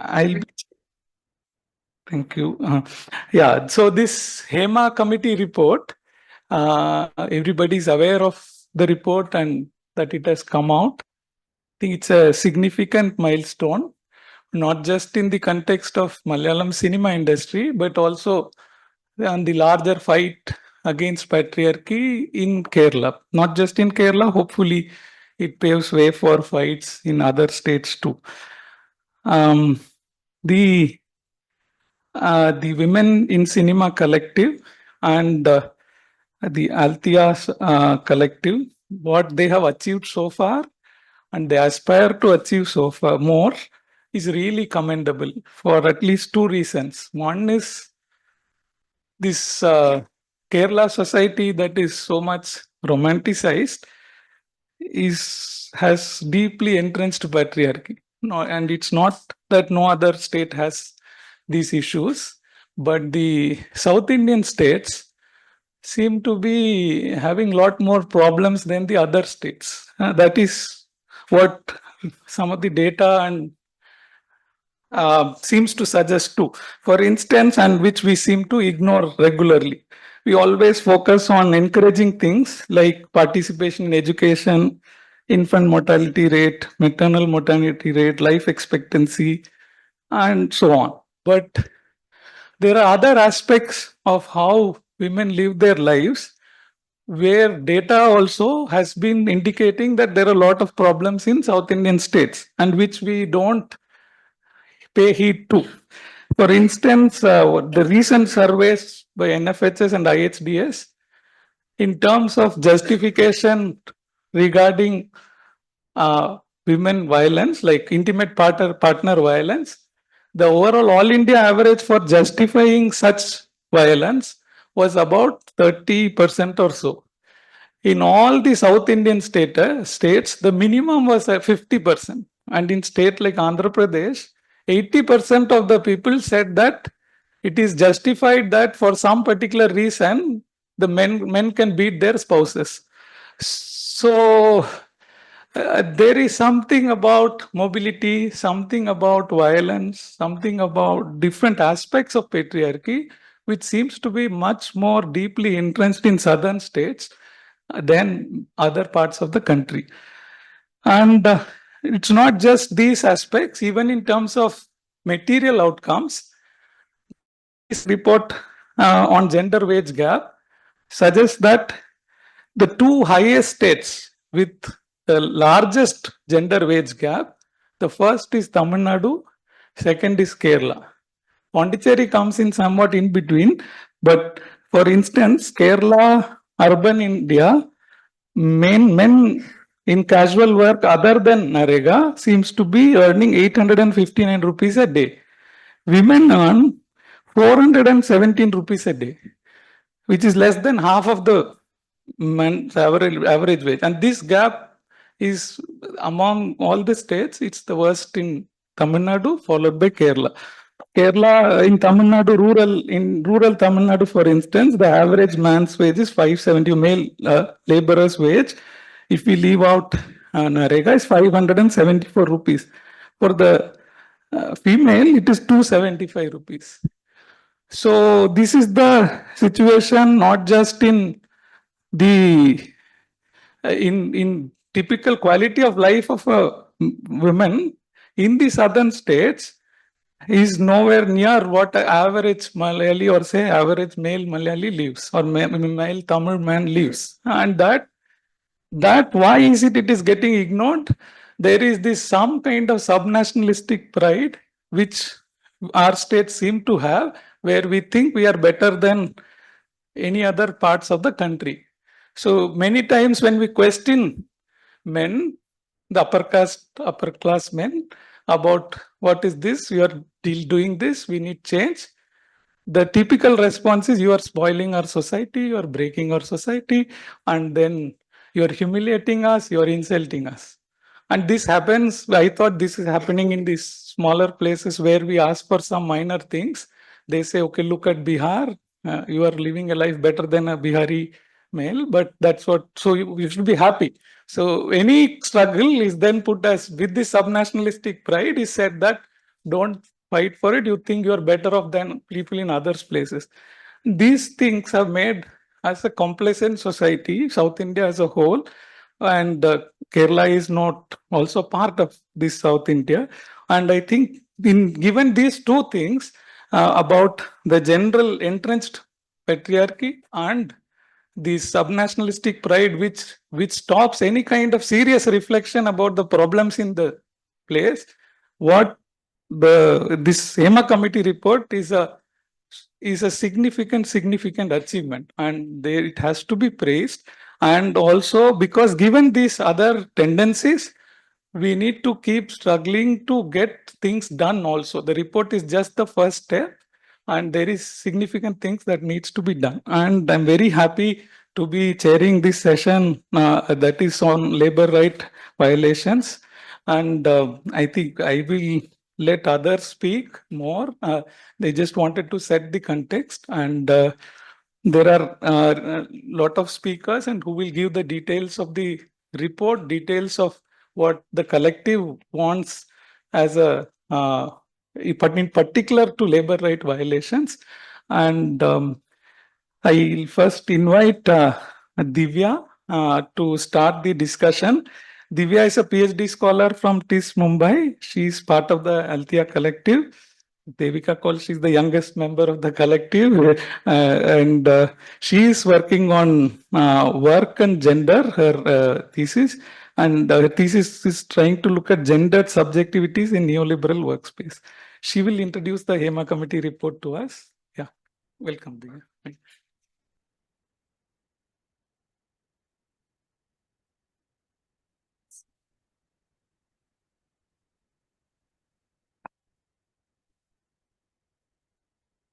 I'll be, thank you. Yeah, so this Hema committee report, everybody is aware of the report and that it has come out. I think it's a significant milestone, not just in the context of Malayalam cinema industry, but also on the larger fight against patriarchy in Kerala. Not just in Kerala, hopefully it paves way for fights in other states too. Um, the the Women in Cinema Collective and the Altias Collective, what they have achieved so far and they aspire to achieve so far more is really commendable for at least two reasons. One is this Kerala society that is so much romanticized is has deeply entrenched patriarchy. No, and it's not that no other state has these issues, but the South Indian states seem to be having a lot more problems than the other states. That is what some of the data and seems to suggest too. For instance, and which we seem to ignore regularly. We always focus on encouraging things like participation in education, infant mortality rate, maternal mortality rate, life expectancy, and so on. But there are other aspects of how women live their lives where data also has been indicating that there are a lot of problems in South Indian states and which we don't pay heed to. For instance, the recent surveys by NFHS and IHDS in terms of justification regarding women violence, like intimate partner violence, the overall all India average for justifying such violence was about 30% or so. In all the South Indian states, the minimum was 50%. And in state like Andhra Pradesh, 80% of the people said that it is justified that for some particular reason, the men can beat their spouses. So there is something about mobility, something about violence, something about different aspects of patriarchy, which seems to be much more deeply entrenched in southern states than other parts of the country. And it's not just these aspects, even in terms of material outcomes. This report on gender wage gap suggests that the two highest states with the largest gender wage gap, the first is Tamil Nadu, second is Kerala. Pondicherry comes in somewhat in between, but for instance, Kerala, urban India, men in casual work other than Narega seems to be earning 859 rupees a day. Women earn 417 rupees a day, which is less than half of the men's average wage. And this gap is among all the states, it's the worst in Tamil Nadu, followed by Kerala. Kerala in Tamil Nadu, in rural Tamil Nadu, for instance, the average man's wage is 570, male laborer's wage. If we leave out Narega, is 574 rupees. For the female, it is 275 rupees. So this is the situation, not just in the in typical quality of life of a woman in the southern states is nowhere near what average Malayali or say average male Malayali lives or male Tamil man lives. And that why is it is getting ignored? There is this some kind of subnationalistic pride which our states seem to have, where we think we are better than any other parts of the country. So many times when we question men, the upper class men, about what is this, you are doing this, we need change. The typical response is you are spoiling our society, you are breaking our society, and then you are humiliating us, you are insulting us. And this happens, I thought this is happening in these smaller places where we ask for some minor things. They say, okay, look at Bihar, you are living a life better than a Bihari male, but that's what, so you should be happy. So any struggle is then put as with this subnationalistic pride is said that don't fight for it, you think you are better off than people in other places. These things have made as a complacent society, South India as a whole, and Kerala is not also part of this South India. And I think in given these two things about the general entrenched patriarchy and the subnationalistic pride which stops any kind of serious reflection about the problems in the place, what the this Hema committee report is a significant achievement, and there it has to be praised. And also because given these other tendencies, we need to keep struggling to get things done also. The report is just the first step, and there is significant things that needs to be done. And I'm very happy to be chairing this session that is on labor right violations. And I think I will let others speak more. They just wanted to set the context, and there are a lot of speakers and who will give the details of the report, details of what the collective wants as a but in particular to labor right violations. And I'll first invite Divya to start the discussion. Divya is a PhD scholar from TIS Mumbai. She is part of the Althea collective. Devika calls she's the youngest member of the collective, and she is working on work and gender, her thesis. And her thesis is trying to look at gendered subjectivities in neoliberal workspace. She will introduce the Hema committee report to us. Yeah, welcome, Divya.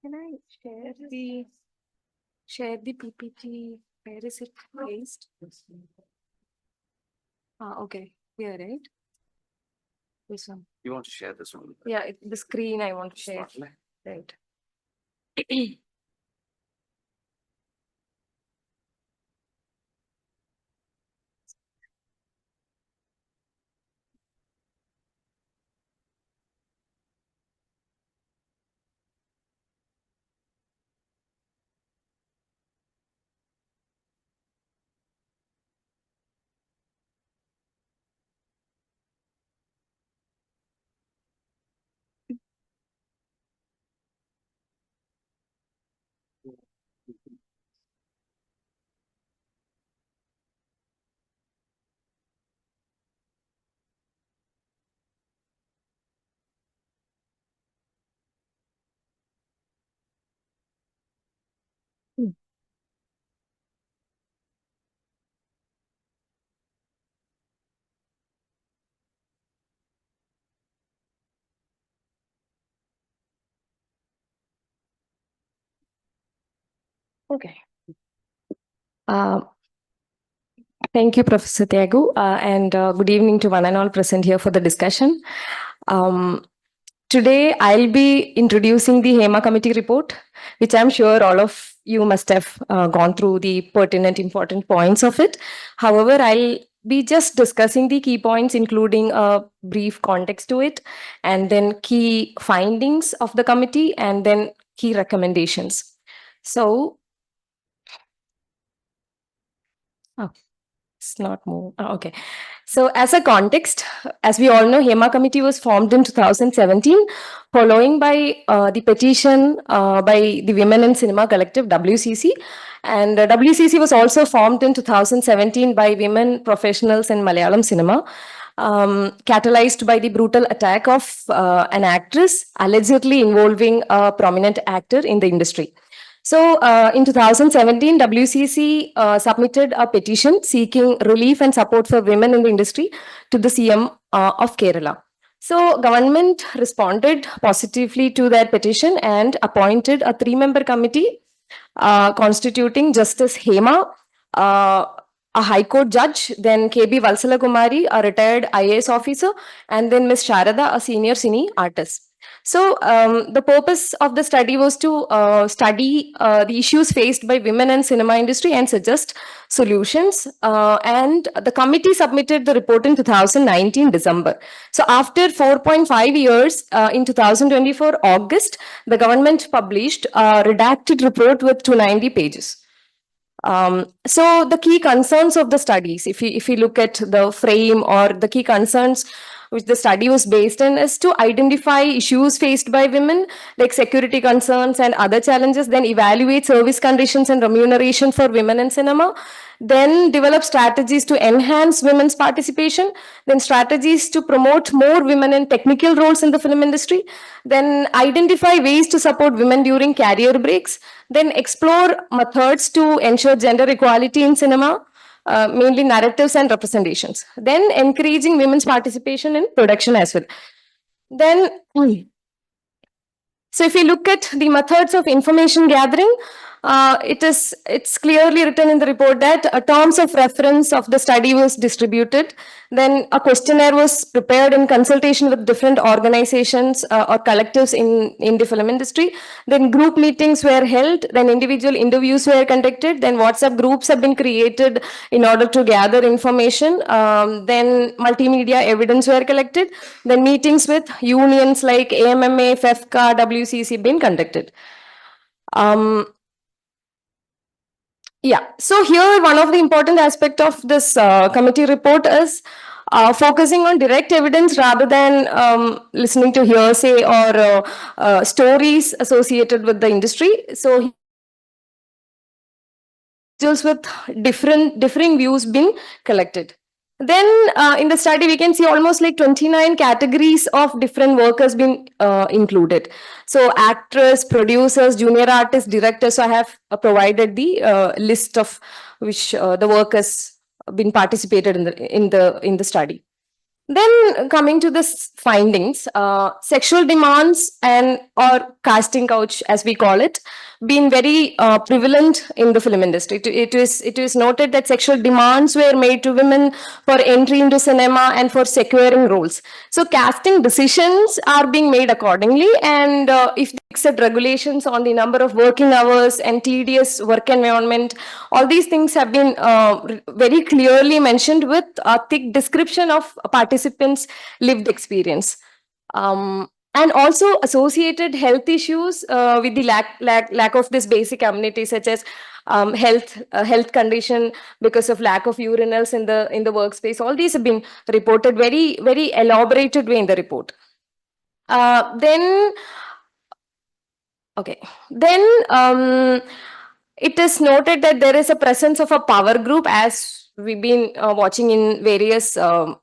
Can I share the PPT? Where is it placed? Okay, here, right? This one. You want to share this one? Yeah, the screen I want to share. Right. Okay. Thank you, Professor Thiagu, and good evening to one and all present here for the discussion. Today, I'll be introducing the Hema Committee report, which I'm sure all of you must have gone through the pertinent, important points of it. However, I'll be just discussing the key points, including a brief context to it, and then key findings of the committee, and then key recommendations. So, it's not more. Okay. So as a context, as we all know, Hema Committee was formed in 2017, following by the petition by the Women in Cinema Collective, WCC. And WCC was also formed in 2017 by women professionals in Malayalam cinema, catalyzed by the brutal attack of an actress allegedly involving a prominent actor in the industry. So in 2017, WCC submitted a petition seeking relief and support for women in the industry to the CM of Kerala. So government responded positively to that petition and appointed a 3-member committee constituting Justice Hema, a High Court judge, then KB Valsala Kumari, a retired IAS officer, and then Ms. Sharada, a senior cine artist. So the purpose of the study was to study the issues faced by women in cinema industry and suggest solutions. And the committee submitted the report in 2019 December. So after 4.5 years, in 2024 August, the government published a redacted report with 290 pages. So the key concerns of the studies, if we look at the frame or the key concerns which the study was based in, is to identify issues faced by women like security concerns and other challenges, then evaluate service conditions and remuneration for women in cinema, then develop strategies to enhance women's participation, then strategies to promote more women in technical roles in the film industry, then identify ways to support women during career breaks, then explore methods to ensure gender equality in cinema, mainly narratives and representations, then encouraging women's participation in production as well. Then, so if you look at the methods of information gathering, it's clearly written in the report that terms of reference of the study was distributed. Then a questionnaire was prepared in consultation with different organizations or collectives in the film industry. Then group meetings were held. Then individual interviews were conducted. Then WhatsApp groups have been created in order to gather information. Then multimedia evidence were collected. Then meetings with unions like AMMA, FEFCA, WCC been conducted. Yeah, so here one of the important aspect of this committee report is focusing on direct evidence rather than listening to hearsay or stories associated with the industry. So with differing views being collected. Then in the study, we can see almost like 29 categories of different workers being included. So actors, producers, junior artists, directors. So I have provided the list of which the workers been participated in the study. Then coming to the findings, sexual demands and or casting couch, as we call it, been very prevalent in the film industry. It is noted that sexual demands were made to women for entry into cinema and for securing roles. So casting decisions are being made accordingly, and if the fixed regulations on the number of working hours and tedious work environment, all these things have been very clearly mentioned with a thick description of participants' lived experience. And also associated health issues with the lack of this basic amenities, such as health condition because of lack of urinals in the workspace. All these have been reported very elaborated way in the report. Then it is noted that there is a presence of a power group, as we've been watching in various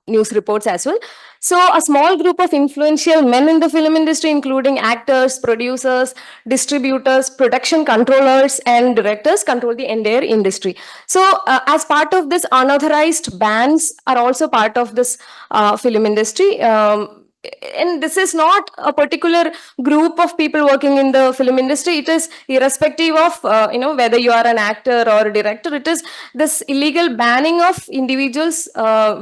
news reports as well. So a small group of influential men in the film industry, including actors, producers, distributors, production controllers, and directors, control the entire industry. So as part of this, unauthorized bands are also part of this film industry. And this is not a particular group of people working in the film industry. It is irrespective of whether you are an actor or a director. It is this illegal banning of individuals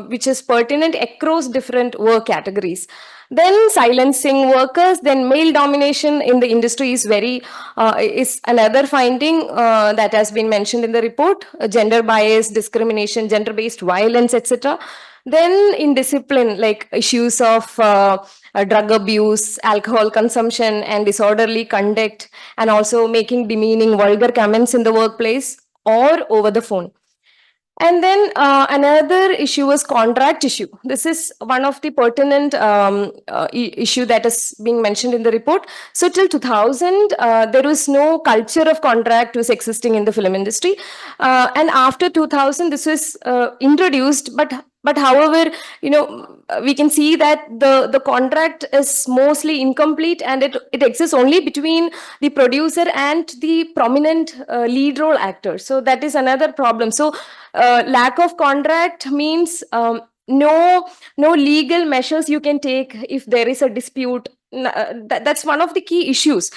which is pertinent across different work categories. Then silencing workers, then male domination in the industry is is another finding that has been mentioned in the report. Gender bias, discrimination, gender-based violence, etc. Then in discipline, like issues of drug abuse, alcohol consumption, and disorderly conduct, and also making demeaning, vulgar comments in the workplace or over the phone. And then another issue was contract issue. This is one of the pertinent issue that is being mentioned in the report. So till 2000, there was no culture of contract was existing in the film industry. And after 2000, this was introduced, but however, we can see that the contract is mostly incomplete, and it exists only between the producer and the prominent lead role actor. So that is another problem. So lack of contract means no legal measures you can take if there is a dispute. That's one of the key issues.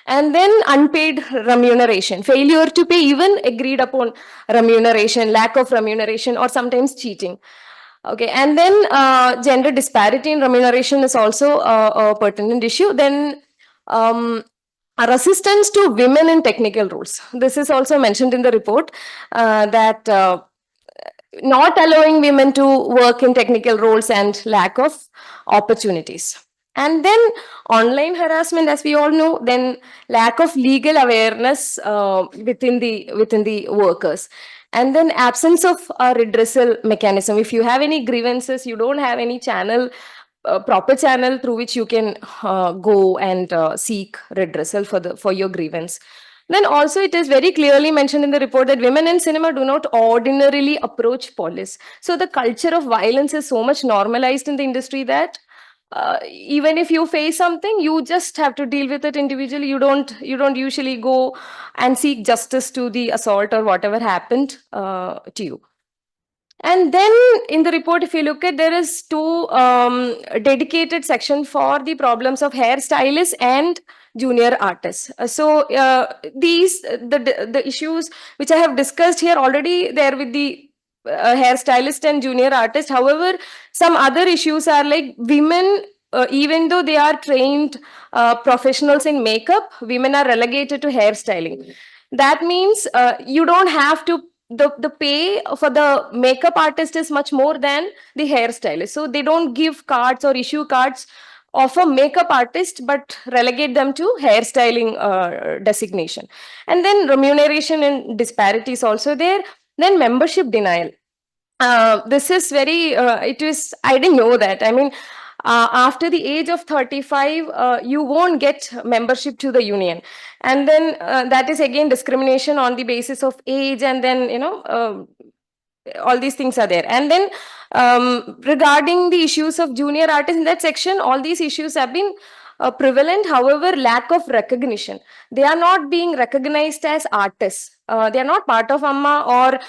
And then unpaid remuneration, failure to pay even agreed upon remuneration, lack of remuneration, or sometimes cheating. Okay, and then gender disparity in remuneration is also a pertinent issue. Then a resistance to women in technical roles. This is also mentioned in the report that not allowing women to work in technical roles and lack of opportunities. And then online harassment, as we all know, then lack of legal awareness within the workers, and then absence of a redressal mechanism. If you have any grievances, you don't have any channel, proper channel through which you can go and seek redressal for your grievance. Then also it is very clearly mentioned in the report that women in cinema do not ordinarily approach police. So the culture of violence is so much normalized in the industry that even if you face something, you just have to deal with it individually. You don't usually go and seek justice to the assault or whatever happened to you. And then in the report, if you look at, there is two dedicated section for the problems of hairstylists and junior artists. The issues which I have discussed here already there with the hairstylist and junior artist. However, some other issues are like women, even though they are trained professionals in makeup, women are relegated to hairstyling. That means you don't have to, the pay for the makeup artist is much more than the hairstylist. So they don't give cards or issue cards of a makeup artist, but relegate them to hairstyling designation. And then remuneration and disparities also there. Then membership denial. This is very, I didn't know that. I mean, after the age of 35, you won't get membership to the union. And then that is again discrimination on the basis of age. And then, all these things are there. And then regarding the issues of junior artists in that section, all these issues have been prevalent. However, lack of recognition. They are not being recognized as artists. They are not part of amma, or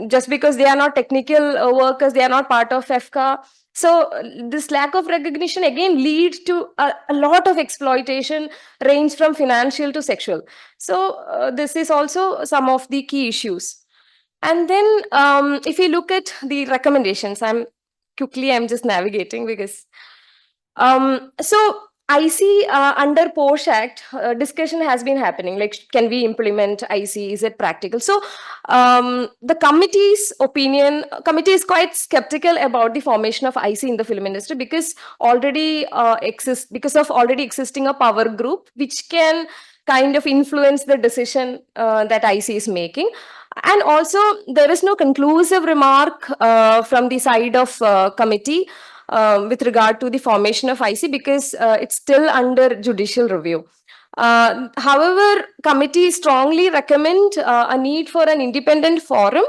just because they are not technical workers, they are not part of FK. So this lack of recognition again leads to a lot of exploitation, range from financial to sexual. So this is also some of the key issues. And then if you look at the recommendations, I'm just navigating because so IC under POSH Act, discussion has been happening. Like, can we implement IC? Is it practical? So the committee is quite skeptical about the formation of IC in the film industry because because of already existing a power group which can kind of influence the decision that IC is making. And also, there is no conclusive remark from the side of committee with regard to the formation of IC because it's still under judicial review. However, committee strongly recommend a need for an independent forum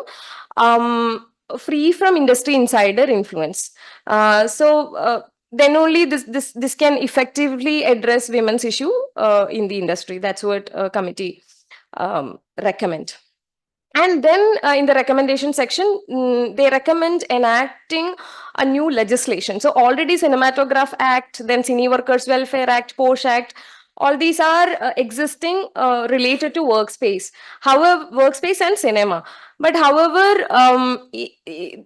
free from industry insider influence. Then only this can effectively address women's issue in the industry. That's what committee recommend. And then in the recommendation section, they recommend enacting a new legislation. So already Cinematograph Act, then Cine Workers Welfare Act, POSH Act, all these are existing related to workspace. However, workspace and cinema. But however,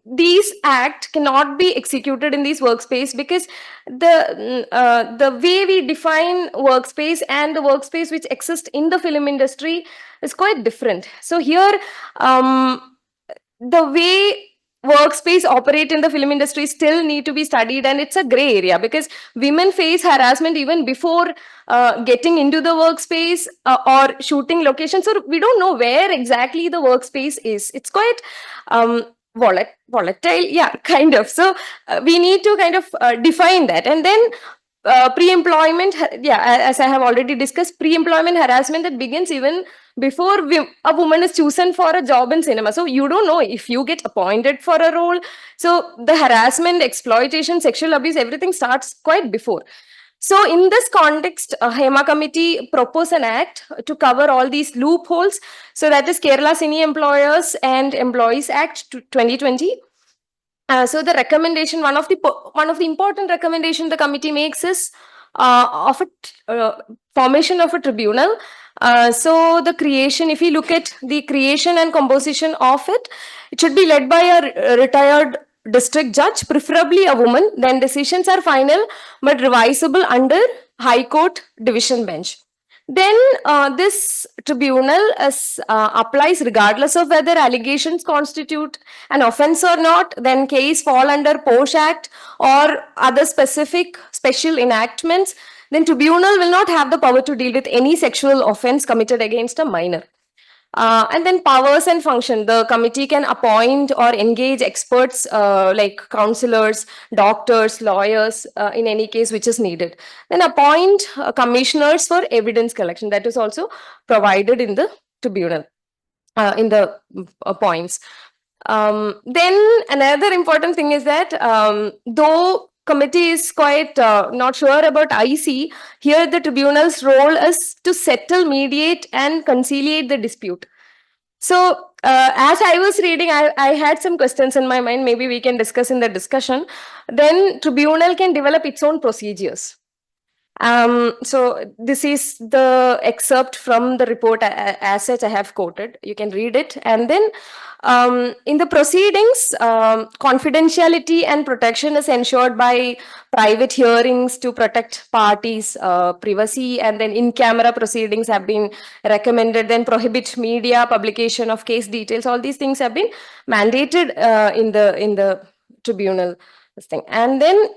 these act cannot be executed in these workspace because the way we define workspace and the workspace which exists in the film industry is quite different. So here, the way workspace operate in the film industry still need to be studied, and it's a gray area because women face harassment even before getting into the workspace or shooting location. So we don't know where exactly the workspace is. It's quite volatile, yeah, kind of. So we need to kind of define that. And then pre-employment, as I have already discussed, pre-employment harassment that begins even before a woman is chosen for a job in cinema. So you don't know if you get appointed for a role. So the harassment, exploitation, sexual abuse, everything starts quite before. So in this context, Hema committee proposed an act to cover all these loopholes. So that is Kerala Cine Employers and Employees Act 2020. So the recommendation, one of the important recommendation the committee makes is formation of a tribunal. So the creation, if you look at the creation and composition of it, it should be led by a retired district judge, preferably a woman, then decisions are final but revisable under High Court Division Bench. Then this tribunal applies regardless of whether allegations constitute an offense or not. Then case fall under POSH Act or other specific special enactments. Then tribunal will not have the power to deal with any sexual offense committed against a minor. And then powers and function. The committee can appoint or engage experts like counselors, doctors, lawyers, in any case which is needed. Then appoint commissioners for evidence collection. That is also provided in the tribunal, in the points. Then another important thing is that though committee is quite not sure about IC, here the tribunal's role is to settle, mediate, and conciliate the dispute. So as I was reading, I had some questions in my mind. Maybe we can discuss in the discussion. Then tribunal can develop its own procedures. So this is the excerpt from the report as such I have quoted. You can read it. And then in the proceedings, confidentiality and protection is ensured by private hearings to protect parties' privacy, and then in-camera proceedings have been recommended, then prohibit media publication of case details. All these things have been mandated in the tribunal thing. And then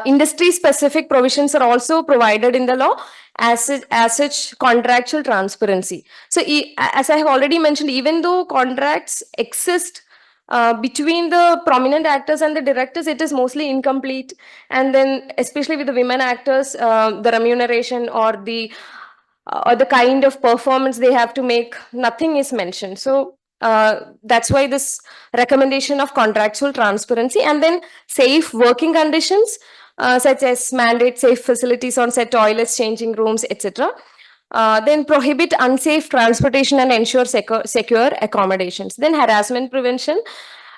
industry-specific provisions are also provided in the law, as such contractual transparency. So, as I have already mentioned, even though contracts exist between the prominent actors and the directors, it is mostly incomplete. And then, especially with the women actors, the remuneration or the kind of performance they have to make, nothing is mentioned. So, that's why this recommendation of contractual transparency, and then safe working conditions, such as mandate safe facilities on set, toilets, changing rooms, etc. Then prohibit unsafe transportation and ensure secure accommodations. Then harassment prevention,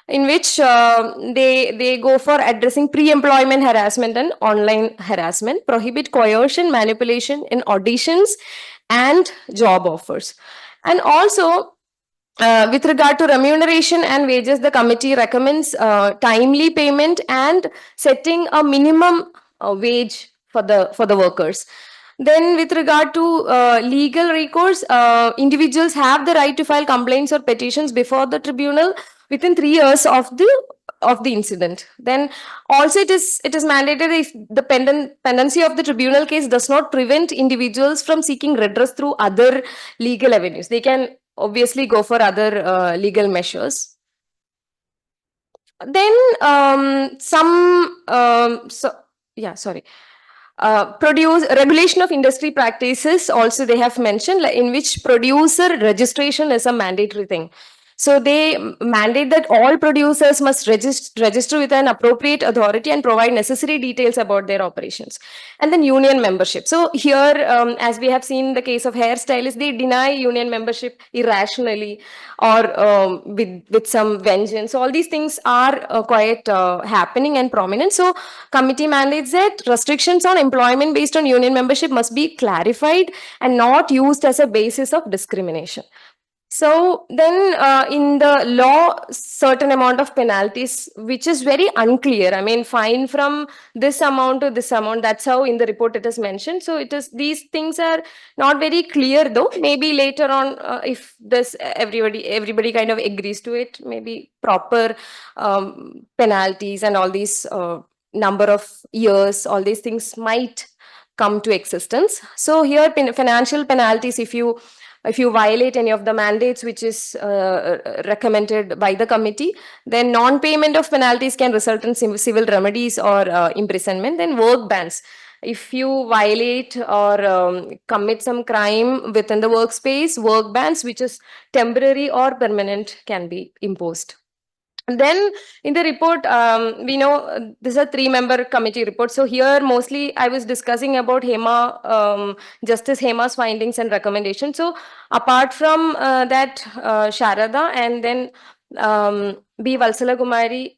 in which they go for addressing pre-employment harassment and online harassment. Prohibit coercion, manipulation in auditions and job offers. And also, with regard to remuneration and wages, the committee recommends timely payment and setting a minimum wage for the workers. Then, with regard to legal recourse, individuals have the right to file complaints or petitions before the tribunal within 3 years of the incident. Then, also it is mandated if the pendency of the tribunal case does not prevent individuals from seeking redress through other legal avenues. They can obviously go for other legal measures. Then produce regulation of industry practices also they have mentioned, in which producer registration is a mandatory thing. So they mandate that all producers must register with an appropriate authority and provide necessary details about their operations. And then union membership. So here, as we have seen the case of hairstylists, they deny union membership irrationally or with some vengeance. So all these things are quite happening and prominent. So committee mandates that restrictions on employment based on union membership must be clarified and not used as a basis of discrimination. So then in the law, certain amount of penalties, which is very unclear. I mean, fine from this amount to this amount. That's how in the report it is mentioned. So these things are not very clear though. Maybe later on, if this everybody kind of agrees to it, maybe proper penalties and all these number of years, all these things might come to existence. So here financial penalties, if you violate any of the mandates which is recommended by the committee, then non-payment of penalties can result in civil remedies or imprisonment. Then work bans. If you violate or commit some crime within the workspace, work bans, which is temporary or permanent, can be imposed. Then in the report, we know this is a 3-member committee report. So here mostly I was discussing about Hema, Justice Hema's findings and recommendations. So apart from that, Sharada and then B. Valsala Kumari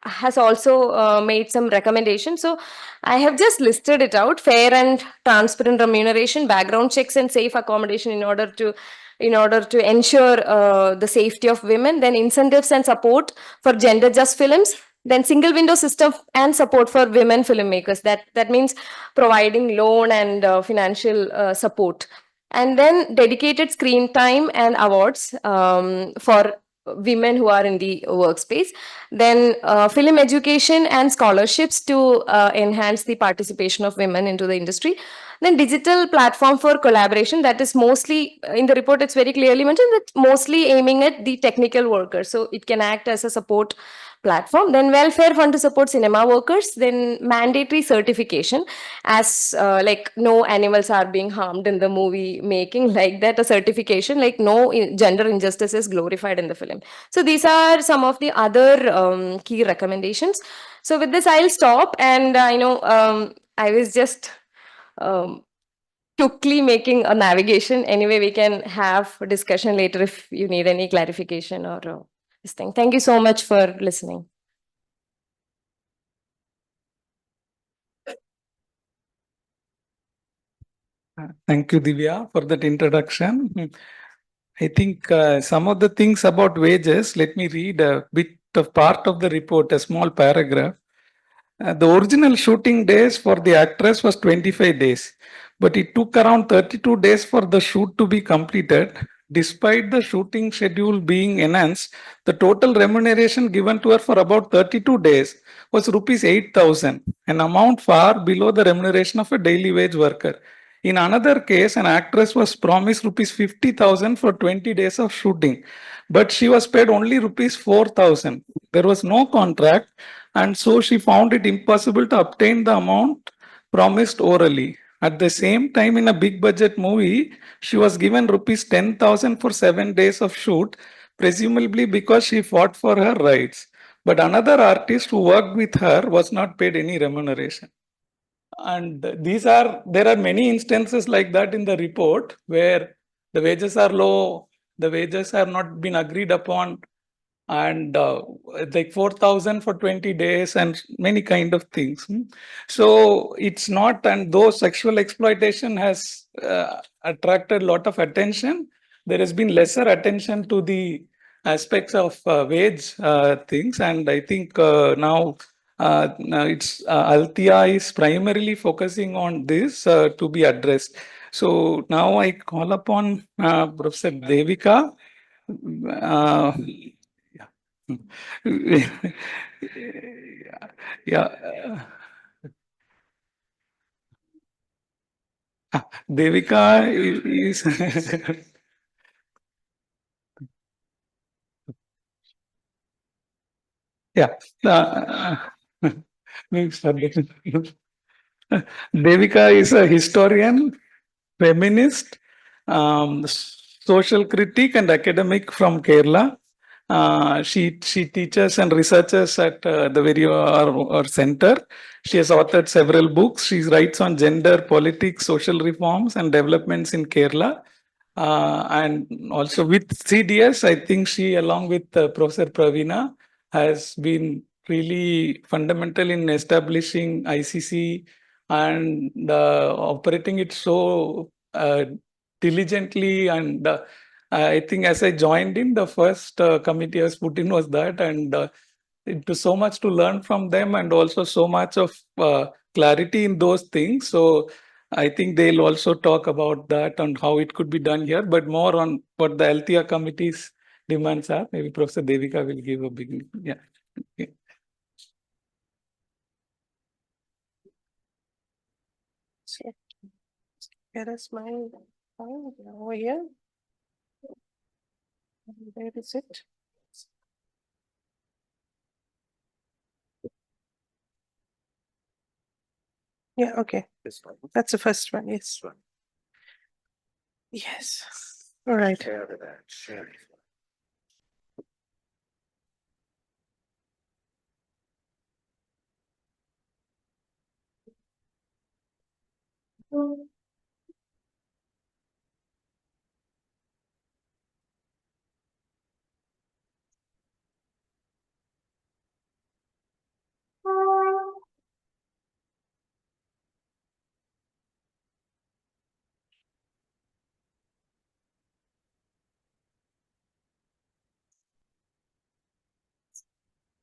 has also made some recommendations. So I have just listed it out: fair and transparent remuneration, background checks and safe accommodation in order to in order to ensure the safety of women, then incentives and support for gender just films, then single window system and support for women filmmakers. That means providing loan and financial support, and then dedicated screen time and awards for women who are in the workspace, then film education and scholarships to enhance the participation of women into the industry, then digital platform for collaboration, that is mostly in the report it's very clearly mentioned that mostly aiming at the technical workers, so it can act as a support platform, then welfare fund to support cinema workers, then mandatory certification, as like no animals are being harmed in the movie making, like that, a certification like no gender injustice is glorified in the film. So these are some of the other key recommendations. So with this I'll stop, and I was just um, quickly making a navigation. Anyway, we can have a discussion later if you need any clarification or this thing. Thank you so much for listening. Thank you, Divya, for that introduction. I think some of the things about wages, let me read a bit of part of the report, a small paragraph. The original shooting days for the actress was 25 days, but it took around 32 days for the shoot to be completed. Despite the shooting schedule being enhanced, the total remuneration given to her for about 32 days was rupees 8,000, an amount far below the remuneration of a daily wage worker. In another case, an actress was promised rupees 50,000 for 20 days of shooting, but she was paid only rupees 4,000. There was no contract, and so she found it impossible to obtain the amount promised orally. At the same time, in a big budget movie, she was given rupees 10,000 for 7 days of shoot, presumably because she fought for her rights. But another artist who worked with her was not paid any remuneration. And there are many instances like that in the report where the wages are low, the wages are not been agreed upon, and like 4,000 for 20 days and many kind of things. So it's not, and though sexual exploitation has attracted a lot of attention, there has been lesser attention to the aspects of wage things. And I think now it's Althea is primarily focusing on this to be addressed. So now I call upon Professor Devika. Uh, yeah. Yeah. Devika is yeah. Maybe start getting- Devika is a historian, feminist, social critic, and academic from Kerala. She teaches and researches at the very our center. She has authored several books. She writes on gender, politics, social reforms, and developments in Kerala. And also with CDS, I think she, along with Professor Pravina, has been really fundamental in establishing ICC and operating it so diligently. And I think as I joined in, the first committee I was put in was that, and it was so much to learn from them, and also so much of clarity in those things. So I think they'll also talk about that and how it could be done here, but more on what the Althea committee's demands are. Maybe Professor Devika will give a big, yeah. Okay. So here is my file over here. Where is it? Yeah, okay. That's the first one, yes. Yes. All right.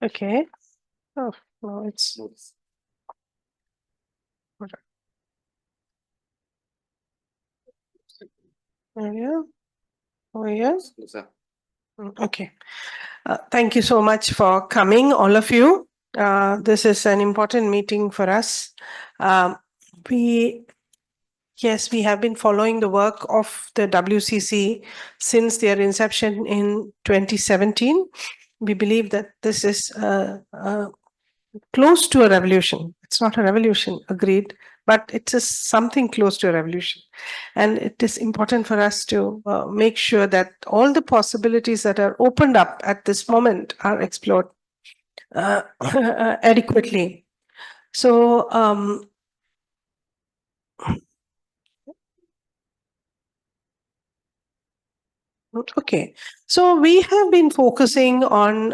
Okay. Oh, no, it's. Yeah. Oh, yes. Okay. Thank you so much for coming, all of you. This is an important meeting for us. Um, we, yes, we have been following the work of the WCC since their inception in 2017. We believe that this is close to a revolution. It's not a revolution, agreed, but it's something close to a revolution. And it is important for us to make sure that all the possibilities that are opened up at this moment are explored adequately. So, okay, so we have been focusing on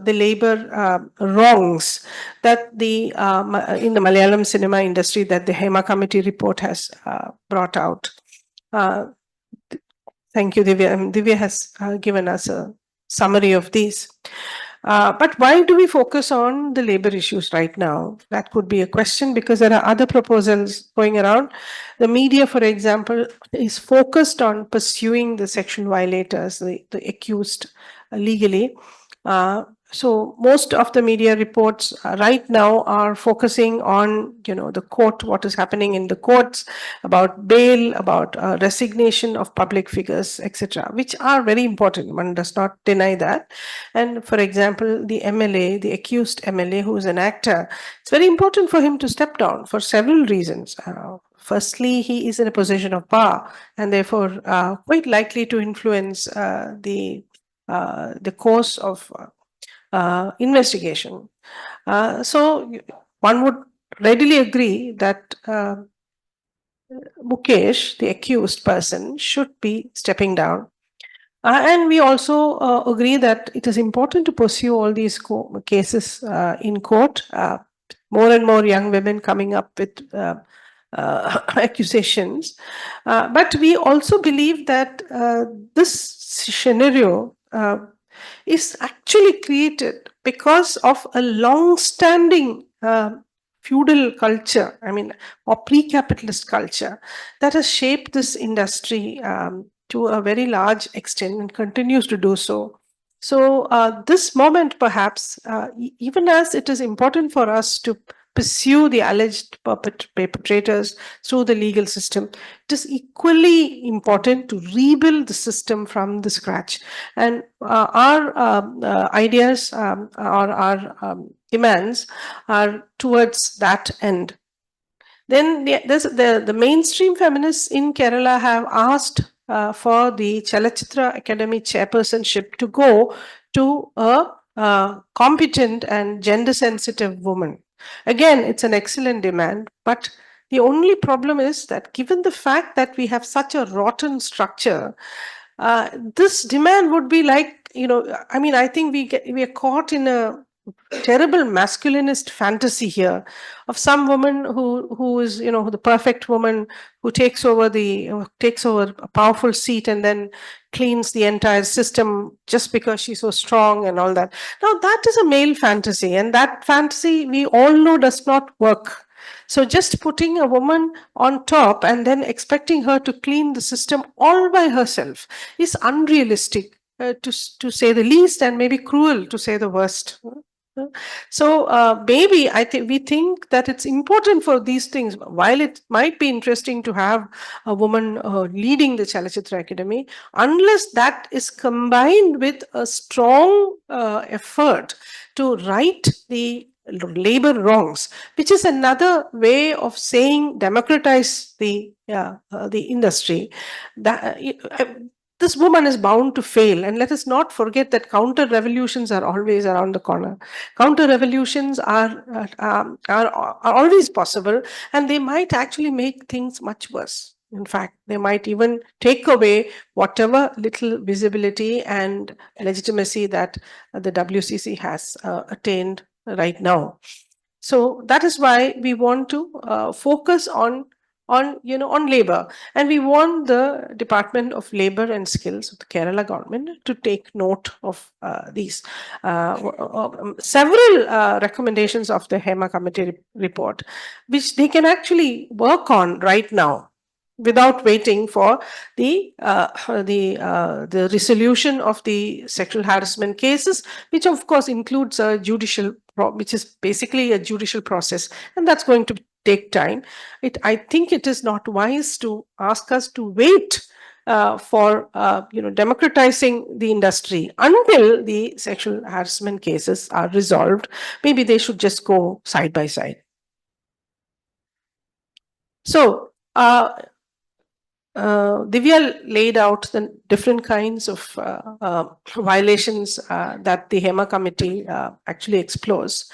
the labor wrongs that the in the Malayalam cinema industry that the Hema committee report has brought out. Uh, Thank you, Divya. Divya has given us a summary of these. But why do we focus on the labor issues right now? That could be a question because there are other proposals going around. The media, for example, is focused on pursuing the sexual violators, the accused legally. So most of the media reports right now are focusing on, the court, what is happening in the courts, about bail, about resignation of public figures, etc., which are very important. One does not deny that. And for example, the MLA, the accused MLA, who is an actor, it's very important for him to step down for several reasons. Firstly, he is in a position of power and therefore quite likely to influence the course of investigation. So one would readily agree that Mukesh, the accused person, should be stepping down. And we also agree that it is important to pursue all these cases in court. More and more young women coming up with accusations. But we also believe that this scenario is actually created because of a long-standing feudal culture, or pre-capitalist culture that has shaped this industry to a very large extent and continues to do so. So this moment, perhaps, even as it is important for us to pursue the alleged perpetrators through the legal system, it is equally important to rebuild the system from the scratch. And our ideas or our demands are towards that end. Then the mainstream feminists in Kerala have asked for the Chalachitra Academy chairpersonship to go to a competent and gender sensitive woman. Again, it's an excellent demand, but the only problem is that given the fact that we have such a rotten structure, this demand would be like, I think we are caught in a terrible masculinist fantasy here of some woman who is, the perfect woman who takes over a powerful seat and then cleans the entire system just because she's so strong and all that. Now that is a male fantasy, and that fantasy we all know does not work. So just putting a woman on top and then expecting her to clean the system all by herself is unrealistic, to say the least, and maybe cruel to say the worst. So maybe we think that it's important for these things. While it might be interesting to have a woman leading the Chalachitra Academy, unless that is combined with a strong effort to right the labor wrongs, which is another way of saying democratize the industry. That this woman is bound to fail, and let us not forget that counter revolutions are always around the corner. Counter revolutions are always possible, and they might actually make things much worse. In fact, they might even take away whatever little visibility and legitimacy that the WCC has attained right now. So that is why we want to focus on on labor, and we want the Department of Labor and Skills of the Kerala government to take note of these several recommendations of the Hema committee report, which they can actually work on right now without waiting for the resolution of the sexual harassment cases, which of course includes a which is basically a judicial process, and that's going to take time. I think it is not wise to ask us to wait for democratizing the industry until the sexual harassment cases are resolved. Maybe they should just go side by side. So Divya laid out the different kinds of violations that the Hema committee actually explores.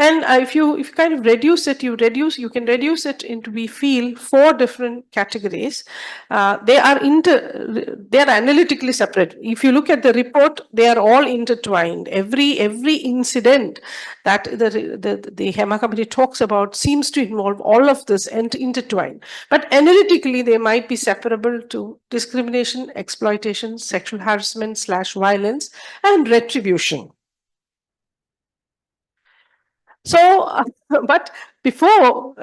And if you kind of reduce it, you can reduce it into, we feel, 4 different categories. They are analytically separate. If you look at the report, they are all intertwined. Every incident that the Hema committee talks about seems to involve all of this and intertwined. But analytically, they might be separable to discrimination, exploitation, sexual harassment / violence, and retribution. So, but before,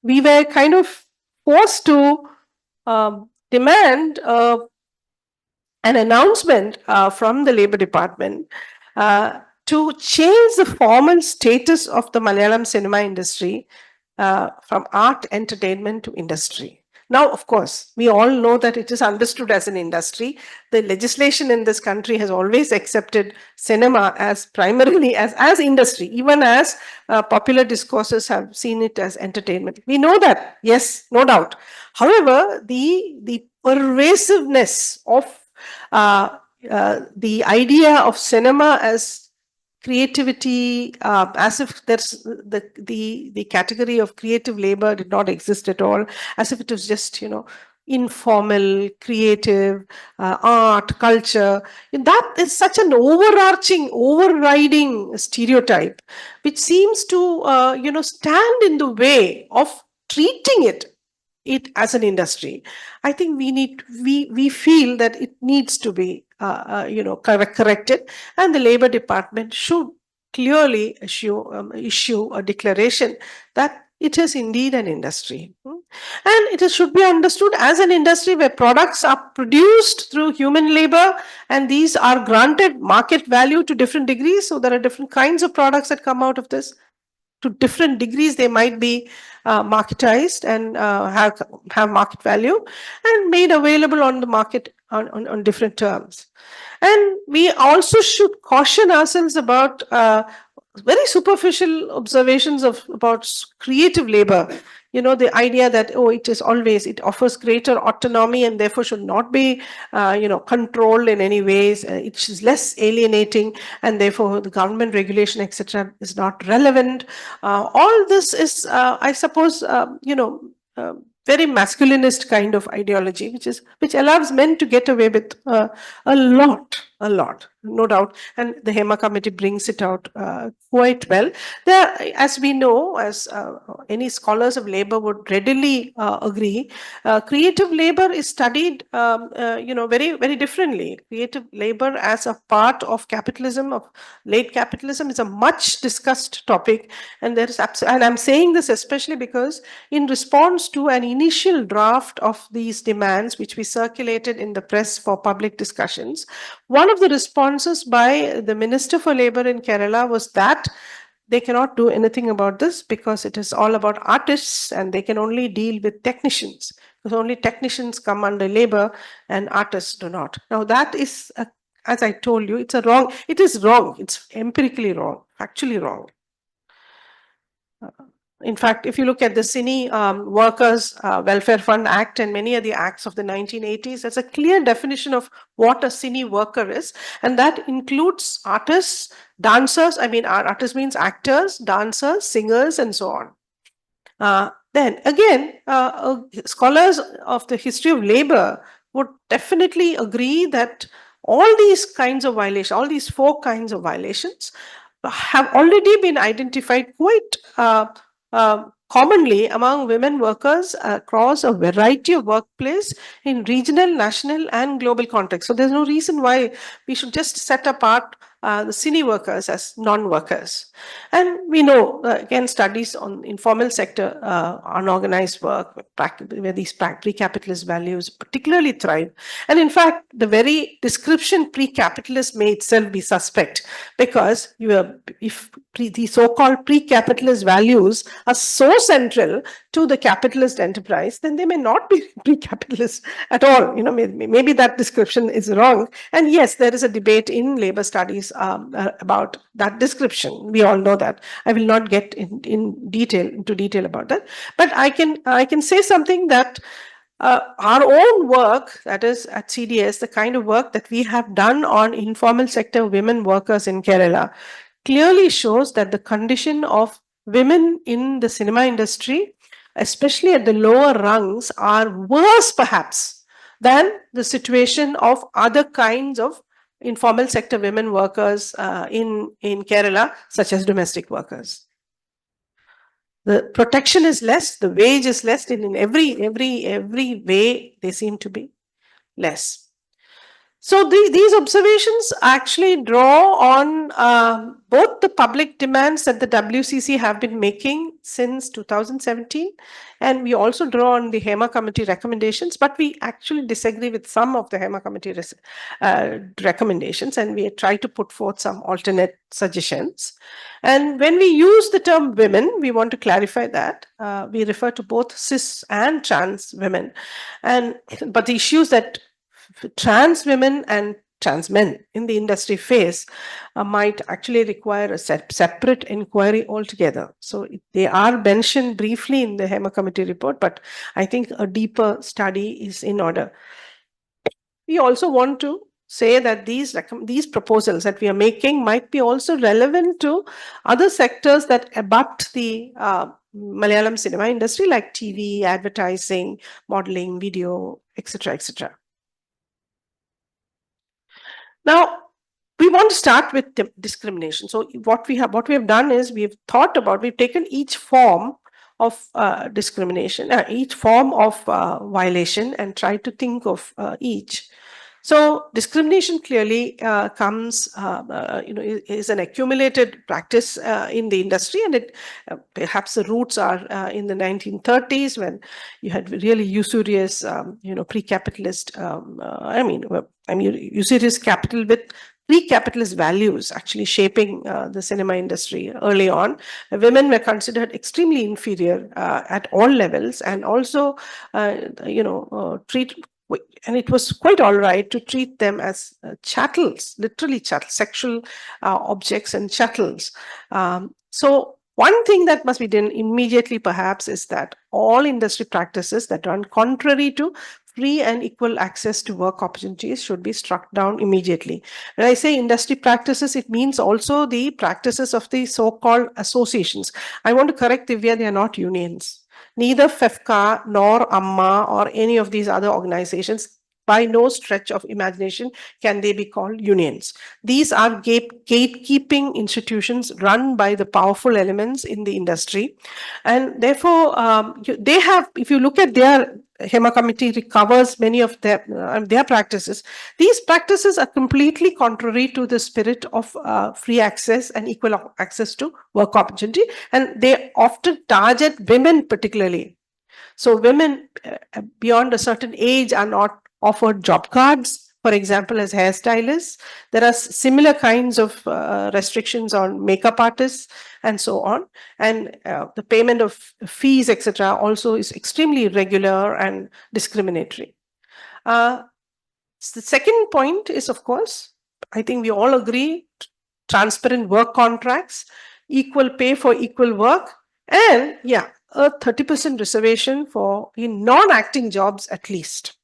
we were kind of forced to demand an announcement from the Labour Department to change the formal status of the Malayalam cinema industry from art entertainment to industry. Now, of course, we all know that it is understood as an industry. The legislation in this country has always accepted cinema as primarily as industry, even as popular discourses have seen it as entertainment. We know that, yes, no doubt. However, the pervasiveness of the idea of cinema as creativity, as if there's the category of creative labor did not exist at all, as if it was just informal, creative, art, culture. That is such an overriding stereotype, which seems to stand in the way of treating it as an industry. I think we feel that it needs to be corrected, and the Labour Department should clearly issue a declaration that it is indeed an industry. And it should be understood as an industry where products are produced through human labor, and these are granted market value to different degrees. So there are different kinds of products that come out of this. To different degrees, they might be marketized and have market value and made available on the market on different terms. And we also should caution ourselves about very superficial observations about creative labor. The idea that, it offers greater autonomy and therefore should not be, controlled in any ways. It is less alienating, and therefore the government regulation, etc., is not relevant. All this is, I suppose, very masculinist kind of ideology, which allows men to get away with a lot, no doubt. And the Hema committee brings it out quite well. There, as we know, as any scholars of labor would readily agree, creative labor is studied, very, very differently. Creative labor as a part of capitalism, of late capitalism, is a much discussed topic. And there is and I'm saying this especially because in response to an initial draft of these demands, which we circulated in the press for public discussions, one of the responses by the Minister for Labour in Kerala was that they cannot do anything about this because it is all about artists and they can only deal with technicians, because only technicians come under labor and artists do not. Now that is, as I told you, it is wrong. It's empirically wrong, factually wrong. In fact, if you look at the Cine Workers Welfare Fund Act and many of the acts of the 1980s, there's a clear definition of what a cine worker is, and that includes artists, dancers. I mean, artists means actors, dancers, singers, and so on. Then again, scholars of the history of labor would definitely agree that all these kinds of violations, all these 4 kinds of violations, have already been identified quite commonly among women workers across a variety of workplace in regional, national, and global context. So there's no reason why we should just set apart the cine workers as non-workers. And we know, again, studies on informal sector, unorganized work, where these pre-capitalist values particularly thrive. And in fact, the very description pre-capitalist may itself be suspect, because if the so-called pre-capitalist values are so central to the capitalist enterprise, then they may not be pre-capitalist at all. Maybe that description is wrong. And yes, there is a debate in labor studies about that description. We all know that. I will not get into detail about that, but I can say something that our own work, that is at CDS, the kind of work that we have done on informal sector women workers in Kerala, clearly shows that the condition of women in the cinema industry, especially at the lower rungs, are worse perhaps than the situation of other kinds of informal sector women workers in Kerala, such as domestic workers. The protection is less, the wage is less, in every way they seem to be less. So these observations actually draw on both the public demands that the WCC have been making since 2017, and we also draw on the Hema committee recommendations, but we actually disagree with some of the Hema committee recommendations, and we try to put forth some alternate suggestions. And when we use the term women, we want to clarify that we refer to both cis and trans women, but the issues that trans women and trans men in the industry face might actually require a separate inquiry altogether. So they are mentioned briefly in the Hema committee report, but I think a deeper study is in order. We also want to say that these proposals that we are making might be also relevant to other sectors that abut the Malayalam cinema industry, like TV, advertising, modeling, video, etc., etc. Now, we want to start with discrimination. So what we have done is we've taken each form of discrimination, each form of violation, and tried to think of each. So discrimination clearly comes, is an accumulated practice in the industry, and it perhaps the roots are in the 1930s, when you had really usurious, pre-capitalist, usurious capital with pre-capitalist values actually shaping the cinema industry early on. Women were considered extremely inferior at all levels, and also, and it was quite all right to treat them as chattels, literally chattels, sexual objects and chattels. So one thing that must be done immediately perhaps is that all industry practices that run contrary to free and equal access to work opportunities should be struck down immediately. When I say industry practices, it means also the practices of the so-called associations. I want to correct Divya, they are not unions. Neither FEFCA nor AMMA or any of these other organizations, by no stretch of imagination, can they be called unions. These are gatekeeping institutions run by the powerful elements in the industry. And therefore, they have, if you look at their Hema committee recovers many of their practices. These practices are completely contrary to the spirit of free access and equal access to work opportunity, and they often target women particularly. So women beyond a certain age are not offered job cards, for example, as hairstylists. There are similar kinds of restrictions on makeup artists and so on. And the payment of fees, etc., also is extremely irregular and discriminatory. The second point is, of course, I think we all agree, transparent work contracts, equal pay for equal work, and a 30% reservation for in non-acting jobs at least.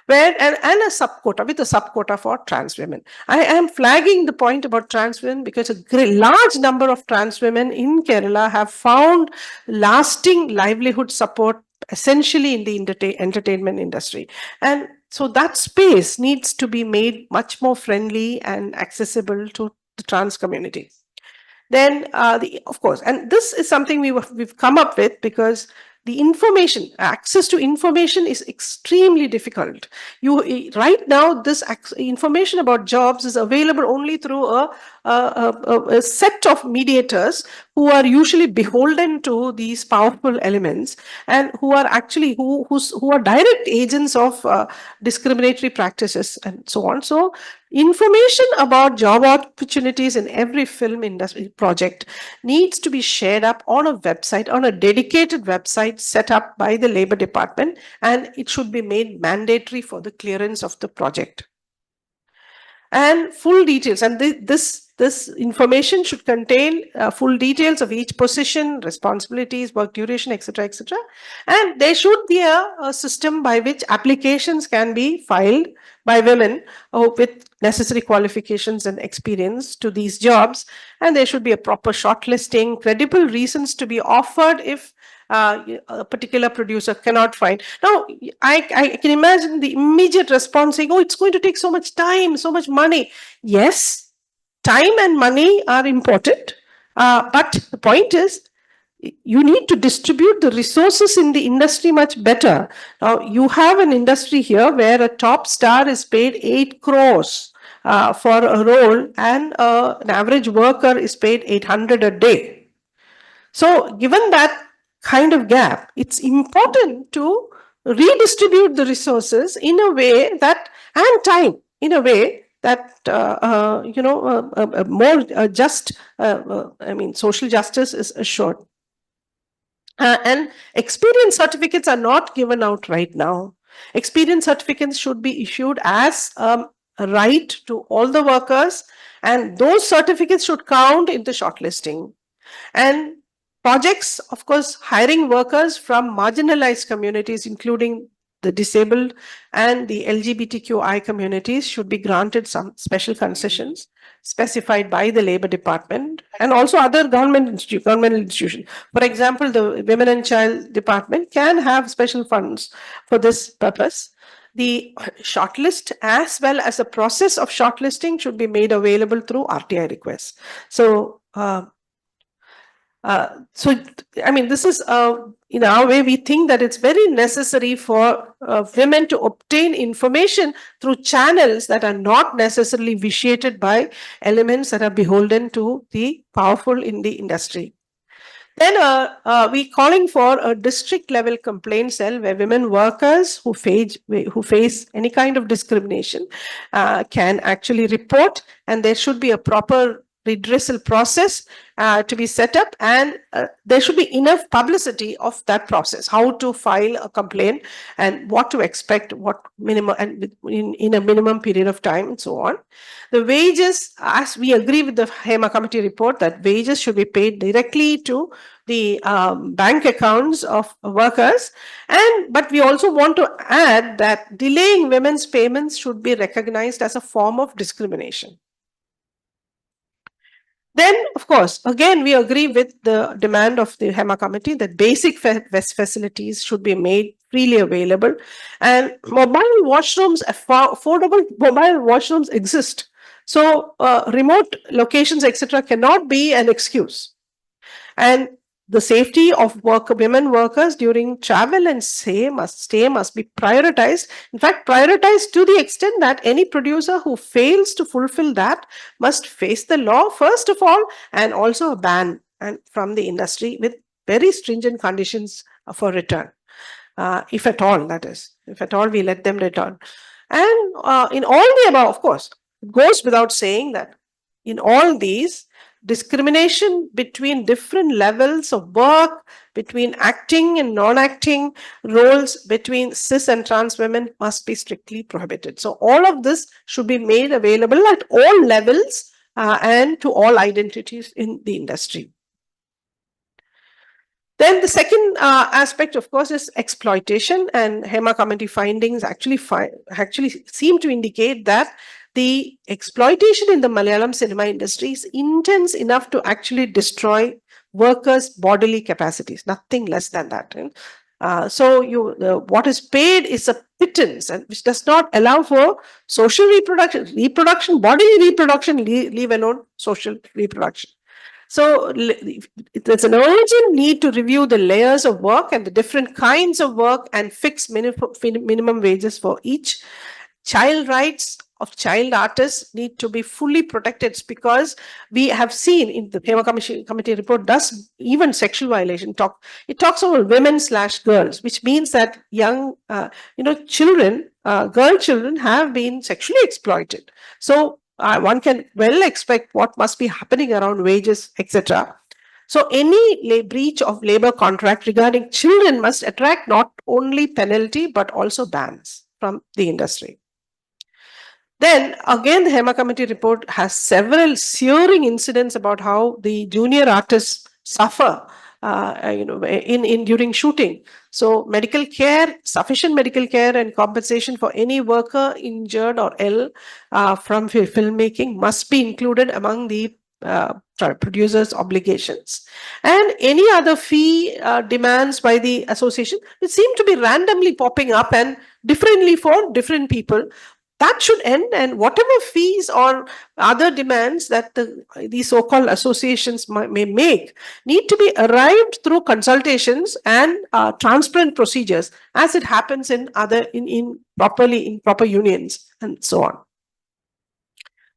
Where and a sub-quota, with a sub-quota for trans women. I am flagging the point about trans women because a large number of trans women in Kerala have found lasting livelihood support essentially in the entertainment industry. And so that space needs to be made much more friendly and accessible to the trans community. Then, of course, and this is something we've come up with because the information, access to information is extremely difficult. Right now, this information about jobs is available only through a set of mediators who are usually beholden to these powerful elements and who are actually who are direct agents of discriminatory practices and so on. So information about job opportunities in every film industry project needs to be shared up on a website, on a dedicated website set up by the Labor Department, and it should be made mandatory for the clearance of the project. And full details, and this information should contain full details of each position, responsibilities, work duration, etc., etc. And there should be a system by which applications can be filed by women with necessary qualifications and experience to these jobs. And there should be a proper shortlisting, credible reasons to be offered if a particular producer cannot find. Now, I can imagine the immediate response saying, oh, it's going to take so much time, so much money. Yes, time and money are important. But the point is, you need to distribute the resources in the industry much better. Now, you have an industry here where a top star is paid 8 crores for a role and an average worker is paid 800 a day. So, given that kind of gap, it's important to redistribute the resources in a way that, and time, in a way that, more just, social justice is assured. And experience certificates are not given out right now. Experience certificates should be issued as a right to all the workers, and those certificates should count in the shortlisting. And projects, of course, hiring workers from marginalized communities, including the disabled and the LGBTQI communities, should be granted some special concessions specified by the Labor Department and also other government institutions. For example, the Women and Child Department can have special funds for this purpose. The shortlist as well as the process of shortlisting should be made available through RTI requests. So, this is, in our way, we think that it's very necessary for women to obtain information through channels that are not necessarily vitiated by elements that are beholden to the powerful in the industry. Then we're calling for a district level complaint cell where women workers who face any kind of discrimination can actually report, and there should be a proper redressal process to be set up, and there should be enough publicity of that process, how to file a complaint and what to expect, what minimum, and in a minimum period of time, and so on. The wages, as we agree with the Hema committee report, that wages should be paid directly to the bank accounts of workers, but we also want to add that delaying women's payments should be recognized as a form of discrimination. Then, of course, again, we agree with the demand of the Hema committee that basic facilities should be made freely available, and mobile washrooms, affordable mobile washrooms exist. So remote locations, etc., cannot be an excuse. And the safety of women workers during travel and stay must be prioritized. In fact, prioritized to the extent that any producer who fails to fulfill that must face the law first of all, and also a ban from the industry with very stringent conditions for return, if at all, that is, if at all we let them return. And in all the above, of course, it goes without saying that in all these, discrimination between different levels of work, between acting and non-acting roles, between cis and trans women must be strictly prohibited. So all of this should be made available at all levels and to all identities in the industry. Then the second aspect, of course, is exploitation, and Hema committee findings actually seem to indicate that the exploitation in the Malayalam cinema industry is intense enough to actually destroy workers' bodily capacities, nothing less than that. So what is paid is a pittance, and which does not allow for social reproduction, bodily reproduction, leave alone social reproduction. So there's an urgent need to review the layers of work and the different kinds of work and fix minimum wages for each. Child rights of child artists need to be fully protected, because we have seen in the Hema Committee report does even sexual violation talk. It talks about women / girls, which means that young, children, girl children have been sexually exploited. So one can well expect what must be happening around wages, etc. So any breach of labor contract regarding children must attract not only penalty but also bans from the industry. Then again, the Hema Committee report has several searing incidents about how the junior artists suffer, in during shooting. So medical care, sufficient medical care, and compensation for any worker injured or ill from filmmaking must be included among the producers' obligations. And any other fee demands by the association, which seem to be randomly popping up and differently for different people, that should end, and whatever fees or other demands that these so-called associations may make need to be arrived through consultations and transparent procedures, as it happens in proper unions and so on.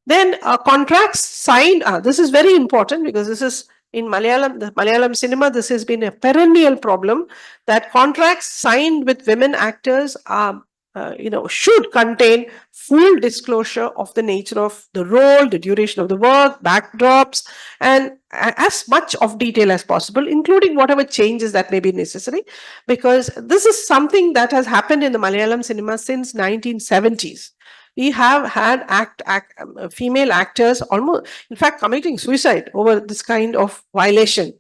Then contracts signed. This is very important, because this is in the Malayalam cinema, this has been a perennial problem, that contracts signed with women actors should contain full disclosure of the nature of the role, the duration of the work, backdrops, and as much of detail as possible, including whatever changes that may be necessary, because this is something that has happened in the Malayalam cinema since 1970s. We have had female actors almost, in fact, committing suicide over this kind of violation.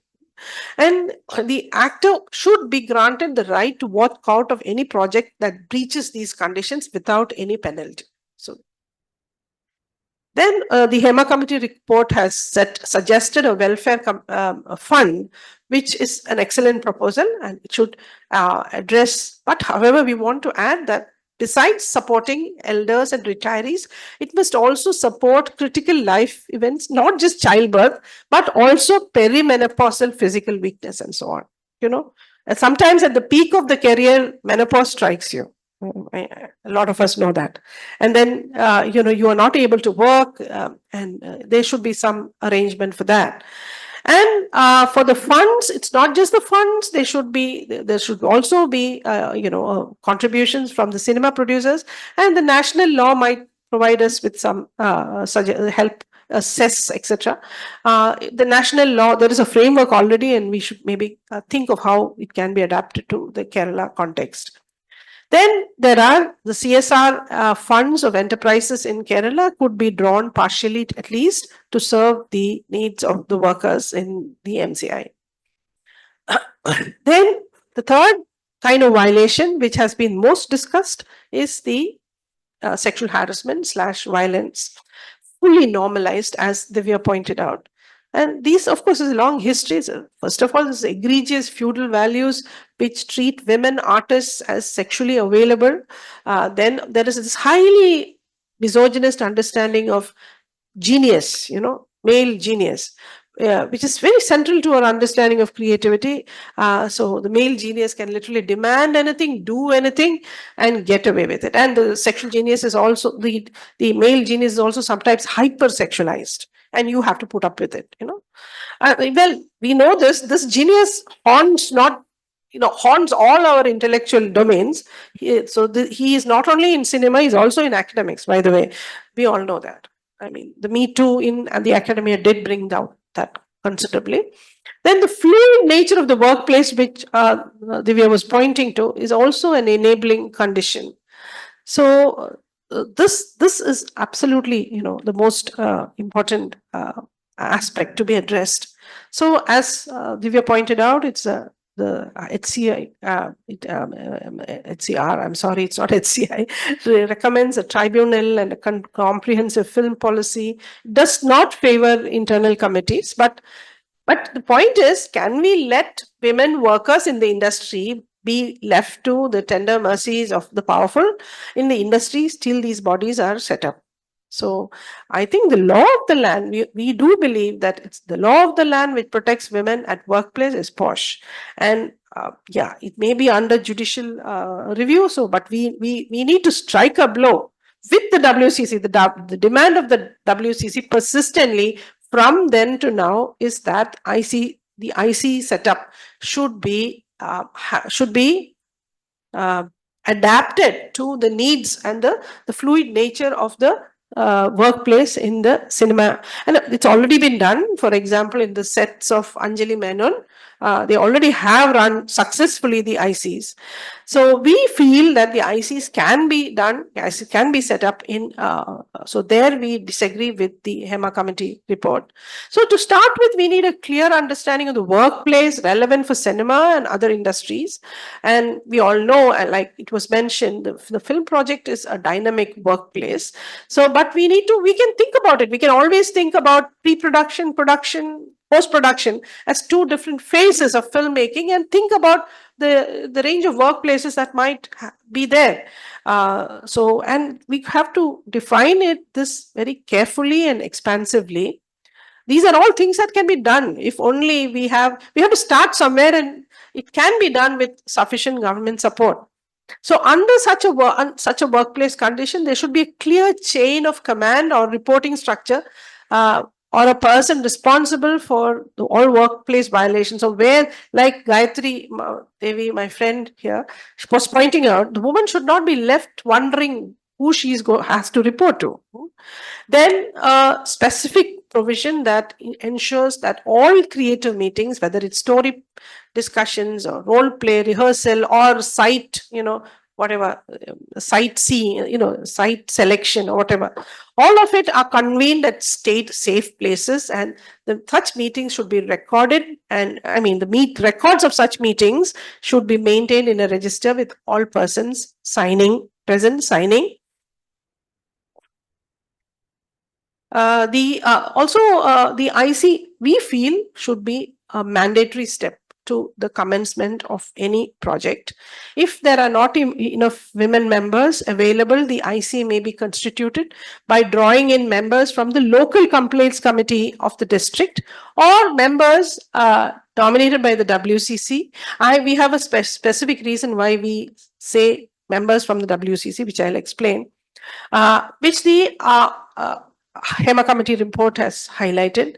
And the actor should be granted the right to walk out of any project that breaches these conditions without any penalty. So then the Hema Committee report has suggested a welfare fund, which is an excellent proposal, and it should address. But however, we want to add that besides supporting elders and retirees, it must also support critical life events, not just childbirth, but also perimenopausal physical weakness and so on. And sometimes at the peak of the career, menopause strikes you. A lot of us know that. And then, you are not able to work, and there should be some arrangement for that. And for the funds, it's not just the funds. There should also be, contributions from the cinema producers, and the national law might provide us with some help, cess, etc. The national law, there is a framework already, and we should maybe think of how it can be adapted to the Kerala context. Then there are the CSR funds of enterprises in Kerala could be drawn partially, at least, to serve the needs of the workers in the MCI. Then the third kind of violation, which has been most discussed, is the sexual harassment / violence, fully normalized, as Divya pointed out. And these, of course, is a long history. So first of all, this egregious feudal values which treat women artists as sexually available. Then there is this highly misogynist understanding of genius, male genius, which is very central to our understanding of creativity. So the male genius can literally demand anything, do anything, and get away with it. And the sexual genius is also, the male genius is also sometimes hyper-sexualized, and you have to put up with it, well, we know this genius haunts all our intellectual domains. He is not only in cinema, he's also in academics, by the way. We all know that. I mean, the Me Too in the academia did bring down that considerably. Then the fluid nature of the workplace, which Divya was pointing to, is also an enabling condition. So this is absolutely, the most important aspect to be addressed. So as Divya pointed out, it's the HCI, HCR, I'm sorry, it's not HCI, recommends a tribunal and a comprehensive film policy, does not favor internal committees. But the point is, can we let women workers in the industry be left to the tender mercies of the powerful in the industry till these bodies are set up? So I think the law of the land, we do believe that it's the law of the land which protects women at workplace is posh. And yeah, it may be under judicial review. So, but we need to strike a blow with the WCC. The demand of the WCC persistently from then to now is that the IC setup should be uh, adapted to the needs and the fluid nature of the workplace in the cinema. And it's already been done. For example, in the sets of Anjali Menon, they already have run successfully the ICs. So we feel that the ICs can be done, ICs can be set up in, so there we disagree with the Hema committee report. So to start with, we need a clear understanding of the workplace relevant for cinema and other industries. And we all know, like it was mentioned, the film project is a dynamic workplace. So, but we can think about it. We can always think about pre-production, production, post-production as two different phases of filmmaking, and think about the range of workplaces that might be there. So, and we have to define this very carefully and expansively. These are all things that can be done if only we have to start somewhere, and it can be done with sufficient government support. So under such a workplace condition, there should be a clear chain of command or reporting structure, or a person responsible for all workplace violations. So where, like Gayatri Devi, my friend here, was pointing out, the woman should not be left wondering who has to report to. Then specific provision that ensures that all creative meetings, whether it's story discussions or role play rehearsal or site, whatever, site site selection or whatever, all of it are convened at state safe places, and such meetings should be recorded. And I mean, the records of such meetings should be maintained in a register with all persons present signing. The IC, we feel, should be a mandatory step to the commencement of any project. If there are not enough women members available, the IC may be constituted by drawing in members from the local complaints committee of the district, or members nominated by the WCC. We have a specific reason why we say members from the WCC, which I'll explain, which the Hema committee report has highlighted,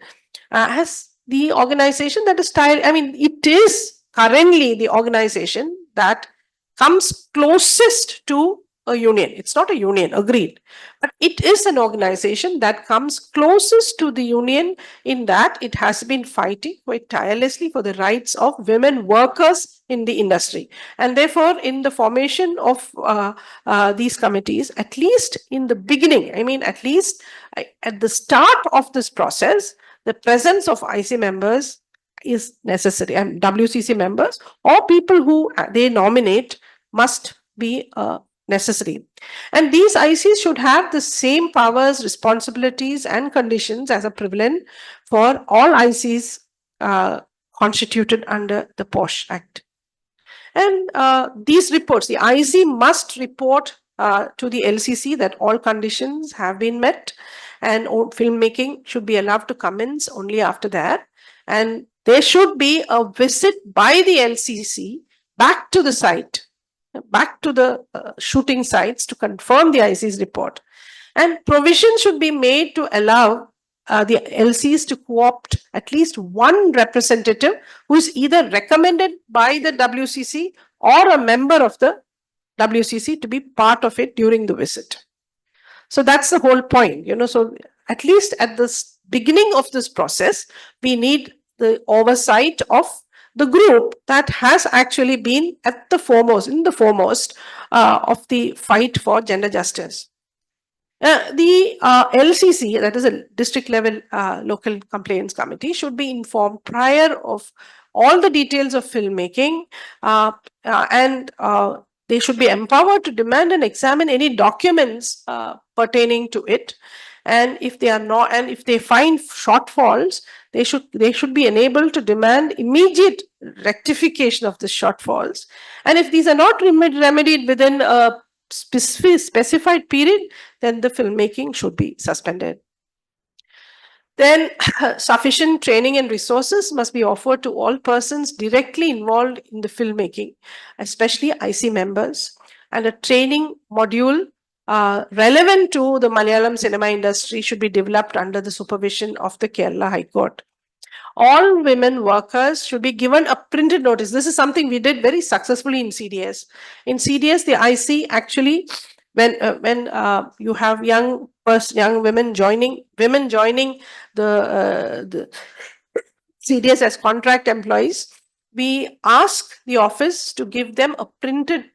has the organization that is it is currently the organization that comes closest to a union. It's not a union, agreed, but it is an organization that comes closest to the union in that it has been fighting quite tirelessly for the rights of women workers in the industry. And therefore, in the formation of these committees, at least in the beginning, at least at the start of this process, the presence of IC members is necessary, and WCC members or people who they nominate must be necessary. And these ICs should have the same powers, responsibilities, and conditions as are prevalent for all ICs constituted under the POSH Act. And these reports, the IC must report to the LCC that all conditions have been met, and filmmaking should be allowed to commence only after that. And there should be a visit by the LCC back to the site, back to the shooting sites to confirm the IC's report. And provision should be made to allow the LCs to co-opt at least one representative who is either recommended by the WCC or a member of the WCC to be part of it during the visit. So that's the whole point, so at least at the beginning of this process, we need the oversight of the group that has actually been in the foremost of the fight for gender justice. The LCC, that is a district level local complaints committee, should be informed prior of all the details of filmmaking, and they should be empowered to demand and examine any documents pertaining to it. And if they are not, and if they find shortfalls, they should be enabled to demand immediate rectification of the shortfalls. And if these are not remedied within a specified period, then the filmmaking should be suspended. Then sufficient training and resources must be offered to all persons directly involved in the filmmaking, especially IC members, and a training module relevant to the Malayalam cinema industry should be developed under the supervision of the Kerala High Court. All women workers should be given a printed notice. This is something we did very successfully in CDS. In CDS, the IC actually, when you have young women joining the CDS as contract employees, we ask the office to give them a printed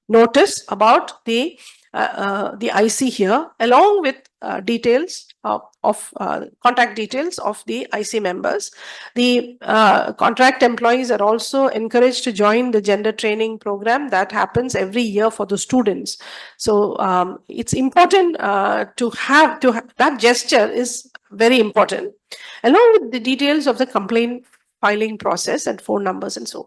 notice about the IC here, along with details of contact details of the IC members. The contract employees are also encouraged to join the gender training program that happens every year for the students. So it's important to have that gesture is very important, along with the details of the complaint filing process and phone numbers and so on.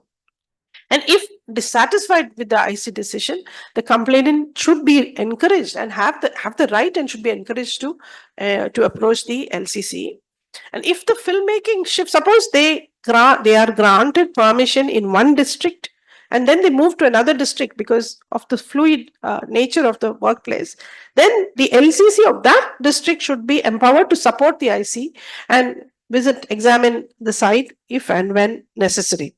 And if dissatisfied with the IC decision, the complainant should be encouraged and have the right and should be encouraged to approach the LCC. And if the filmmaking shift, suppose they are granted permission in one district and then they move to another district because of the fluid nature of the workplace, then the LCC of that district should be empowered to support the IC and examine the site if and when necessary.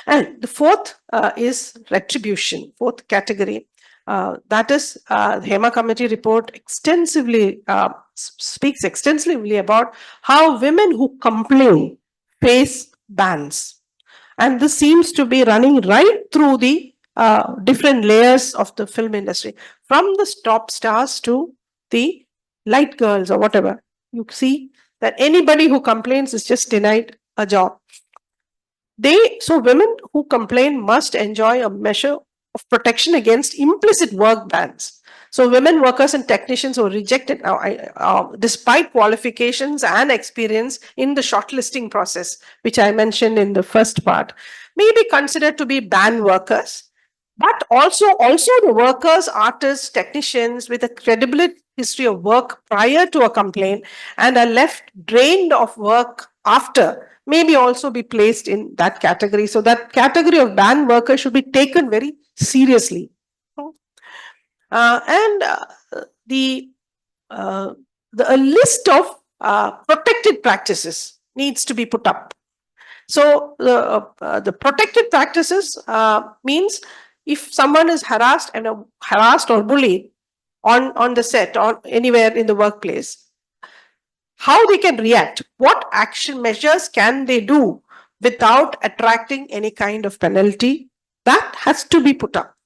And the fourth is retribution, fourth category. That is, the Hema committee report extensively speaks extensively about how women who complain face bans. And this seems to be running right through the different layers of the film industry, from the top stars to the light girls or whatever. You see that anybody who complains is just denied a job. So women who complain must enjoy a measure of protection against implicit work bans. So women workers and technicians who are rejected now, despite qualifications and experience in the shortlisting process, which I mentioned in the first part, may be considered to be banned workers. But also the workers, artists, technicians with a credible history of work prior to a complaint and are left drained of work after, maybe also be placed in that category. So that category of banned workers should be taken very seriously. The list of protected practices needs to be put up. So the protected practices means if someone is harassed or bullied on the set or anywhere in the workplace, how they can react, what action measures can they do without attracting any kind of penalty, that has to be put up.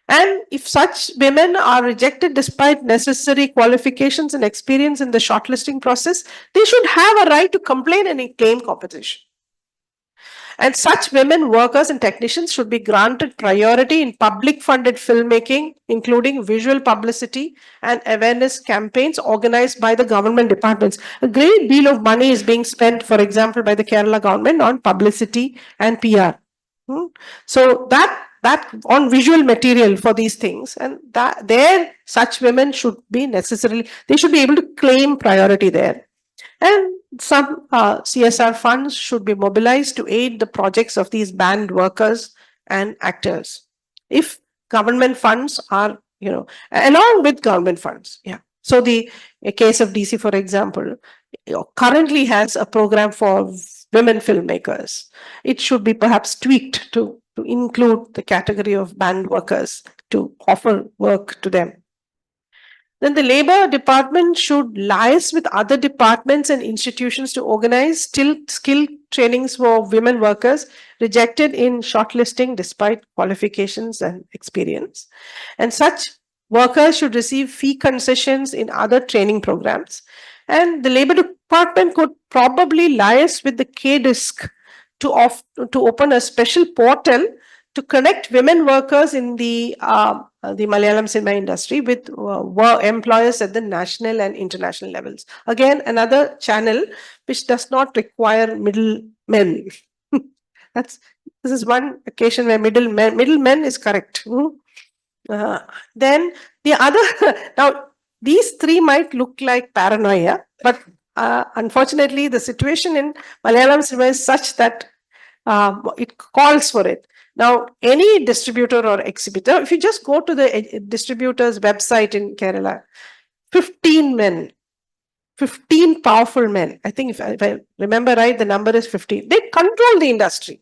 And if such women are rejected despite necessary qualifications and experience in the shortlisting process, they should have a right to complain and claim compensation. And such women workers and technicians should be granted priority in public funded filmmaking, including visual publicity and awareness campaigns organized by the government departments. A great deal of money is being spent, for example, by the Kerala government on publicity and PR. So that on visual material for these things, and such women should be they should be able to claim priority there. And some CSR funds should be mobilized to aid the projects of these banned workers and actors. If government funds are, along with government funds. Yeah. So the case of DC, for example, currently has a program for women filmmakers. It should be perhaps tweaked to include the category of banned workers to offer work to them. Then the Labor Department should liaise with other departments and institutions to organize skill trainings for women workers rejected in shortlisting despite qualifications and experience. And such workers should receive fee concessions in other training programs. And the Labor Department could probably liaise with the KDISC to open a special portal to connect women workers in the Malayalam cinema industry with employers at the national and international levels. Again, another channel which does not require middlemen. This is one occasion where middlemen is correct. Then the other, now these three might look like paranoia, but unfortunately, the situation in Malayalam cinema is such that it calls for it. Now, any distributor or exhibitor, if you just go to the distributor's website in Kerala, 15 men, 15 powerful men. I think if I remember right, the number is 15. They control the industry.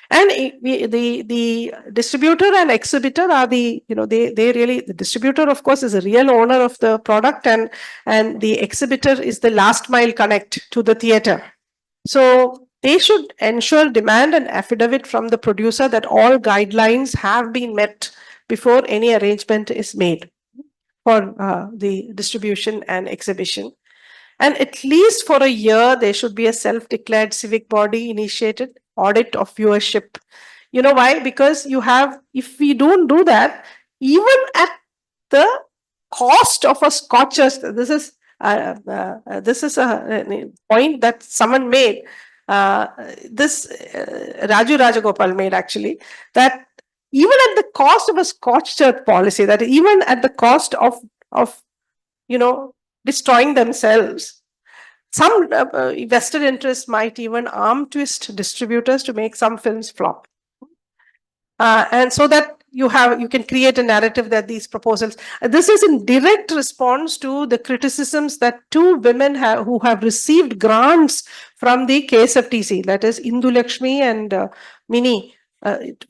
And the distributor and exhibitor are the, they really, the distributor, of course, is a real owner of the product, and the exhibitor is the last mile connect to the theater. So they should ensure demand and affidavit from the producer that all guidelines have been met before any arrangement is made for the distribution and exhibition. And at least for a year, there should be a self-declared civic body initiated audit of viewership. You know why? Because if we don't do that, even at the cost of a scotches, this is a point that someone made. Raju Rajagopal made actually, that even at the cost of a Scotch church policy, that even at the cost of destroying themselves, some vested interests might even arm twist distributors to make some films flop. And so that you can create a narrative that these proposals, this is in direct response to the criticisms that two women who have received grants from the KSFTC, that is Indu Lakshmi and Mini,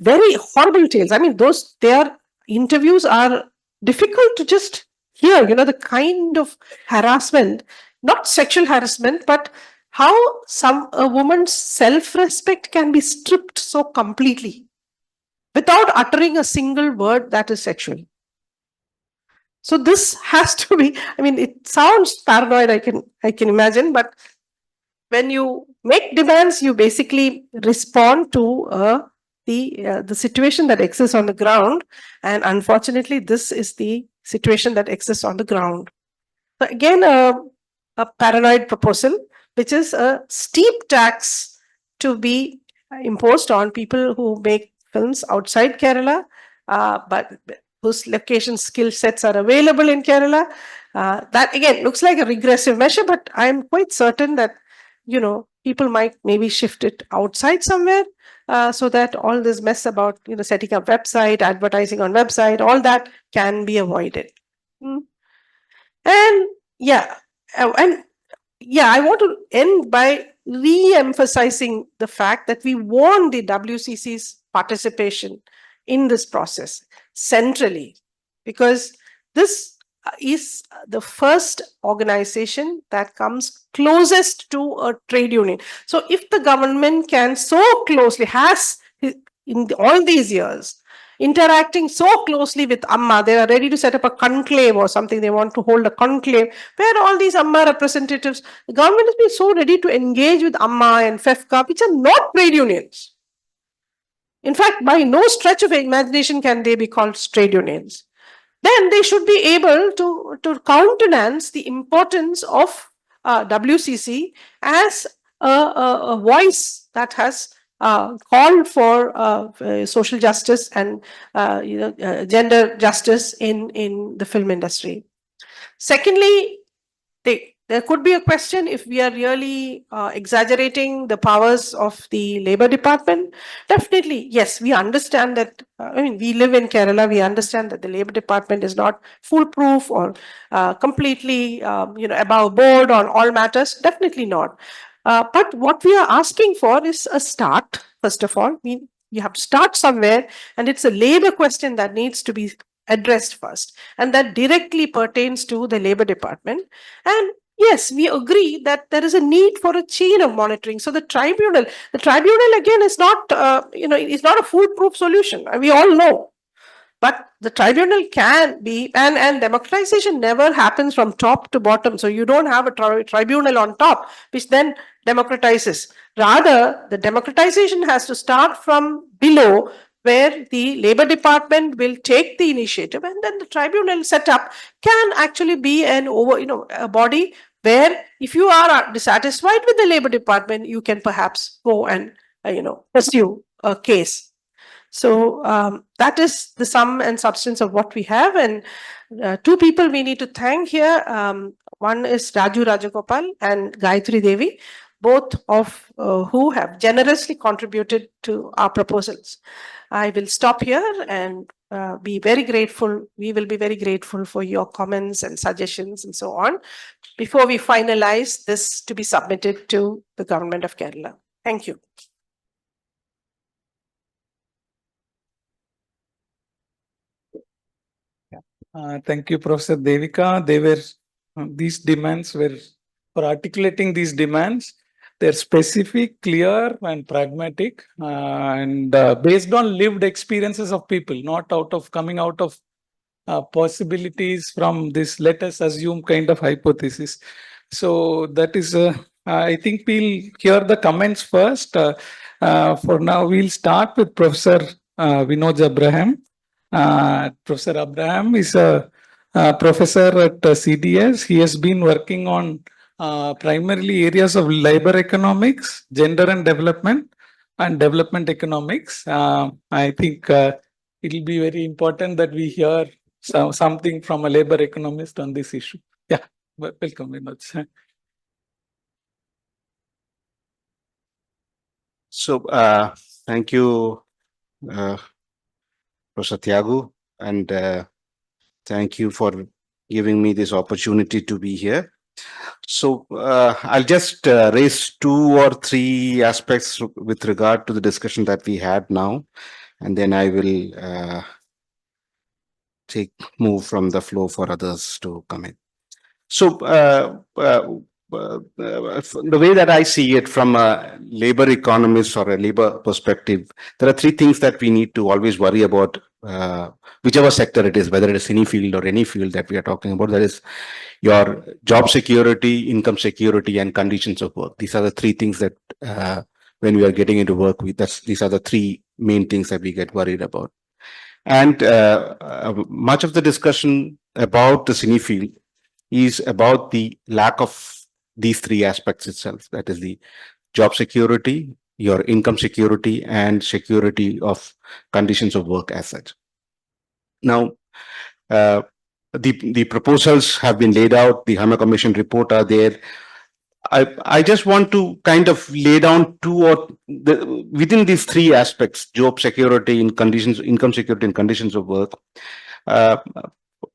very horrible tales. I mean, their interviews are difficult to just hear, the kind of harassment, not sexual harassment, but how a woman's self-respect can be stripped so completely without uttering a single word that is sexual. So this has to be, I mean, it sounds paranoid, I can imagine, but when you make demands, you basically respond to the situation that exists on the ground. And unfortunately, this is the situation that exists on the ground. So again, a paranoid proposal, which is a steep tax to be imposed on people who make films outside Kerala, but whose location skill sets are available in Kerala. That again looks like a regressive measure, but I'm quite certain that people might maybe shift it outside somewhere, so that all this mess about setting up website, advertising on website, all that can be avoided. And I want to end by re-emphasizing the fact that we want the WCC's participation in this process centrally, because this is the first organization that comes closest to a trade union. So if the government can so closely, has in all these years, interacting so closely with Amma, they are ready to set up a conclave or something. They want to hold a conclave where all these Amma representatives, the government has been so ready to engage with Amma and FEFCA, which are not trade unions. In fact, by no stretch of imagination can they be called trade unions. Then they should be able to countenance the importance of WCC as a voice that has called for social justice and gender justice in the film industry. Secondly, there could be a question if we are really exaggerating the powers of the Labour Department. Definitely, yes, we understand that. We live in Kerala. We understand that the Labour Department is not foolproof or completely, above board on all matters. Definitely not. But what we are asking for is a start. First of all, you have to start somewhere, and it's a Labour question that needs to be addressed first, and that directly pertains to the Labour Department. And yes, we agree that there is a need for a chain of monitoring. So the tribunal again is not, is not a foolproof solution. We all know. But the tribunal can be, and democratization never happens from top to bottom. So you don't have a tribunal on top, which then democratizes. Rather, the democratization has to start from below, where the Labour Department will take the initiative, and then the tribunal setup can actually be a body where if you are dissatisfied with the Labour Department, you can perhaps go and pursue a case. So that is the sum and substance of what we have. And two people we need to thank here. One is Raju Rajagopal and Gayatri Devi, both of who have generously contributed to our proposals. I will stop here and be very grateful. We will be very grateful for your comments and suggestions and so on before we finalize this to be submitted to the Government of Kerala. Thank you. Thank you, Professor Devika. These demands were, for articulating these demands, they're specific, clear, and pragmatic, and based on lived experiences of people, not coming out of possibilities from this, let us assume kind of hypothesis. So that is, I think we'll hear the comments first. For now, we'll start with Professor Vinod Abraham. Professor Abraham is a professor at CDS. He has been working on primarily areas of labor economics, gender and development economics. I think it will be very important that we hear something from a labor economist on this issue. Yeah, welcome, Vinod. So, thank you, Professor Thiagu, and thank you for giving me this opportunity to be here. So, I'll just raise 2 or 3 aspects with regard to the discussion that we had now, and then I will move from the floor for others to come in. So, the way that I see it from a labor economist or a labor perspective, there are 3 things that we need to always worry about, whichever sector it is, whether it is any field or any field that we are talking about. That is your job security, income security, and conditions of work. These are the 3 things that when we are getting into work, these are the 3 main things that we get worried about. And much of the discussion about the cine field is about the lack of these 3 aspects itself. That is the job security, your income security, and security of conditions of work as such. Now, the proposals have been laid out. The Hema Commission report are there. I just want to kind of lay down within these 3 aspects: job security, income security, and conditions of work. There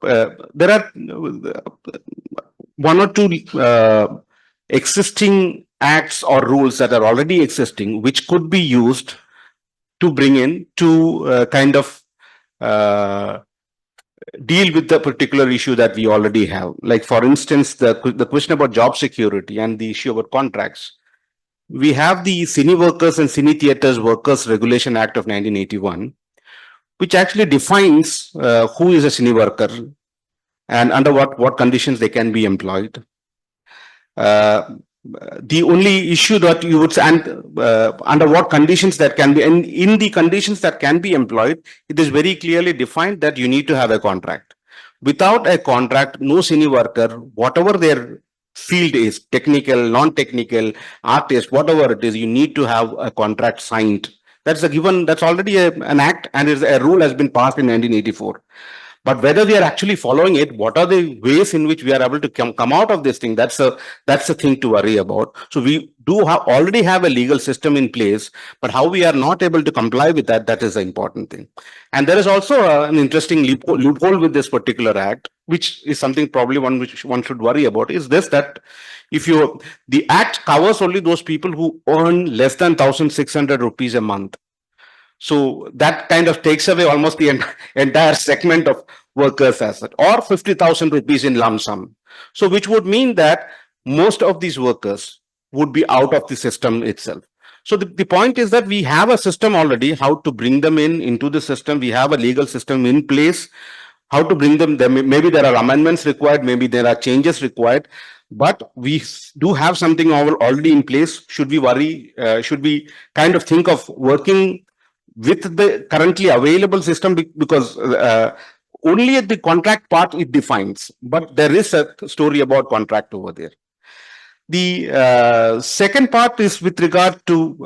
are 1 or 2 existing acts or rules that are already existing, which could be used to bring in to kind of deal with the particular issue that we already have. Like, for instance, the question about job security and the issue about contracts. We have the Cine Workers and Cine Theatres Workers Regulation Act of 1981, which actually defines who is a cine worker and under what conditions they can be employed. The only issue that you would say, and under what conditions that can be, and in the conditions that can be employed, it is very clearly defined that you need to have a contract. Without a contract, no cine worker, whatever their field is, technical, non-technical, artist, whatever it is, you need to have a contract signed. That's a given, that's already an act, and a rule has been passed in 1984. But whether we are actually following it, what are the ways in which we are able to come out of this thing? That's the thing to worry about. So we do already have a legal system in place, but how we are not able to comply with that is the important thing. And there is also an interesting loophole with this particular act, which is something probably which one should worry about, is this: that if the act covers only those people who earn less than 1,600 rupees a month. So that kind of takes away almost the entire segment of workers as such, or 50,000 rupees in lump sum. So which would mean that most of these workers would be out of the system itself. So the point is that we have a system already, how to bring them into the system. We have a legal system in place, how to bring them. Maybe there are amendments required, maybe there are changes required, but we do have something already in place. Should we worry? Should we kind of think of working with the currently available system, because only at the contract part it defines, but there is a story about contract over there. The second part is with regard to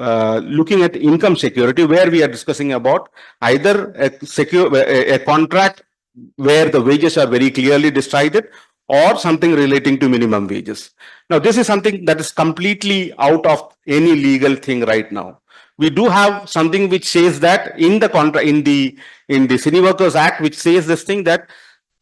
looking at income security, where we are discussing about either a contract where the wages are very clearly decided, or something relating to minimum wages. Now, this is something that is completely out of any legal thing right now. We do have something which says that in the contract, in the City Workers Act, which says this thing that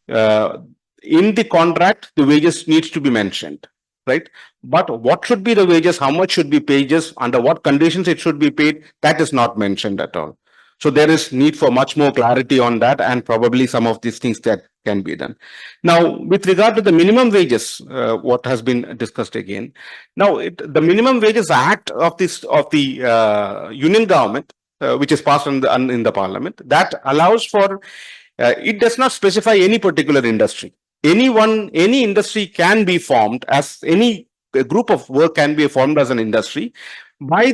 uh, in the contract the wages needs to be mentioned, right? But what should be the wages, how much should be paid, just under what conditions it should be paid, that is not mentioned at all. So there is need for much more clarity on that, and probably some of these things that can be done. Now, with regard to the minimum wages, what has been discussed again. Now, the Minimum Wages Act of the Union Government, which is passed in the Parliament, that allows for. It does not specify any particular industry. Any industry can be formed as any a group of work can be formed as an industry by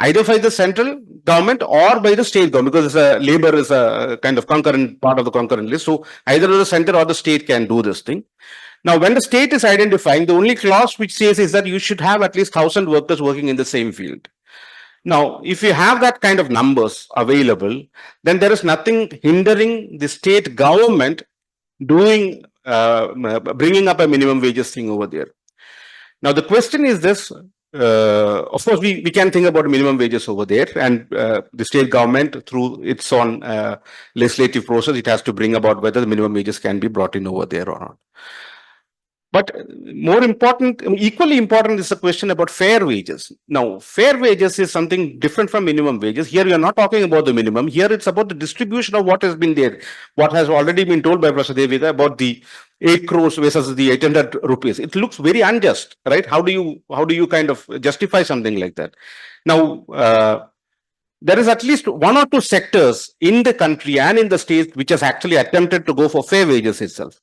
either by the central government or by the state government, because labor is a kind of concurrent part of the concurrent list. So either the center or the state can do this thing. Now, when the state is identifying, the only clause which says is that you should have at least 1,000 workers working in the same field. Now, if you have that kind of numbers available, then there is nothing hindering the state government doing bringing up a minimum wages thing over there. Now, the question is this. Of course, we can think about minimum wages over there, and the state government, through its own legislative process, it has to bring about whether the minimum wages can be brought in over there or not. But more important, equally important is the question about fair wages. Now, fair wages is something different from minimum wages. Here, we are not talking about the minimum. Here, it's about the distribution of what has been there, what has already been told by Professor Devika about the 8 crores versus the 800 rupees. It looks very unjust, right? How do you kind of justify something like that? Now, there is at least one or two sectors in the country and in the state which has actually attempted to go for fair wages itself.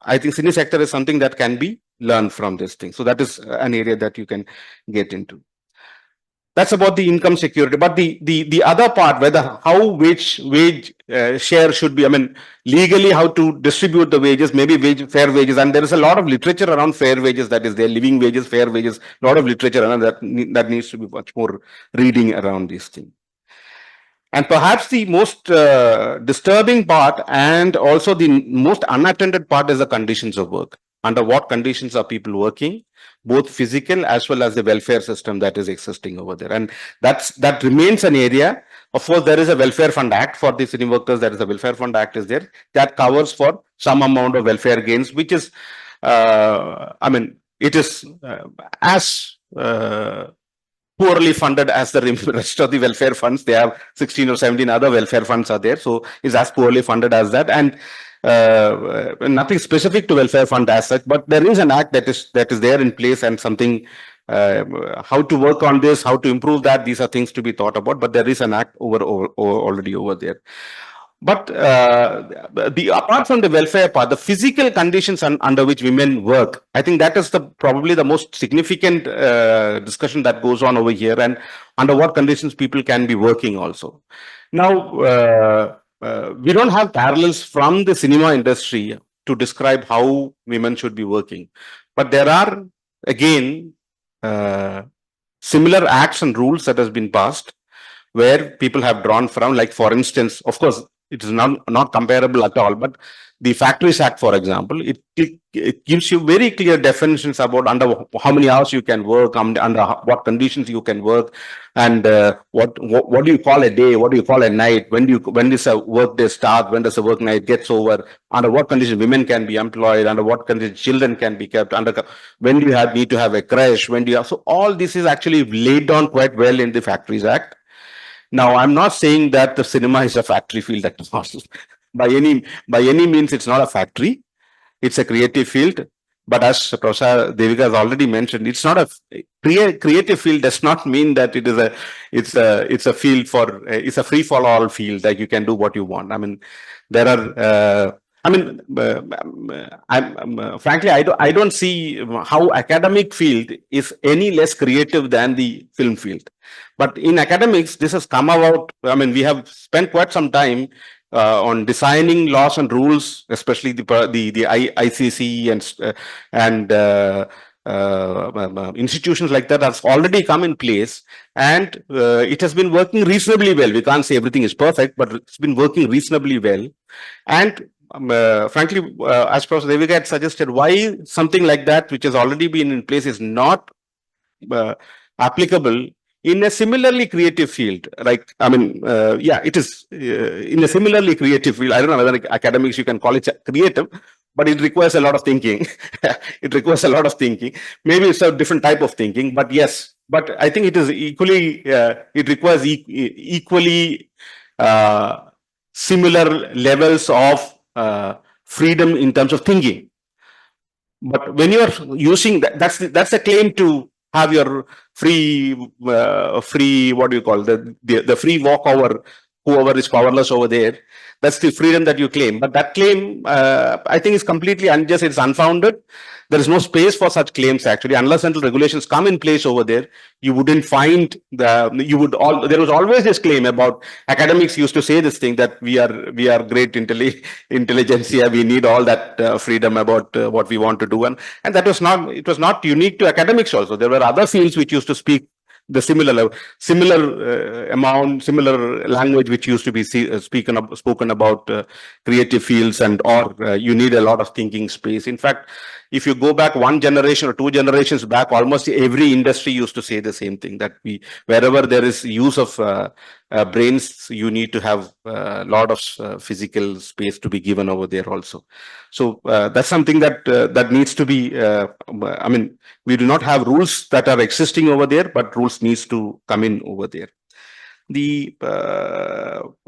I think cine sector is something that can be learned from this thing. So that is an area that you can get into. That's about the income security. But the other part, whether how wage share should be, I mean, legally how to distribute the wages, maybe fair wages, and there is a lot of literature around fair wages that is there, living wages, fair wages, a lot of literature around that needs to be much more reading around these things. And perhaps the most disturbing part and also the most unattended part is the conditions of work. Under what conditions are people working, both physical as well as the welfare system that is existing over there. And that remains an area. Of course, there is a Welfare Fund Act for the city workers. There is a Welfare Fund Act is there that covers for some amount of welfare gains, which is, I mean, it is as poorly funded as the rest of the welfare funds. They have 16 or 17 other welfare funds are there. So it's as poorly funded as that. And nothing specific to welfare fund as such, but there is an act that is there in place, and something how to work on this, how to improve that. These are things to be thought about, but there is an act already over there. But apart from the welfare part, the physical conditions under which women work, I think that is probably the most significant discussion that goes on over here, and under what conditions people can be working also. Now, we don't have parallels from the cinema industry to describe how women should be working, but there are again similar acts and rules that has been passed where people have drawn from, like for instance, of course, it is not comparable at all, but the Factories Act, for example, it gives you very clear definitions about under how many hours you can work, under what conditions you can work, and what do you call a day, what do you call a night, when does a work day start, when does a work night gets over, under what conditions women can be employed, under what conditions children can be kept, when do you need to have a crash, when do you have, so all this is actually laid down quite well in the Factories Act. Now, I'm not saying that the cinema is a factory field at all. By any means, it's not a factory. It's a creative field. But as Professor Devika has already mentioned, it's not a creative field. Does not mean that it's a field for it's a free for all field, like you can do what you want. I mean, there are. Frankly, I don't see how academic field is any less creative than the film field. But in academics, this has come about. I mean, we have spent quite some time on designing laws and rules, especially the ICC and institutions like that has already come in place, and it has been working reasonably well. We can't say everything is perfect, but it's been working reasonably well. And frankly, as Professor Devika had suggested, why something like that, which has already been in place, is not applicable in a similarly creative field. Like, I mean, yeah, it is in a similarly creative field. I don't know whether academics you can call it creative, but it requires a lot of thinking. It requires a lot of thinking. Maybe it's a different type of thinking, but yes, but I think it is equally, it requires equally similar levels of freedom in terms of thinking. But when you are using that, that's a claim to have your free, what do you call the free walk over whoever is powerless over there. That's the freedom that you claim. But that claim, I think, is completely unjust. It's unfounded. There is no space for such claims actually, unless until regulations come in place over there. You wouldn't find you would all. There was always this claim about academics used to say this thing that we are great intelligentsia. We need all that freedom about what we want to do, and that was not. It was not unique to academics. Also, there were other fields which used to speak the similar language which used to be spoken about creative fields, and or you need a lot of thinking space. In fact, if you go back one generation or two generations back, almost every industry used to say the same thing, that wherever there is use of brains, you need to have a lot of physical space to be given over there also. So that's something that needs to be, I mean, we do not have rules that are existing over there, but rules needs to come in over there. The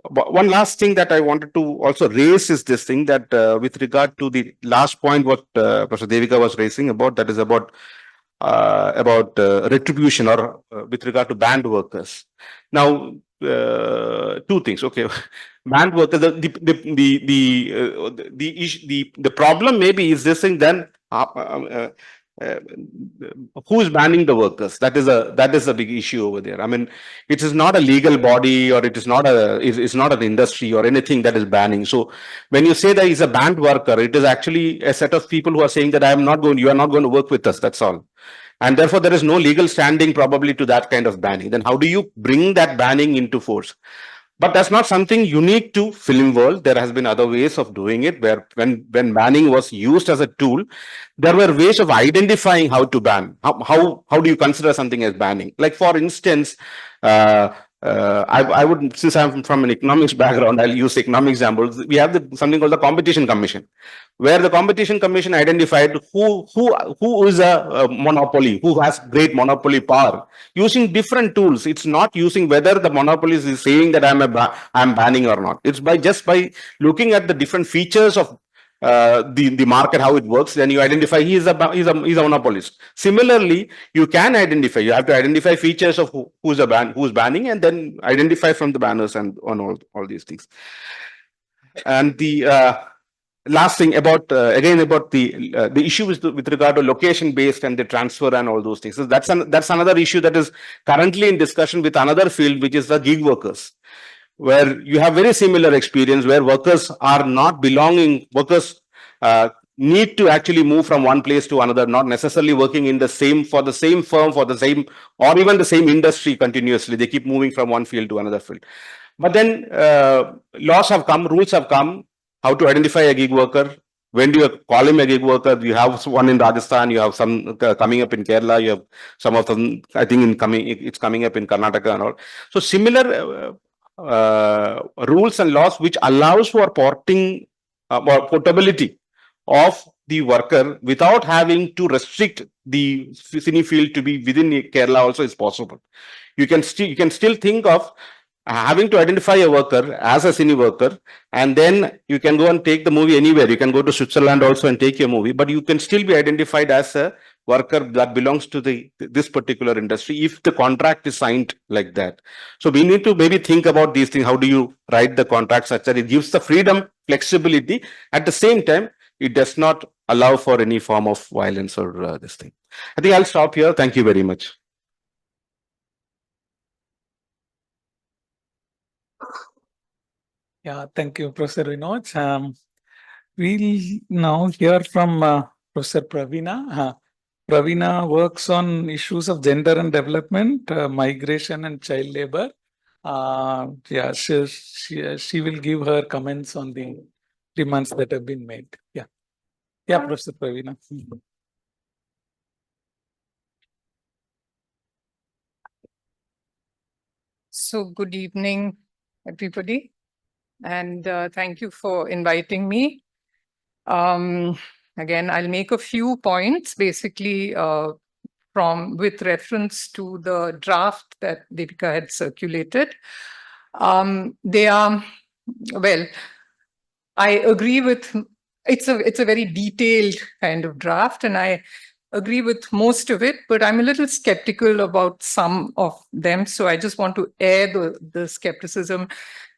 one last thing that I wanted to also raise is this thing that with regard to the last point what Professor Devika was raising about, that is about retribution, or with regard to band workers. Now, two things. Okay, band workers. The problem maybe is this thing. Then who is banning the workers? That is a big issue over there. I mean, it is not a legal body, or it is not it's not an industry or anything that is banning. So when you say that he's a banned worker, it is actually a set of people who are saying that you are not going to work with us. That's all. And therefore there is no legal standing probably to that kind of banning. Then how do you bring that banning into force? But that's not something unique to film world. There has been other ways of doing it, where when banning was used as a tool, there were ways of identifying how to ban. How do you consider something as banning? Like, for instance, I would, since I'm from an economics background, I'll use economic examples. We have something called the Competition Commission, where the Competition Commission identified who is a monopoly, who has great monopoly power, using different tools. It's not using whether the monopolist is saying that I'm banning or not. It's just by looking at the different features of the market, how it works, then you identify he's a monopolist. Similarly, you can identify. You have to identify features of who's banning, and then identify from the banners and on all these things. And the last thing about again about the issue is with regard to location based and the transfer and all those things. So that's another issue that is currently in discussion with another field, which is the gig workers, where you have very similar experience, where workers are not belonging. Workers need to actually move from one place to another, not necessarily working in the same firm, for the same, or even the same industry continuously. They keep moving from one field to another field. But then laws have come, rules have come, how to identify a gig worker. When do you call him a gig worker? You have one in Rajasthan, you have some coming up in Kerala, you have some of them, I think it's coming up in Karnataka and all. So similar rules and laws which allows for porting or portability of the worker without having to restrict the cine field to be within Kerala also is possible. You can still think of having to identify a worker as a cine worker, and then you can go and take the movie anywhere. You can go to Switzerland also and take your movie, but you can still be identified as a worker that belongs to this particular industry if the contract is signed like that. So we need to maybe think about these things. How do you write the contract such that it gives the freedom, flexibility, at the same time it does not allow for any form of violence or this thing. I think I'll stop here. Thank you very much. Yeah, thank you, Professor Vinod. We'll now hear from Professor Pravina. Pravina works on issues of gender and development, migration and child labor. Yeah, she will give her comments on the demands that have been made. Yeah. Yeah, Professor Pravina. So good evening, everybody, and thank you for inviting me. Again, I'll make a few points, basically with reference to the draft that Deepika had circulated. They are, well, I agree with, it's a very detailed kind of draft, and I agree with most of it, but I'm a little skeptical about some of them. So I just want to air the skepticism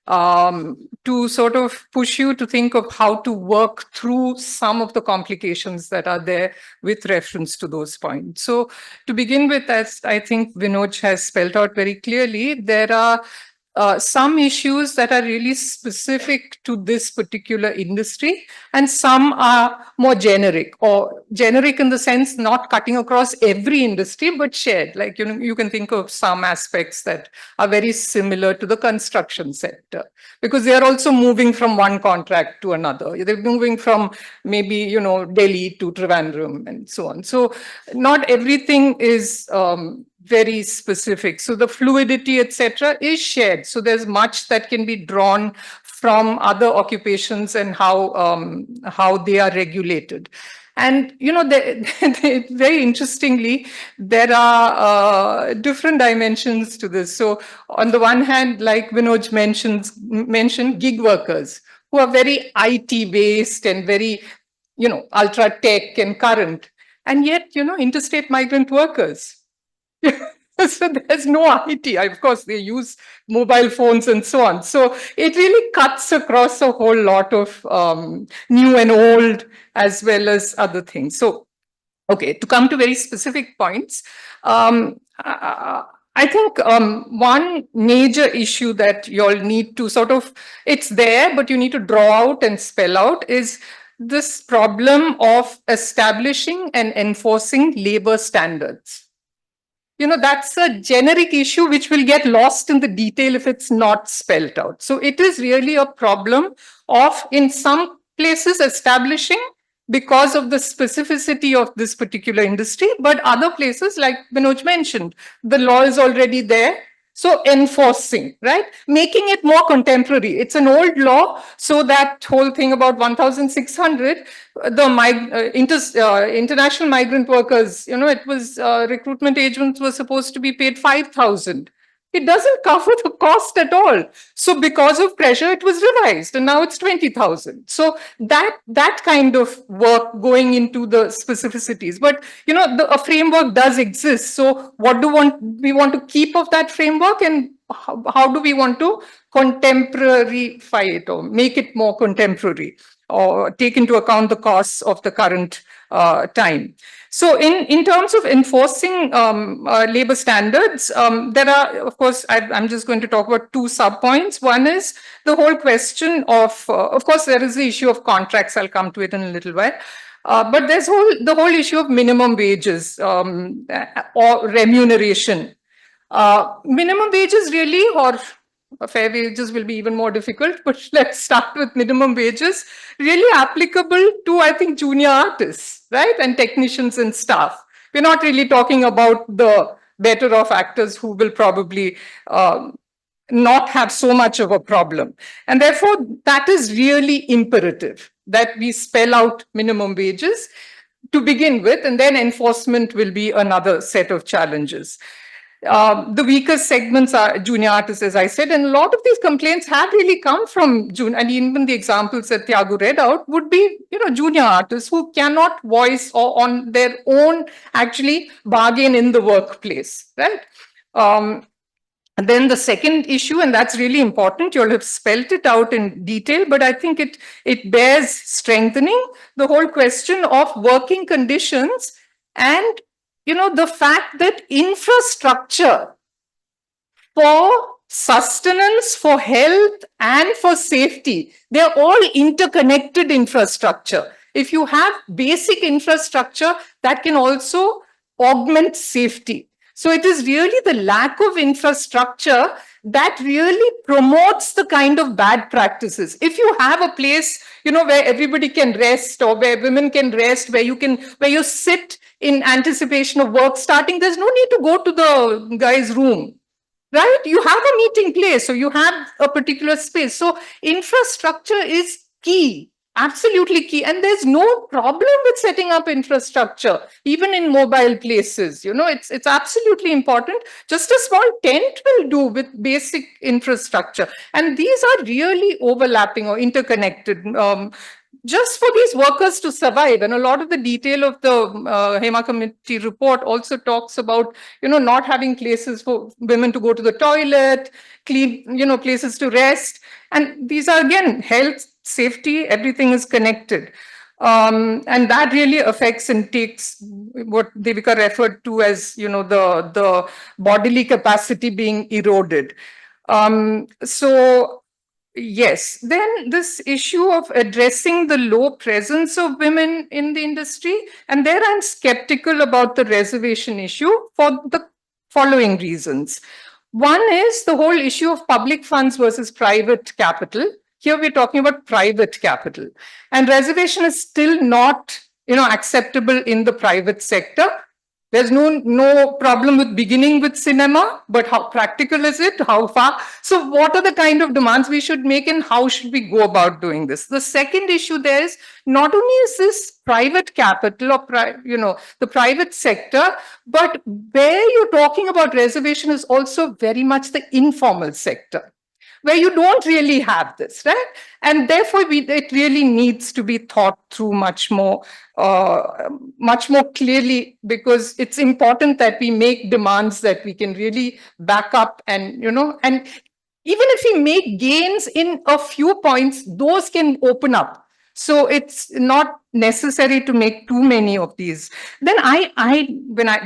to sort of push you to think of how to work through some of the complications that are there with reference to those points. So to begin with, as I think Vinod has spelled out very clearly, there are some issues that are really specific to this particular industry, and some are more generic, or generic in the sense not cutting across every industry, but shared. Like, you know, you can think of some aspects that are very similar to the construction sector, because they are also moving from one contract to another. They're moving from maybe, you know, Delhi to Trivandrum and so on. So not everything is very specific. So the fluidity, etc., is shared. So there's much that can be drawn from other occupations and how they are regulated. And, you know, very interestingly, there are different dimensions to this. So on the one hand, like Vinod mentioned gig workers who are very IT based and very, you know, ultra tech and current. And yet, you know, interstate migrant workers. So there's no IT. Of course, they use mobile phones and so on. So it really cuts across a whole lot of new and old, as well as other things. So, okay, to come to very specific points, I think one major issue that you all need to sort of, it's there, but you need to draw out and spell out is this problem of establishing and enforcing labor standards. You know, that's a generic issue which will get lost in the detail if it's not spelled out. So it is really a problem of, in some places, establishing because of the specificity of this particular industry, but other places, like Vinod mentioned, the law is already there. So enforcing, right? Making it more contemporary. It's an old law, so that whole thing about 1,600, the international migrant workers, you know, it was recruitment agents were supposed to be paid 5,000. It doesn't cover the cost at all. So because of pressure, it was revised, and now it's 20,000. So that kind of work going into the specificities. But, you know, a framework does exist. So what we want to keep of that framework, and how do we want to contemporaryify it or make it more contemporary, or take into account the costs of the current time. So in terms of enforcing labor standards, there are, of course, I'm just going to talk about two sub-points. One is the whole question of course, there is the issue of contracts. I'll come to it in a little while. But there's the whole issue of minimum wages or remuneration. Minimum wages really, or fair wages will be even more difficult, but let's start with minimum wages, really applicable to, I think, junior artists, right? And technicians and staff. We're not really talking about the better off actors who will probably not have so much of a problem. And therefore, that is really imperative that we spell out minimum wages to begin with, and then enforcement will be another set of challenges. The weakest segments are junior artists, as I said, and a lot of these complaints have really come from junior, and even the examples that Thiago read out would be, you know, junior artists who cannot voice or on their own actually bargain in the workplace, right? And then the second issue, and that's really important, you'll have spelt it out in detail, but I think it bears strengthening, the whole question of working conditions and, you know, the fact that infrastructure for sustenance, for health, and for safety, they're all interconnected infrastructure. if you have basic infrastructure, that can also augment safety. So it is really the lack of infrastructure that really promotes the kind of bad practices. If you have a place, where everybody can rest, or where women can rest, where you sit in anticipation of work starting, there's no need to go to the guy's room. Right? You have a meeting place, so you have a particular space. So infrastructure is key, absolutely key. And there's no problem with setting up infrastructure, even in mobile places. It's absolutely important. Just a small tent will do with basic infrastructure. And these are really overlapping or interconnected. Just for these workers to survive. And a lot of the detail of the Hema committee report also talks about, not having places for women to go to the toilet, clean, places to rest. And these are, again, health, safety, everything is connected. And that really affects and takes what Devika referred to as, the bodily capacity being eroded. So yes, then this issue of addressing the low presence of women in the industry, and there I'm skeptical about the reservation issue for the following reasons. One is the whole issue of public funds versus private capital. Here we're talking about private capital, and reservation is still not, acceptable in the private sector. There's no problem with beginning with cinema, but how practical is it? How far? So what are the kind of demands we should make, and how should we go about doing this? The second issue there is, not only is this private capital or the private sector, but where you're talking about reservation is also very much the informal sector, where you don't really have this, right? And therefore, it really needs to be thought through much more clearly, because it's important that we make demands that we can really back up, and, and even if we make gains in a few points, those can open up. So it's not necessary to make too many of these. Then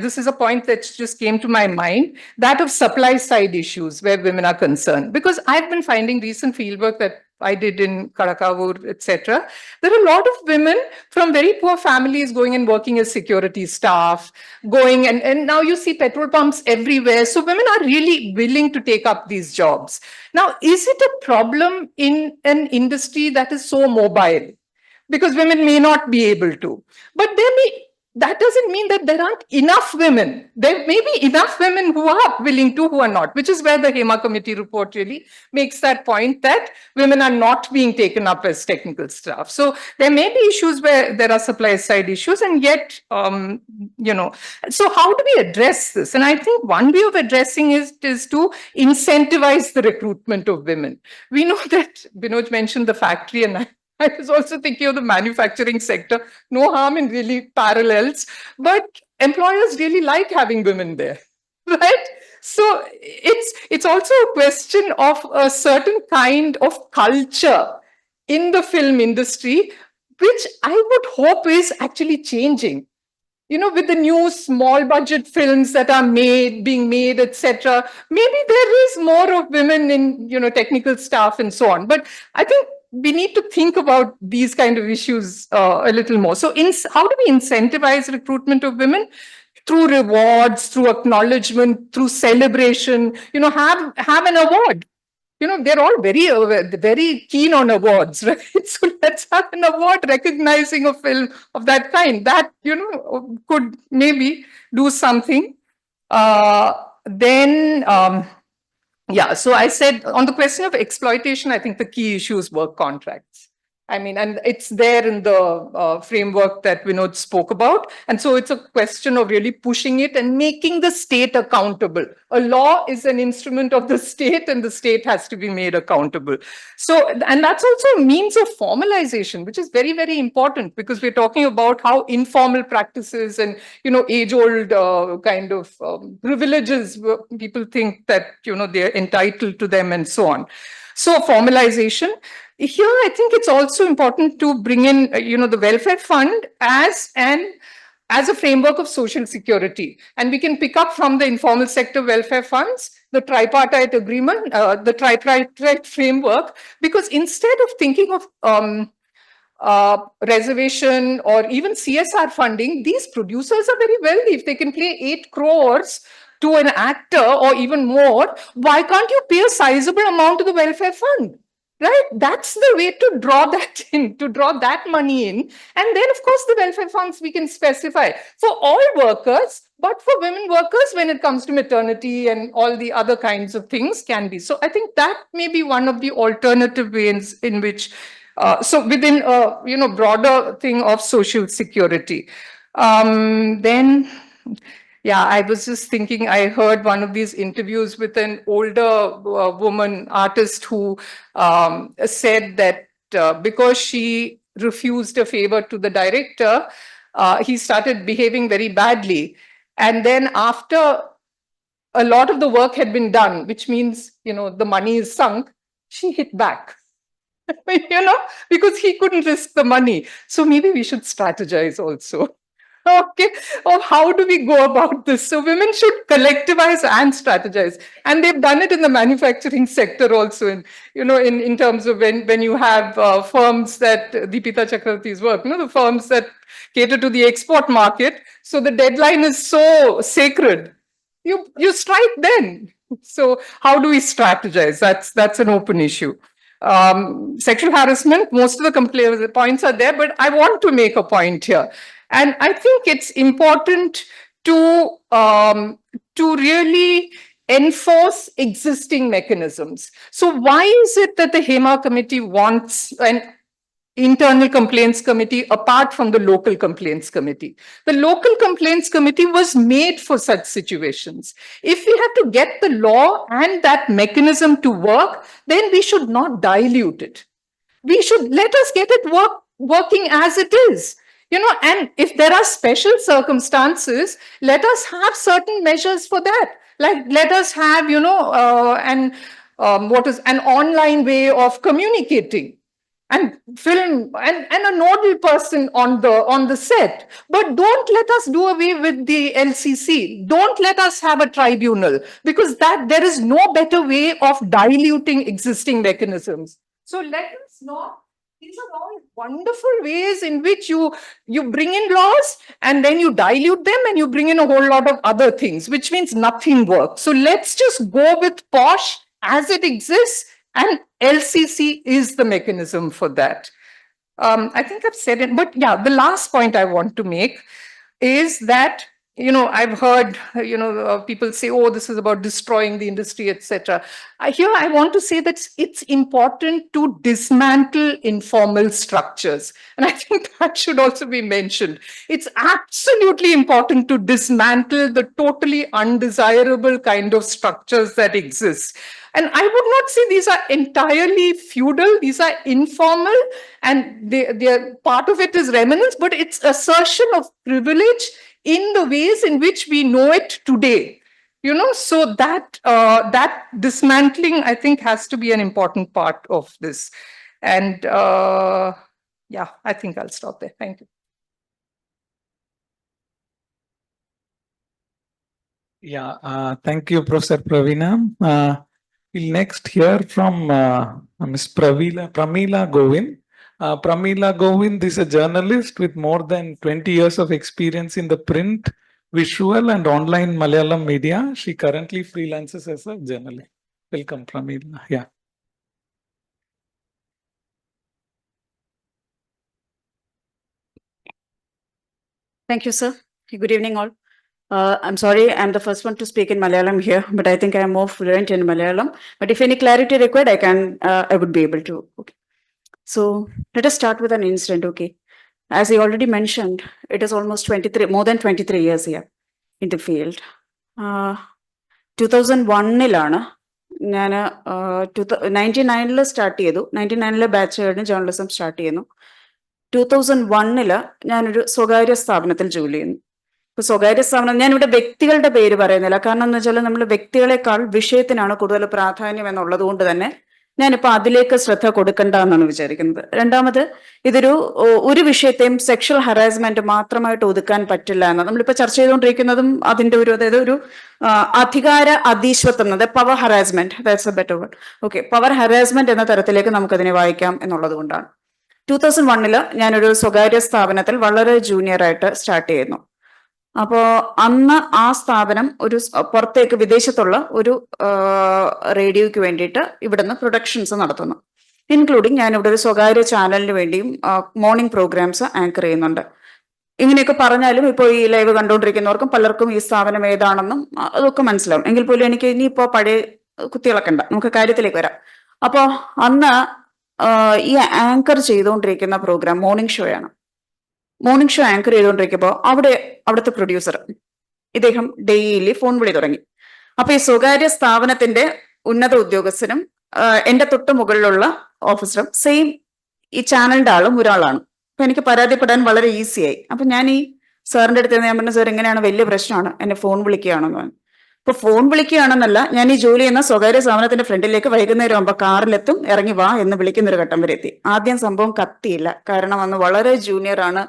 this is a point that just came to my mind, that of supply side issues where women are concerned, because I've been finding recent fieldwork that I did in Karakavur, etc. There are a lot of women from very poor families going and working as security staff, and now you see petrol pumps everywhere. So women are really willing to take up these jobs. Now, is it a problem in an industry that is so mobile? Because women may not be able to. But that doesn't mean that there aren't enough women. There may be enough women who are willing to, who are not, which is where the Hema committee report really makes that point, that women are not being taken up as technical staff. So there may be issues where there are supply side issues, and yet, so how do we address this? And I think one way of addressing is to incentivize the recruitment of women. We know that Binoj mentioned the factory, and I was also thinking of the manufacturing sector. No harm in really parallels, but employers really like having women there, right? So it's also a question of a certain kind of culture in the film industry, which I would hope is actually changing. With the new small budget films that are being made, etc., maybe there is more of women in, technical staff and so on. But I think we need to think about these kind of issues a little more. So how do we incentivize recruitment of women? Through rewards, through acknowledgement, through celebration, have an award. They're all very keen on awards, right? So let's have an award recognizing a film of that kind. That, could maybe do something. Yeah, so I said on the question of exploitation, I think the key issue is work contracts. And it's there in the framework that Vinod spoke about. And so it's a question of really pushing it and making the state accountable. A law is an instrument of the state, and the state has to be made accountable. So, and that's also a means of formalization, which is very, very important, because we're talking about how informal practices and, age-old kind of privileges, people think that, they're entitled to them and so on. So formalization. Here, I think it's also important to bring in, the welfare fund as a framework of social security. And we can pick up from the informal sector welfare funds, the tripartite agreement, the tripartite framework, because instead of thinking of reservation or even CSR funding, these producers are very wealthy. If they can pay 8 crores to an actor or even more, why can't you pay a sizable amount to the welfare fund? Right? That's the way to draw that in, to draw that money in. And then, of course, the welfare funds we can specify for all workers, but for women workers, when it comes to maternity and all the other kinds of things can be. So I think that may be one of the alternative ways in which, so within a broader thing of social security. Then, yeah, I was just thinking, I heard one of these interviews with an older woman artist who said that because she refused a favor to the director, he started behaving very badly. And then after a lot of the work had been done, which means, the money is sunk, she hit back. Because he couldn't risk the money. So maybe we should strategize also. Okay, or how do we go about this? So women should collectivize and strategize, and they've done it in the manufacturing sector also. In terms of when you have firms that Deepita Chakravarti's work, the firms that cater to the export market. So the deadline is so sacred. You strike then. So how do we strategize? That's an open issue. Sexual harassment, most of the points are there, but I want to make a point here. And I think it's important to really enforce existing mechanisms. So why is it that the Hema committee wants an internal complaints committee apart from the local complaints committee? The local complaints committee was made for such situations. If we have to get the law and that mechanism to work, then we should not dilute it. We should let us get it working as it is. And if there are special circumstances, let us have certain measures for that. Like let us have, an online way of communicating and film and a nodal person on the set. But don't let us do away with the LCC. Don't let us have a tribunal, because there is no better way of diluting existing mechanisms. So let us not. These are all wonderful ways in which you bring in laws and then you dilute them and you bring in a whole lot of other things, which means nothing works. So let's just go with POSH as it exists, and LCC is the mechanism for that. I think I've said it, but yeah, the last point I want to make is that I've heard, people say, oh, this is about destroying the industry, etc. Here, I want to say that it's important to dismantle informal structures. And I think that should also be mentioned. It's absolutely important to dismantle the totally undesirable kind of structures that exist. And I would not say these are entirely feudal, these are informal, and they're part of it is remnants, but it's assertion of privilege in the ways in which we know it today. So that dismantling, I think, has to be an important part of this. And yeah, I think I'll stop there. Thank you. Yeah, thank you, Professor Praveena. We'll next hear from Ms. Pramila Govind. Pramila Govind is a journalist with more than 20 years of experience in the print, visual and online Malayalam media. She currently freelances as a journalist. Welcome, Pramila. Yeah. Thank you, sir. Good evening, all. I'm sorry, I'm the first one to speak in Malayalam here, but I think I'm more fluent in Malayalam. But if any clarity required, I would be able to. Okay. So let us start with an incident. Okay. As I already mentioned, it is almost more than 23 years here in the field. 2001-ലാണ് ഞാൻ 99-ൽ start ചെയ്തു. 99-ലെ batch കഴിഞ്ഞ് journalism start ചെയ്യുന്നു. 2001-ൽ ഞാനൊരു സ്വകാര്യ സ്ഥാപനത്തിൽ ജോലി ചെയ്യുന്നു. ഇപ്പൊ സ്വകാര്യ സ്ഥാപനം, ഞാനിവിടെ വ്യക്തികളുടെ പേര് പറയുന്നില്ല, കാരണം എന്ന് വെച്ചാൽ നമ്മൾ വ്യക്തികളെക്കാൾ വിഷയത്തിനാണ് കൂടുതൽ പ്രാധാന്യം എന്നുള്ളത് കൊണ്ട് തന്നെ ഞാനിപ്പോൾ അതിലേക്ക് ശ്രദ്ധ കൊടുക്കണ്ട എന്നാണ് വിചാരിക്കുന്നത്. രണ്ടാമത്, ഒരു വിഷയത്തെയും സെക്ഷൽ ഹറാസ്മെന്റ് മാത്രമായിട്ട് ഒതുക്കാൻ പറ്റില്ല എന്ന് നമ്മളിപ്പോൾ ചർച്ച ചെയ്തുകൊണ്ടിരിക്കുന്നതും അതിന്റെ അതായത് ഒരു അധികാര അധീശത്വം, power harassment, that's a better word. Okay, power harassment എന്ന തരത്തിലേക്ക് നമുക്കതിനെ വായിക്കാം എന്നുള്ളത് കൊണ്ടാണ്. 2001 ഞാനൊരു സ്വകാര്യ സ്ഥാപനത്തിൽ വളരെ ജൂനിയറായിട്ട് സ്റ്റാർട്ട് ചെയ്യുന്നു. അപ്പോൾ അന്ന് ആ സ്ഥാപനം ഒരു പുറത്തേക്ക് വിദേശത്തുള്ള ഒരു റേഡിയോയ്ക്ക് വേണ്ടിയിട്ട് ഇവിടുന്ന് പ്രൊഡക്ഷൻസ് നടത്തുന്നു. ഇൻക്ലൂഡിങ് ഞാൻ ഇവിടെ ഒരു സ്വകാര്യ ചാനലിന് വേണ്ടിയും മോർണിംഗ് പ്രോഗ്രാംസ് ആങ്കർ ചെയ്യുന്നുണ്ട്. ഇങ്ങനെയൊക്കെ പറഞ്ഞാലും ഇപ്പോൾ ഈ ലൈവ് കണ്ടുകൊണ്ടിരിക്കുന്നവർക്കും പലർക്കും ഈ സ്ഥാപനം ഏതാണെന്നും അതൊക്കെ മനസ്സിലാവും. എങ്കിൽ പോലും എനിക്ക് ഇനിയിപ്പോൾ പഴയ കുത്തികളൊക്കെ ഉണ്ട്, നമുക്ക് കാര്യത്തിലേക്ക് വരാം. അപ്പോൾ അന്ന് ഈ ആങ്കർ ചെയ്തുകൊണ്ടിരിക്കുന്ന പ്രോഗ്രാം മോർണിംഗ് ഷോ ആണ്. മോർണിംഗ് ഷോ ആങ്കർ ചെയ്തുകൊണ്ടിരിക്കുമ്പോൾ അവിടുത്തെ പ്രൊഡ്യൂസർ ഇദ്ദേഹം ഡെയിലി ഫോൺ വിളി തുടങ്ങി. അപ്പൊ ഈ സ്വകാര്യ സ്ഥാപനത്തിന്റെ ഉന്നത ഉദ്യോഗസ്ഥനും എന്റെ തൊട്ട് മുകളിലുള്ള ഓഫീസറും സെയിം ഈ ചാനലിന്റെ ആളും ഒരാളാണ്. അപ്പൊ എനിക്ക് പരാതിപ്പെടാൻ വളരെ ഈസിയായി. അപ്പൊ ഞാൻ ഈ സാറിന്റെ അടുത്ത് ഞാൻ പറഞ്ഞു, സാർ ഇങ്ങനെയാണ്, വലിയ പ്രശ്നമാണ്, എന്നെ ഫോൺ വിളിക്കുകയാണെന്ന് പറഞ്ഞു. അപ്പൊ ഫോൺ വിളിക്കുകയാണെന്നല്ല, ഞാൻ ഈ ജോലി ചെയ്യുന്ന സ്വകാര്യ സ്ഥാപനത്തിന്റെ ഫ്രണ്ടിലേക്ക് വൈകുന്നേരം ആകുമ്പോൾ കാറിലെത്തും, ഇറങ്ങി വാ എന്ന് വിളിക്കുന്നൊരു ഘട്ടം വരെ എത്തി. ആദ്യം സംഭവം കത്തിയില്ല, കാരണം അന്ന് വളരെ ജൂനിയർ ആണ്,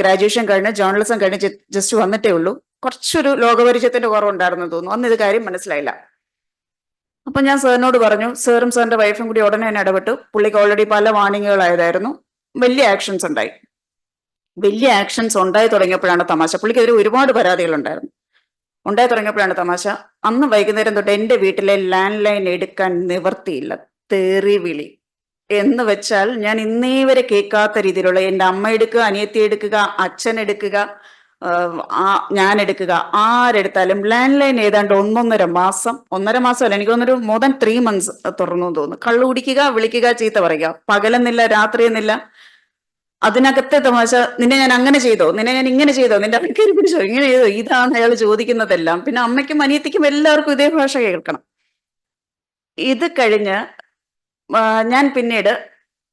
ഗ്രാജുവേഷൻ കഴിഞ്ഞ് ജേർണലിസം കഴിഞ്ഞ് ജസ്റ്റ് വന്നിട്ടേ ഉള്ളൂ. കുറച്ചൊരു ലോകപരിചയത്തിന്റെ കുറവുണ്ടായിരുന്നു തോന്നുന്നു. അന്ന് ഇത് കാര്യം മനസ്സിലായില്ല. അപ്പൊ ഞാൻ സാറിനോട് പറഞ്ഞു, സാറും സാറിന്റെ വൈഫും കൂടി ഉടനെ തന്നെ ഇടപെട്ടു. പുള്ളിക്ക് ഓൾറെഡി പല വാർണിങ്ങുകളായതായിരുന്നു. വലിയ ആക്ഷൻസ് ഉണ്ടായി. വലിയ ആക്ഷൻസ് ഉണ്ടായി തുടങ്ങിയപ്പോഴാണ് തമാശ. പുള്ളിക്കെതിരെ ഒരുപാട് പരാതികൾ ഉണ്ടായി തുടങ്ങിയപ്പോഴാണ് തമാശ. അന്ന് വൈകുന്നേരം തൊട്ട് എന്റെ വീട്ടിലെ ലാൻഡ് ലൈൻ എടുക്കാൻ നിവർത്തിയില്ല, തെറി വിളി എന്ന് വെച്ചാൽ ഞാൻ ഇന്നേ വരെ കേൾക്കാത്ത രീതിയിലുള്ള, എന്റെ അമ്മ എടുക്കുക, അനിയത്തി എടുക്കുക, അച്ഛൻ എടുക്കുക, ഞാൻ എടുക്കുക, ആരെടുത്താലും ലാൻഡ് ലൈൻ ഏതാണ്ട് 1.5 മാസം അല്ല, എനിക്ക് തോന്നുന്നൊരു മോർ ദാൻ 3 months തുറന്നു തോന്നുന്നു. കള്ളു കുടിക്കുക, വിളിക്കുക, ചീത്ത പറയുക, പകലെന്നില്ല രാത്രിയെന്നില്ല. അതിനകത്തെ തമാശ, നിന്നെ ഞാൻ അങ്ങനെ ചെയ്തോ, നിന്നെ ഞാൻ ഇങ്ങനെ ചെയ്തോ, നിന്റെ അമ്മയ്ക്ക് പിടിച്ചോ, ഇങ്ങനെ ചെയ്തോ, ഇതാണ് അയാൾ ചോദിക്കുന്നതെല്ലാം. പിന്നെ അമ്മയ്ക്കും അനിയത്തിക്കും എല്ലാവർക്കും ഇതേ ഭാഷ കേൾക്കണം. ഇത് കഴിഞ്ഞ് ഞാൻ പിന്നീട്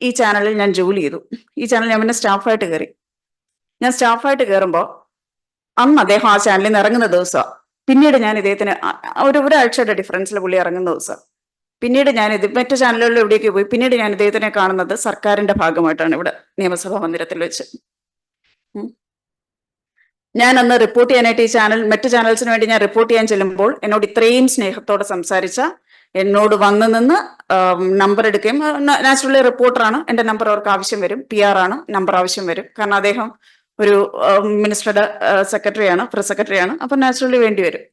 ഈ ചാനലിൽ ഞാൻ ജോലി ചെയ്തു. ഈ ചാനൽ ഞാൻ പിന്നെ സ്റ്റാഫായിട്ട് കയറി. ഞാൻ സ്റ്റാഫായിട്ട് കയറുമ്പോൾ അന്ന് അദ്ദേഹം ആ ചാനലിൽ നിന്ന് ഇറങ്ങുന്ന ദിവസമാണ്. പിന്നീട് ഞാൻ ഇദ്ദേഹത്തിന് ഒരാഴ്ചയുടെ ഡിഫറൻസിൽ പുള്ളി ഇറങ്ങുന്ന ദിവസം. പിന്നീട് ഞാനിത് മറ്റു ചാനലുകളിൽ എവിടേക്ക് പോയി. പിന്നീട് ഞാൻ ഇദ്ദേഹത്തിനെ കാണുന്നത് സർക്കാരിന്റെ ഭാഗമായിട്ടാണ് ഇവിടെ നിയമസഭാ മന്ദിരത്തിൽ വെച്ച്. ഞാൻ അന്ന് റിപ്പോർട്ട് ചെയ്യാനായിട്ട് ഈ മറ്റു ചാനൽസിന് വേണ്ടി ഞാൻ റിപ്പോർട്ട് ചെയ്യാൻ ചെല്ലുമ്പോൾ എന്നോട് ഇത്രയും സ്നേഹത്തോടെ സംസാരിച്ച, എന്നോട് വന്നു നിന്ന് നമ്പർ എടുക്കുകയും, നാച്ചുറലി റിപ്പോർട്ടറാണ്, എന്റെ നമ്പർ അവർക്ക് ആവശ്യം വരും, PR ആണ്, നമ്പർ ആവശ്യം വരും. കാരണം അദ്ദേഹം ഒരു മിനിസ്റ്ററുടെ സെക്രട്ടറിയാണ്, പ്രസ് സെക്രട്ടറിയാണ്. അപ്പൊ നാച്ചുറലി വേണ്ടി വരും.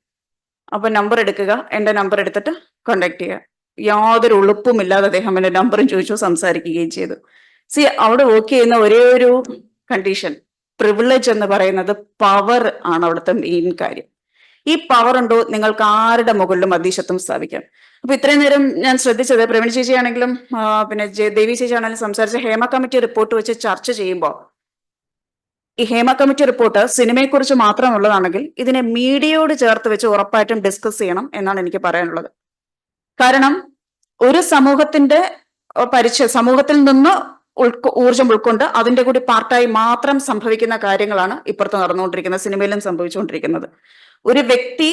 അപ്പൊ നമ്പർ എടുക്കുക, എന്റെ നമ്പർ എടുത്തിട്ട് കോണ്ടാക്ട് ചെയ്യുക. യാതൊരു ഉളുപ്പുമില്ലാതെ അദ്ദേഹം എന്റെ നമ്പറും ചോദിച്ചു, സംസാരിക്കുകയും ചെയ്തു. അവിടെ വർക്ക് ചെയ്യുന്ന ഒരേ ഒരു കണ്ടീഷൻ, പ്രിവിലേജ് എന്ന് പറയുന്നത് പവർ ആണ് അവിടുത്തെ മെയിൻ കാര്യം. ഈ പവർ ഉണ്ടോ, നിങ്ങൾക്ക് ആരുടെ മുകളിലും അധീശത്വം സ്ഥാപിക്കാം. അപ്പൊ ഇത്രയും നേരം ഞാൻ ശ്രദ്ധിച്ചത്, പ്രവീൺ ചേച്ചിയാണെങ്കിലും പിന്നെ ദേവി ചേച്ചിയാണെങ്കിലും സംസാരിച്ച ഹേമ കമ്മിറ്റി റിപ്പോർട്ട് വെച്ച് ചർച്ച ചെയ്യുമ്പോൾ, ഈ ഹേമ കമ്മിറ്റി റിപ്പോർട്ട് സിനിമയെക്കുറിച്ച് മാത്രമുള്ളതാണെങ്കിൽ ഇതിനെ മീഡിയയോട് ചേർത്ത് വെച്ച് ഉറപ്പായിട്ടും ഡിസ്കസ് ചെയ്യണം എന്നാണ് എനിക്ക് പറയാനുള്ളത്. കാരണം ഒരു സമൂഹത്തിന്റെ സമൂഹത്തിൽ നിന്ന് ഊർജം ഉൾക്കൊണ്ട് അതിന്റെ കൂടി പാർട്ടായി മാത്രം സംഭവിക്കുന്ന കാര്യങ്ങളാണ് ഇപ്പുറത്ത് നടന്നുകൊണ്ടിരിക്കുന്നത്, സിനിമയിലും സംഭവിച്ചുകൊണ്ടിരിക്കുന്നത്. ഒരു വ്യക്തി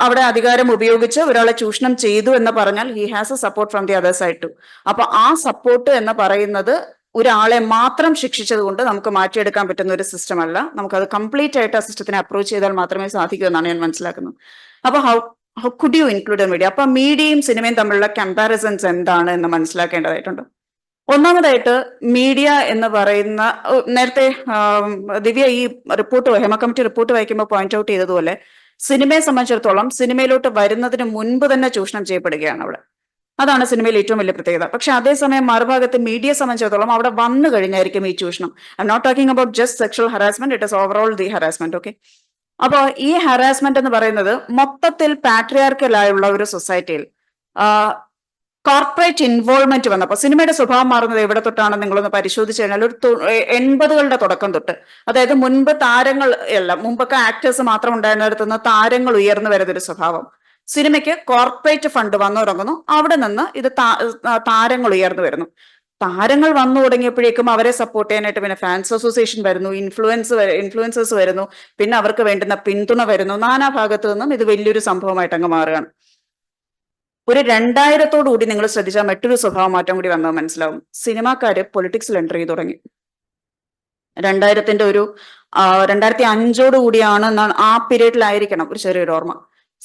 അവിടെ അധികാരം ഉപയോഗിച്ച് ഒരാളെ ചൂഷണം ചെയ്തു എന്ന് പറഞ്ഞാൽ he has a support from the other side too. അപ്പൊ ആ സപ്പോർട്ട് എന്ന് പറയുന്നത് ഒരാളെ മാത്രം ശിക്ഷിച്ചത് കൊണ്ട് നമുക്ക് മാറ്റിയെടുക്കാൻ പറ്റുന്ന ഒരു സിസ്റ്റം അല്ല. നമുക്കത് കംപ്ലീറ്റ് ആയിട്ട് ആ സിസ്റ്റത്തിനെ അപ്രോച്ച് ചെയ്താൽ മാത്രമേ സാധിക്കൂ എന്നാണ് ഞാൻ മനസ്സിലാക്കുന്നത്. അപ്പൊ how could you include media? അപ്പൊ മീഡിയയും സിനിമയും തമ്മിലുള്ള കമ്പാരിസൺസ് എന്താണ് എന്ന് മനസ്സിലാക്കേണ്ടതായിട്ടുണ്ട്. ഒന്നാമതായിട്ട് മീഡിയ എന്ന് പറയുന്ന, നേരത്തെ ദിവ്യ ഈ റിപ്പോർട്ട് ഹേമ കമ്മിറ്റി റിപ്പോർട്ട് വായിക്കുമ്പോൾ പോയിന്റ് ഔട്ട് ചെയ്തതുപോലെ, സിനിമയെ സംബന്ധിച്ചിടത്തോളം സിനിമയിലോട്ട് വരുന്നതിന് മുൻപ് തന്നെ ചൂഷണം ചെയ്യപ്പെടുകയാണ് അവിടെ. അതാണ് സിനിമയിൽ ഏറ്റവും വലിയ പ്രത്യേകത. പക്ഷെ അതേസമയം മറുഭാഗത്ത് മീഡിയയെ സംബന്ധിച്ചിടത്തോളം അവിടെ വന്നു കഴിഞ്ഞായിരിക്കും ഈ ചൂഷണം. I'm not talking about just sexual harassment, it is overall the harassment. Okay, അപ്പോ ഈ ഹറാസ്മെന്റ് എന്ന് പറയുന്നത് മൊത്തത്തിൽ പാട്രിയാർക്കൽ ആയുള്ള ഒരു സൊസൈറ്റിയിൽ കോർപ്പറേറ്റ് ഇൻവോൾവ്മെന്റ് വന്നപ്പോൾ സിനിമയുടെ സ്വഭാവം മാറുന്നത് എവിടെ തൊട്ടാണ് നിങ്ങളൊന്ന് പരിശോധിച്ച് കഴിഞ്ഞാൽ ഒരു 80കളുടെ തുടക്കം തൊട്ട്, അതായത് മുൻപ് താരങ്ങൾ അല്ല, മുമ്പൊക്കെ ആക്ടേഴ്സ് മാത്രം ഉണ്ടായിരുന്നിടത്തുനിന്ന് താരങ്ങൾ ഉയർന്നു വരുന്ന ഒരു സ്വഭാവം. സിനിമയ്ക്ക് കോർപ്പറേറ്റ് ഫണ്ട് വന്നു തുടങ്ങുന്നു, അവിടെ നിന്ന് ഇത് താരങ്ങൾ ഉയർന്നു വരുന്നു. താരങ്ങൾ വന്നു തുടങ്ങിയപ്പോഴേക്കും അവരെ സപ്പോർട്ട് ചെയ്യാനായിട്ട് പിന്നെ ഫാൻസ് അസോസിയേഷൻ വരുന്നു, ഇൻഫ്ലുവൻസേഴ്സ് വരുന്നു, പിന്നെ അവർക്ക് വേണ്ടുന്ന പിന്തുണ വരുന്നു. നാനാഭാഗത്തു നിന്നും ഇത് വലിയൊരു സംഭവമായിട്ട് അങ്ങ് മാറുകയാണ്. ഒരു 2000 കൂടി നിങ്ങൾ ശ്രദ്ധിച്ചാൽ മറ്റൊരു സ്വഭാവ മാറ്റം കൂടി വന്നത് മനസ്സിലാവും. സിനിമാക്കാര് പൊളിറ്റിക്സിൽ എൻ്റർ ചെയ്ത് തുടങ്ങി. 2000 ഒരു 2005 കൂടിയാണ് എന്നാണ്, ആ പീരീഡിലായിരിക്കണം, ഒരു ചെറിയൊരു ഓർമ്മ.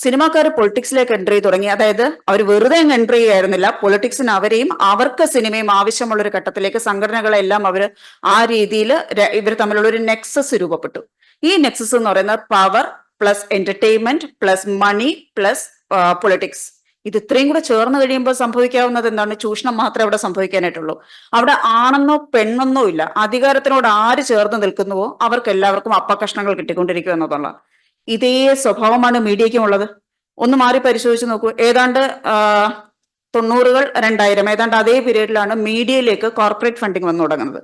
സിനിമാക്കാർ പൊളിറ്റിക്സിലേക്ക് എൻട്രി ചെയ്ത് തുടങ്ങി. അതായത് അവർ വെറുതെ അങ്ങ് എൻട്രി ചെയ്യായിരുന്നില്ല, പൊളിറ്റിക്സിന് അവരെയും അവർക്ക് സിനിമയും ആവശ്യമുള്ള ഒരു ഘട്ടത്തിലേക്ക് സംഘടനകളെല്ലാം അവർ ആ രീതിയിൽ ഇവർ തമ്മിലുള്ള ഒരു നെക്സസ് രൂപപ്പെട്ടു. ഈ നെക്സസ് എന്ന് പറയുന്നത് പവർ പ്ലസ് എന്റർടൈൻമെന്റ് പ്ലസ് മണി പ്ലസ് പൊളിറ്റിക്സ്. ഇത് ഇത്രയും കൂടെ ചേർന്ന് കഴിയുമ്പോൾ സംഭവിക്കാവുന്നത് എന്താണ്? ചൂഷണം മാത്രമേ അവിടെ സംഭവിക്കാനായിട്ടുള്ളൂ. അവിടെ ആണെന്നോ പെണ്ണെന്നോ ഇല്ല. അധികാരത്തിനോട് ആര് ചേർന്ന് നിൽക്കുന്നുവോ അവർക്ക് എല്ലാവർക്കും അപ്പകഷ്ണങ്ങൾ കിട്ടിക്കൊണ്ടിരിക്കുക എന്നതുള്ള ഇതേ സ്വഭാവമാണ് മീഡിയയ്ക്കും ഉള്ളത്. ഒന്ന് മാറി പരിശോധിച്ച് നോക്കൂ. ഏതാണ്ട് 90s 2000 ഏതാണ്ട് അതേ പീരീഡിലാണ് മീഡിയയിലേക്ക് കോർപ്പറേറ്റ് ഫണ്ടിങ് വന്നു തുടങ്ങുന്നത്.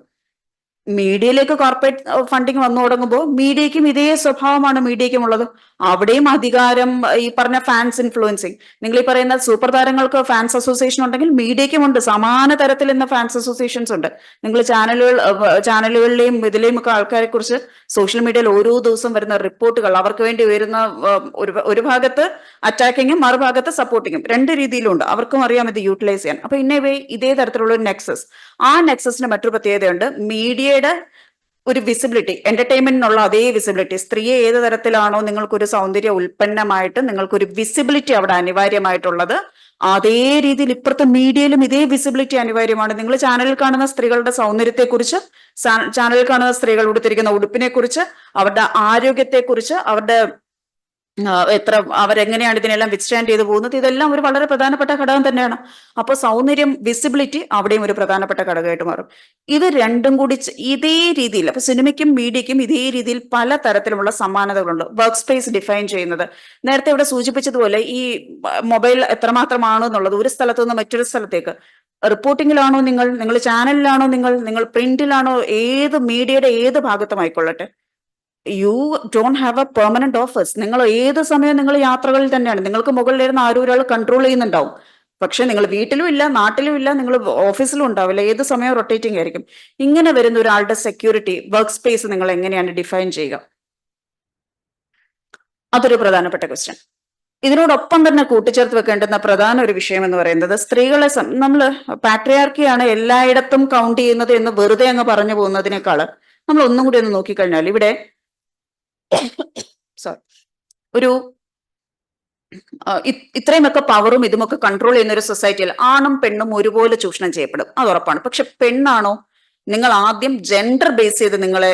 മീഡിയയിലേക്ക് കോർപ്പറേറ്റ് ഫണ്ടിങ് വന്നു തുടങ്ങുമ്പോൾ മീഡിയയ്ക്കും ഇതേ സ്വഭാവമാണ് മീഡിയയ്ക്കും ഉള്ളത്. അവിടെയും അധികാരം, ഈ പറഞ്ഞ ഫാൻസ് ഇൻഫ്ലുവൻസിങ്. നിങ്ങൾ ഈ പറയുന്ന സൂപ്പർ താരങ്ങൾക്ക് ഫാൻസ് അസോസിയേഷൻ ഉണ്ടെങ്കിൽ മീഡിയയ്ക്കും ഉണ്ട് സമാന തരത്തിൽ ഇന്ന് ഫാൻസ് അസോസിയേഷൻസ് ഉണ്ട്. നിങ്ങൾ ചാനലുകളിലെയും ഇതിലെയും ഒക്കെ ആൾക്കാരെ കുറിച്ച് സോഷ്യൽ മീഡിയയിൽ ഓരോ ദിവസം വരുന്ന റിപ്പോർട്ടുകൾ, അവർക്ക് വേണ്ടി വരുന്ന ഒരു ഭാഗത്ത് അറ്റാക്കിങ്ങും മറുഭാഗത്ത് സപ്പോർട്ടിങ്ങും രണ്ട് രീതിയിലുണ്ട്. അവർക്കും അറിയാം ഇത് യൂട്ടിലൈസ് ചെയ്യാൻ. അപ്പൊ ഇതേ തരത്തിലുള്ള ഒരു നെക്സസ്. ആ നെക്സസിന് മറ്റൊരു പ്രത്യേകതയുണ്ട്. മീഡിയയുടെ ഒരു വിസിബിലിറ്റി, എന്റർടൈൻമെന്റിനുള്ള അതേ വിസിബിലിറ്റി. സ്ത്രീയെ ഏത് തരത്തിലാണോ നിങ്ങൾക്കൊരു സൗന്ദര്യ ഉൽപ്പന്നമായിട്ട് നിങ്ങൾക്കൊരു വിസിബിലിറ്റി അവിടെ അനിവാര്യമായിട്ടുള്ളത്, അതേ രീതിയിൽ ഇപ്പുറത്തെ മീഡിയയിലും ഇതേ വിസിബിലിറ്റി അനിവാര്യമാണ്. നിങ്ങൾ ചാനലിൽ കാണുന്ന സ്ത്രീകളുടെ സൗന്ദര്യത്തെക്കുറിച്ച്, ചാനലിൽ കാണുന്ന സ്ത്രീകൾ ഉടുത്തിരിക്കുന്ന ഉടുപ്പിനെ കുറിച്ച്, അവരുടെ ആരോഗ്യത്തെക്കുറിച്ച്, അവരുടെ അവരെങ്ങനെയാണ് ഇതിനെല്ലാം വിത്ത്സ്റ്റാൻഡ് ചെയ്തു പോകുന്നത്, ഇതെല്ലാം ഒരു വളരെ പ്രധാനപ്പെട്ട ഘടകം തന്നെയാണ്. അപ്പോൾ സൗന്ദര്യം, വിസിബിലിറ്റി അവിടെയും ഒരു പ്രധാനപ്പെട്ട ഘടകമായിട്ട് മാറും. ഇത് രണ്ടും കൂടി ഇതേ രീതിയിൽ, അപ്പൊ സിനിമയ്ക്കും മീഡിയയ്ക്കും ഇതേ രീതിയിൽ പല തരത്തിലുള്ള സമാനതകളുണ്ട്. വർക്ക് സ്പേസ് ഡിഫൈൻ ചെയ്യുന്നത്, നേരത്തെ ഇവിടെ സൂചിപ്പിച്ചതുപോലെ ഈ മൊബൈൽ എത്രമാത്രമാണോ എന്നുള്ളത്, ഒരു സ്ഥലത്തു നിന്ന് മറ്റൊരു സ്ഥലത്തേക്ക് റിപ്പോർട്ടിങ്ങിലാണോ നിങ്ങൾ ചാനലിലാണോ നിങ്ങൾ പ്രിന്റിലാണോ, ഏത് മീഡിയയുടെ ഏത് ഭാഗത്തും ആയിക്കൊള്ളട്ടെ, you don't have A permanent office. നിങ്ങൾ ഏത് സമയം നിങ്ങൾ യാത്രകളിൽ തന്നെയാണ്. നിങ്ങൾക്ക് മുകളിലിരുന്ന് ആരും ഒരാൾ കൺട്രോൾ ചെയ്യുന്നുണ്ടാവും. പക്ഷെ നിങ്ങൾ വീട്ടിലും ഇല്ല, നാട്ടിലും ഇല്ല, നിങ്ങൾ ഓഫീസിലും ഉണ്ടാവില്ല. ഏത് സമയവും റൊട്ടേറ്റിംഗ് ആയിരിക്കും. ഇങ്ങനെ വരുന്ന ഒരാളുടെ സെക്യൂരിറ്റി, വർക്ക് സ്പേസ് നിങ്ങൾ എങ്ങനെയാണ് ഡിഫൈൻ ചെയ്യുക? അതൊരു പ്രധാനപ്പെട്ട ക്വസ്റ്റ്യൻ. ഇതിനോടൊപ്പം തന്നെ കൂട്ടിച്ചേർത്ത് വെക്കേണ്ടുന്ന പ്രധാന ഒരു വിഷയം എന്ന് പറയുന്നത്, സ്ത്രീകളെ നമ്മൾ പാട്രിയാർക്കിയാണ് എല്ലായിടത്തും കൗണ്ട് ചെയ്യുന്നത് എന്ന് വെറുതെ അങ്ങ് പറഞ്ഞു പോകുന്നതിനേക്കാൾ നമ്മൾ ഒന്നും കൂടി ഒന്ന് നോക്കിക്കഴിഞ്ഞാൽ, ഇവിടെ ഒരു ഇത്രയുമൊക്കെ പവറും ഇതുമൊക്കെ കൺട്രോൾ ചെയ്യുന്ന ഒരു സൊസൈറ്റിയിൽ ആണും പെണ്ണും ഒരുപോലെ ചൂഷണം ചെയ്യപ്പെടും, അത് ഉറപ്പാണ്. പക്ഷെ പെണ്ണാണോ? നിങ്ങൾ ആദ്യം ജെൻഡർ ബേസ് ചെയ്ത് നിങ്ങളെ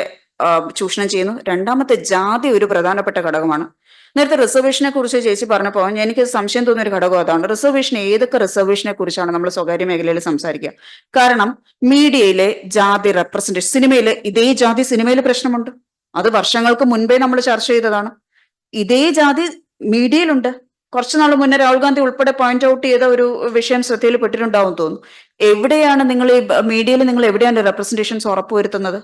ചൂഷണം ചെയ്യുന്നു. രണ്ടാമത്തെ ജാതി ഒരു പ്രധാനപ്പെട്ട ഘടകമാണ്. നേരത്തെ റിസർവേഷനെ കുറിച്ച് ചേച്ചി പറഞ്ഞപ്പോൾ എനിക്ക് സംശയം തോന്നിയ ഒരു ഘടകം അതാണ്. ഏതൊക്കെ റിസർവേഷനെ കുറിച്ചാണ് നമ്മൾ സ്വകാര്യ മേഖലയിൽ സംസാരിക്കുക? കാരണം മീഡിയയിലെ ജാതി റെപ്രസെന്റേഷൻ, സിനിമയിലെ ഇതേ ജാതി സിനിമയിൽ പ്രശ്നമുണ്ട്. അത് വർഷങ്ങൾക്ക് മുൻപേ നമ്മൾ ചർച്ച ചെയ്തതാണ്. ഇതേ ജാതി മീഡിയയിലുണ്ട്. കുറച്ചു നാൾ മുന്നേ രാഹുൽ ഗാന്ധി ഉൾപ്പെടെ പോയിന്റ് ഔട്ട് ചെയ്ത ഒരു വിഷയം ശ്രദ്ധയിൽ പെട്ടിട്ടുണ്ടാവും തോന്നുന്നു. എവിടെയാണ് നിങ്ങൾ ഈ മീഡിയയിൽ നിങ്ങൾ എവിടെയാണ് റെപ്രസെന്റേഷൻസ് ഉറപ്പുവരുത്തുന്നത്?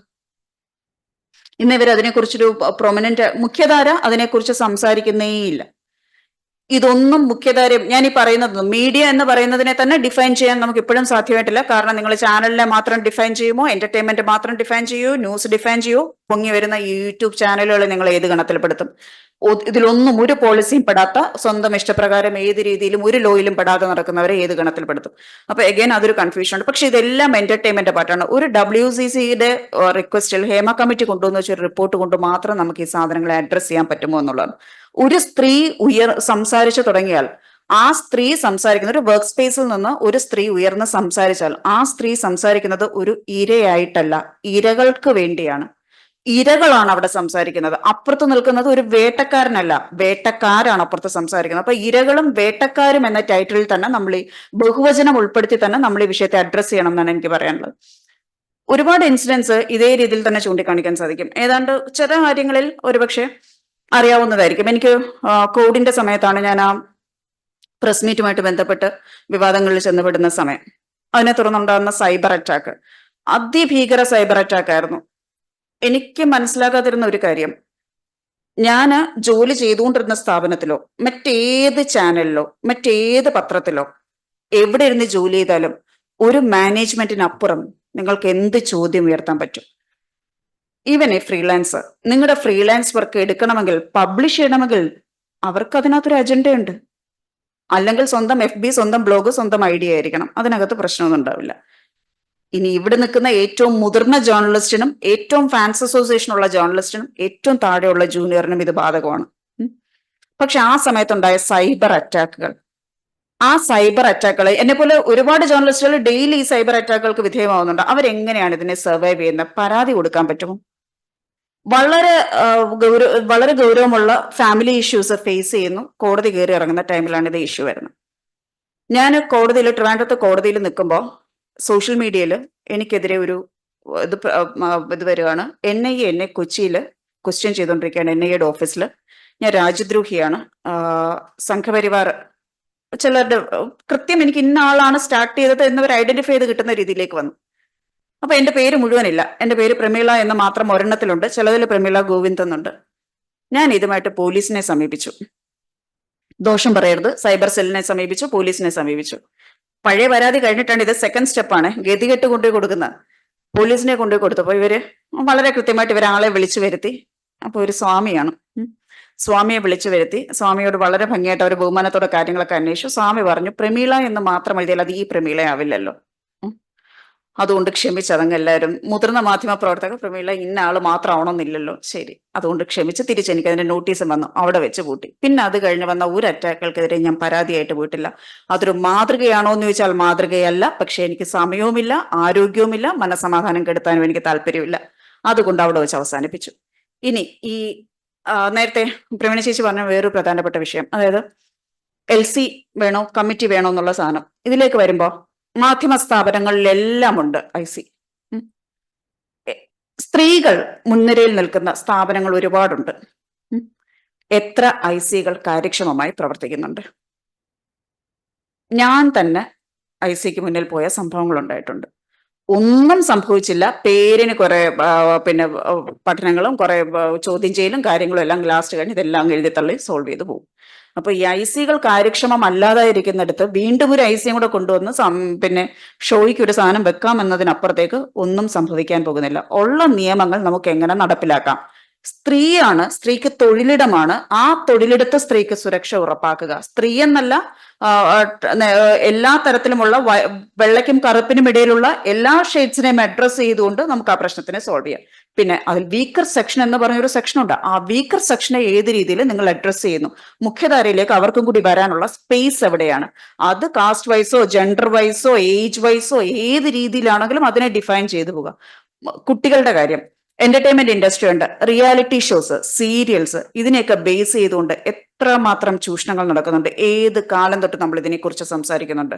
ഇന്ന് ഇവർ അതിനെക്കുറിച്ചൊരു പ്രൊമനന്റ് മുഖ്യധാര അതിനെക്കുറിച്ച് സംസാരിക്കുന്നേയില്ല. ഇതൊന്നും മുഖ്യധാര, ഞാൻ ഈ പറയുന്നത് മീഡിയ എന്ന് പറയുന്നതിനെ തന്നെ ഡിഫൈൻ ചെയ്യാൻ നമുക്ക് ഇപ്പോഴും സാധ്യമായിട്ടില്ല. കാരണം നിങ്ങൾ ചാനലിനെ മാത്രം ഡിഫൈൻ ചെയ്യുമോ, എന്റർടൈൻമെന്റ് മാത്രം ഡിഫൈൻ ചെയ്യൂ, ന്യൂസ് ഡിഫൈൻ ചെയ്യൂ, പൊങ്ങി വരുന്ന യൂട്യൂബ് ചാനലുകൾ നിങ്ങൾ ഏത് ഗണത്തിൽപ്പെടുത്തും? ഇതിലൊന്നും ഒരു പോളിസിയും പെടാത്ത, സ്വന്തം ഇഷ്ടപ്രകാരം ഏത് രീതിയിലും ഒരു ലോയിലും പെടാതെ നടക്കുന്നവരെ ഏത് ഗണത്തിൽപ്പെടുത്തും? അപ്പൊ എഗൈൻ അതൊരു കൺഫ്യൂഷൻ ഉണ്ട്. പക്ഷെ ഇതെല്ലാം എന്റർടൈൻമെന്റ് പാർട്ടാണ്. ഒരു WCCയുടെ റിക്വസ്റ്റിൽ ഹേമ കമ്മിറ്റി കൊണ്ടുവന്ന വെച്ചൊരു റിപ്പോർട്ട് കൊണ്ട് മാത്രം നമുക്ക് ഈ സാധനങ്ങളെ അഡ്രസ് ചെയ്യാൻ പറ്റുമോ എന്നുള്ളതാണ്. ഒരു സ്ത്രീ സംസാരിച്ചു തുടങ്ങിയാൽ ആ സ്ത്രീ സംസാരിക്കുന്ന ഒരു വർക്ക് സ്പേസിൽ നിന്ന് ഒരു സ്ത്രീ ഉയർന്ന് സംസാരിച്ചാൽ ആ സ്ത്രീ സംസാരിക്കുന്നത് ഒരു ഇരയായിട്ടല്ല, ഇരകൾക്ക് വേണ്ടിയാണ്. ഇരകളാണ് അവിടെ സംസാരിക്കുന്നത്. അപ്പുറത്ത് നിൽക്കുന്നത് ഒരു വേട്ടക്കാരനല്ല, വേട്ടക്കാരാണ് അപ്പുറത്ത് സംസാരിക്കുന്നത്. അപ്പൊ ഇരകളും വേട്ടക്കാരും എന്ന ടൈറ്റിലിൽ തന്നെ നമ്മൾ ഈ ബഹുവചനം ഉൾപ്പെടുത്തി തന്നെ നമ്മൾ ഈ വിഷയത്തെ അഡ്രസ് ചെയ്യണം എന്നാണ് എനിക്ക് പറയാനുള്ളത്. ഒരുപാട് ഇൻസിഡൻസ് ഇതേ രീതിയിൽ തന്നെ ചൂണ്ടിക്കാണിക്കാൻ സാധിക്കും. ഏതാണ്ട് ചില കാര്യങ്ങളിൽ ഒരുപക്ഷെ അറിയാവുന്നതായിരിക്കും. എനിക്ക് കോവിഡിന്റെ സമയത്താണ് ഞാൻ ആ പ്രസ് മീറ്റുമായിട്ട് ബന്ധപ്പെട്ട് വിവാദങ്ങളിൽ ചെന്നപ്പെടുന്ന സമയം. അതിനെ തുടർന്നുണ്ടാകുന്ന സൈബർ അറ്റാക്ക് അതിഭീകര സൈബർ അറ്റാക്ക് ആയിരുന്നു. എനിക്ക് മനസ്സിലാക്കാതിരുന്ന ഒരു കാര്യം, ഞാൻ ജോലി ചെയ്തുകൊണ്ടിരുന്ന സ്ഥാപനത്തിലോ മറ്റേത് ചാനലിലോ മറ്റേത് പത്രത്തിലോ എവിടെ ഇരുന്ന് ജോലി ചെയ്താലും ഒരു മാനേജ്മെന്റിനപ്പുറം നിങ്ങൾക്ക് എന്ത് ചോദ്യം ഉയർത്താൻ പറ്റും? ഈവൻ എ ഫ്രീലാൻസർ, നിങ്ങളുടെ ഫ്രീലാൻസ് വർക്ക് എടുക്കണമെങ്കിൽ, പബ്ലിഷ് ചെയ്യണമെങ്കിൽ അവർക്ക് അതിനകത്തൊരു അജണ്ടയുണ്ട്. അല്ലെങ്കിൽ സ്വന്തം FB, സ്വന്തം ബ്ലോഗ്, സ്വന്തം ഐഡിയ ആയിരിക്കണം. അതിനകത്ത് പ്രശ്നമൊന്നും ഉണ്ടാവില്ല. ഇനി ഇവിടെ നിൽക്കുന്ന ഏറ്റവും മുതിർന്ന ജേർണലിസ്റ്റിനും ഏറ്റവും ഫാൻസ് അസോസിയേഷൻ ഉള്ള ജേർണലിസ്റ്റിനും ഏറ്റവും താഴെയുള്ള ജൂനിയറിനും ഇത് ബാധകമാണ്. പക്ഷെ ആ സമയത്തുണ്ടായ സൈബർ അറ്റാക്കുകൾ, ആ സൈബർ അറ്റാക്കുകൾ എന്നെ പോലെ ഒരുപാട് ജേർണലിസ്റ്റുകൾ ഡെയിലി ഈ സൈബർ അറ്റാക്കുകൾക്ക് വിധേയമാവുന്നുണ്ട്. അവരെങ്ങനെയാണ് ഇതിനെ സർവൈവ് ചെയ്യുന്നത്? പരാതി കൊടുക്കാൻ പറ്റുമോ? വളരെ വളരെ ഗൗരവമുള്ള ഫാമിലി ഇഷ്യൂസ് ഫേസ് ചെയ്യുന്നു. കോടതി കയറി ഇറങ്ങുന്ന ടൈമിലാണ് ഇത് ഇഷ്യൂ വരുന്നത്. ഞാൻ കോടതിയിൽ, ട്രിവാൻഡ്രത്ത് കോടതിയിൽ നിൽക്കുമ്പോൾ സോഷ്യൽ മീഡിയയിൽ എനിക്കെതിരെ ഒരു ഇത് വരികയാണ്. NIA എന്നെ കൊച്ചിയിൽ ക്വസ്റ്റ്യൻ ചെയ്തുകൊണ്ടിരിക്കുകയാണ്. NIAയുടെ ഓഫീസിൽ ഞാൻ രാജ്യദ്രോഹിയാണ്, സംഘപരിവാർ ചിലരുടെ കൃത്യം എനിക്ക് ഇന്ന ആളാണ് സ്റ്റാർട്ട് ചെയ്തത് എന്നവർ ഐഡന്റിഫൈ ചെയ്ത് കിട്ടുന്ന രീതിയിലേക്ക് വന്നു. അപ്പൊ എന്റെ പേര് മുഴുവനില്ല, എന്റെ പേര് പ്രമീള എന്ന് മാത്രം ഒരെണ്ണത്തിലുണ്ട്, ചിലതിൽ പ്രമീള ഗോവിന്ദ് എന്നുണ്ട്. ഞാൻ ഇതുമായിട്ട് പോലീസിനെ സമീപിച്ചു. ദോഷം പറയരുത്, സൈബർ സെല്ലിനെ സമീപിച്ചു, പോലീസിനെ സമീപിച്ചു. പഴയ പരാതി കഴിഞ്ഞിട്ടാണ് ഇത് സെക്കൻഡ് സ്റ്റെപ്പാണ്, ഗതികെട്ട് കൊണ്ടുപോയി കൊടുക്കുന്നത്. പോലീസിനെ കൊണ്ടുപോയി കൊടുത്തപ്പോൾ ഇവര് വളരെ കൃത്യമായിട്ട് ഇവരാളെ വിളിച്ചു വരുത്തി. അപ്പൊ ഒരു സ്വാമിയാണ്, സ്വാമിയെ വിളിച്ചു വരുത്തി. സ്വാമിയോട് വളരെ ഭംഗിയായിട്ട് അവർ ബഹുമാനത്തോടെ കാര്യങ്ങളൊക്കെ അന്വേഷിച്ചു. സ്വാമി പറഞ്ഞു, പ്രമീള എന്ന് മാത്രം എഴുതിയാൽ അത് ഈ പ്രമീള ആവില്ലല്ലോ, അതുകൊണ്ട് ക്ഷമിച്ച് അതങ്ങ് എല്ലാവരും മുതിർന്ന മാധ്യമ പ്രവർത്തകർ പ്രമീള ഇന്ന ആള് മാത്രമാവണമെന്നില്ലല്ലോ, ശരി അതുകൊണ്ട് ക്ഷമിച്ച് തിരിച്ച് എനിക്ക് അതിന്റെ നോട്ടീസും വന്നു, അവിടെ വെച്ച് പൂട്ടി. പിന്നെ അത് കഴിഞ്ഞ് വന്ന ഒരു അറ്റാക്കുകൾക്കെതിരെ ഞാൻ പരാതിയായിട്ട് പോയിട്ടില്ല. അതൊരു മാതൃകയാണോ എന്ന് ചോദിച്ചാൽ മാതൃകയല്ല. പക്ഷെ എനിക്ക് സമയവുമില്ല, ആരോഗ്യവുമില്ല, മനസമാധാനം കെടുത്താനും എനിക്ക് താല്പര്യമില്ല. അതുകൊണ്ട് അവിടെ വെച്ച് അവസാനിപ്പിച്ചു. ഇനി ഈ നേരത്തെ പ്രവീണ ചേച്ചി പറഞ്ഞ വേറൊരു പ്രധാനപ്പെട്ട വിഷയം, അതായത് LC വേണോ കമ്മിറ്റി വേണോ എന്നുള്ള സാധനം. ഇതിലേക്ക് വരുമ്പോ മാധ്യമ സ്ഥാപനങ്ങളിലെല്ലാം ഉണ്ട് IC. സ്ത്രീകൾ മുൻനിരയിൽ നിൽക്കുന്ന സ്ഥാപനങ്ങൾ ഒരുപാടുണ്ട്. എത്ര ICകൾ കാര്യക്ഷമമായി പ്രവർത്തിക്കുന്നുണ്ട്? ഞാൻ തന്നെ ICക്ക് മുന്നിൽ പോയ സംഭവങ്ങൾ ഉണ്ടായിട്ടുണ്ട്. ഒന്നും സംഭവിച്ചില്ല, പേരിന് കുറെ പിന്നെ പഠനങ്ങളും കുറെ ചോദ്യം ചെയ്യലും കാര്യങ്ങളും എല്ലാം ലാസ്റ്റ് കഴിഞ്ഞ് ഇതെല്ലാം എഴുതി തള്ളി സോൾവ് ചെയ്ത് പോകും. അപ്പൊ ഈ ICകൾ കാര്യക്ഷമമല്ലാതായിരിക്കുന്നിടത്ത് വീണ്ടും ഒരു ICയും കൂടെ കൊണ്ടുവന്ന് പിന്നെ ഷോയ്ക്ക് ഒരു സാധനം വെക്കാം എന്നതിനപ്പുറത്തേക്ക് ഒന്നും സംഭവിക്കാൻ പോകുന്നില്ല. ഉള്ള നിയമങ്ങൾ നമുക്ക് എങ്ങനെ നടപ്പിലാക്കാം? സ്ത്രീയാണ്, സ്ത്രീക്ക് തൊഴിലിടമാണ്, ആ തൊഴിലിടത്ത് സ്ത്രീക്ക് സുരക്ഷ ഉറപ്പാക്കുക. സ്ത്രീ എന്നല്ല, എല്ലാ തരത്തിലുമുള്ള വെള്ളയ്ക്കും കറുപ്പിനും ഇടയിലുള്ള എല്ലാ ഷെയ്ഡ്സിനെയും അഡ്രസ് ചെയ്തുകൊണ്ട് നമുക്ക് ആ പ്രശ്നത്തിനെ സോൾവ് ചെയ്യാം. പിന്നെ അതിൽ വീക്കർ സെക്ഷൻ എന്ന് പറഞ്ഞൊരു സെക്ഷൻ ഉണ്ട്. ആ വീക്കർ സെക്ഷനെ ഏത് രീതിയിൽ നിങ്ങൾ അഡ്രസ് ചെയ്യുന്നു, മുഖ്യധാരയിലേക്ക് അവർക്കും കൂടി വരാനുള്ള സ്പേസ് എവിടെയാണ്, അത് കാസ്റ്റ് വൈസോ ജെൻഡർ വൈസോ ഏജ് വൈസോ ഏത് രീതിയിലാണെങ്കിലും അതിനെ ഡിഫൈൻ ചെയ്തു പോവുക. കുട്ടികളുടെ കാര്യം, എന്റർടൈൻമെന്റ് ഇൻഡസ്ട്രി ഉണ്ട്, റിയാലിറ്റി ഷോസ്, സീരിയൽസ്, ഇതിനെയൊക്കെ ബേസ് ചെയ്തുകൊണ്ട് എത്രമാത്രം ചൂഷണങ്ങൾ നടക്കുന്നുണ്ട്. ഏത് കാലം തൊട്ട് നമ്മൾ ഇതിനെക്കുറിച്ച് സംസാരിക്കുന്നുണ്ട്.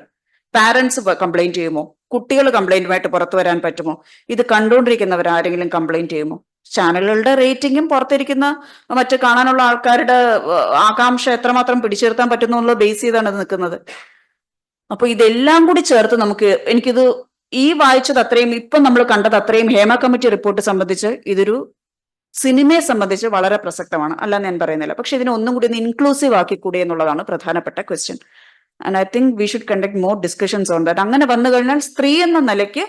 പാരന്റ്സ് കംപ്ലൈന്റ് ചെയ്യുമോ? കുട്ടികൾ കംപ്ലൈന്റുമായിട്ട് പുറത്തു വരാൻ പറ്റുമോ? ഇത് കണ്ടുകൊണ്ടിരിക്കുന്നവർ ആരെങ്കിലും കംപ്ലൈന്റ് ചെയ്യുമോ? ചാനലുകളുടെ റേറ്റിംഗും പുറത്തിരിക്കുന്ന മറ്റ് കാണാനുള്ള ആൾക്കാരുടെ ആകാംക്ഷ എത്രമാത്രം പിടിച്ചിർത്താൻ പറ്റുന്നു എന്നുള്ളത് ബേസ് ചെയ്താണ് ഇത് നിൽക്കുന്നത്. അപ്പൊ ഇതെല്ലാം കൂടി ചേർത്ത് നമുക്ക്, എനിക്കിത് ഈ വായിച്ചത് അത്രയും, ഇപ്പം നമ്മൾ കണ്ടത് അത്രയും ഹേമ കമ്മിറ്റി റിപ്പോർട്ട് സംബന്ധിച്ച് ഇതൊരു സിനിമയെ സംബന്ധിച്ച് വളരെ പ്രസക്തമാണ്, അല്ലാന്ന് ഞാൻ പറയുന്നില്ല. പക്ഷെ ഇതിനെ ഒന്നും കൂടി ഒന്ന് ഇൻക്ലൂസീവ് ആക്കിക്കൂടെ എന്നുള്ളതാണ് പ്രധാനപ്പെട്ട question. And I think we should conduct more discussions on that. അങ്ങനെ വന്നു കഴിഞ്ഞാൽ സ്ത്രീ എന്ന നിലയ്ക്ക്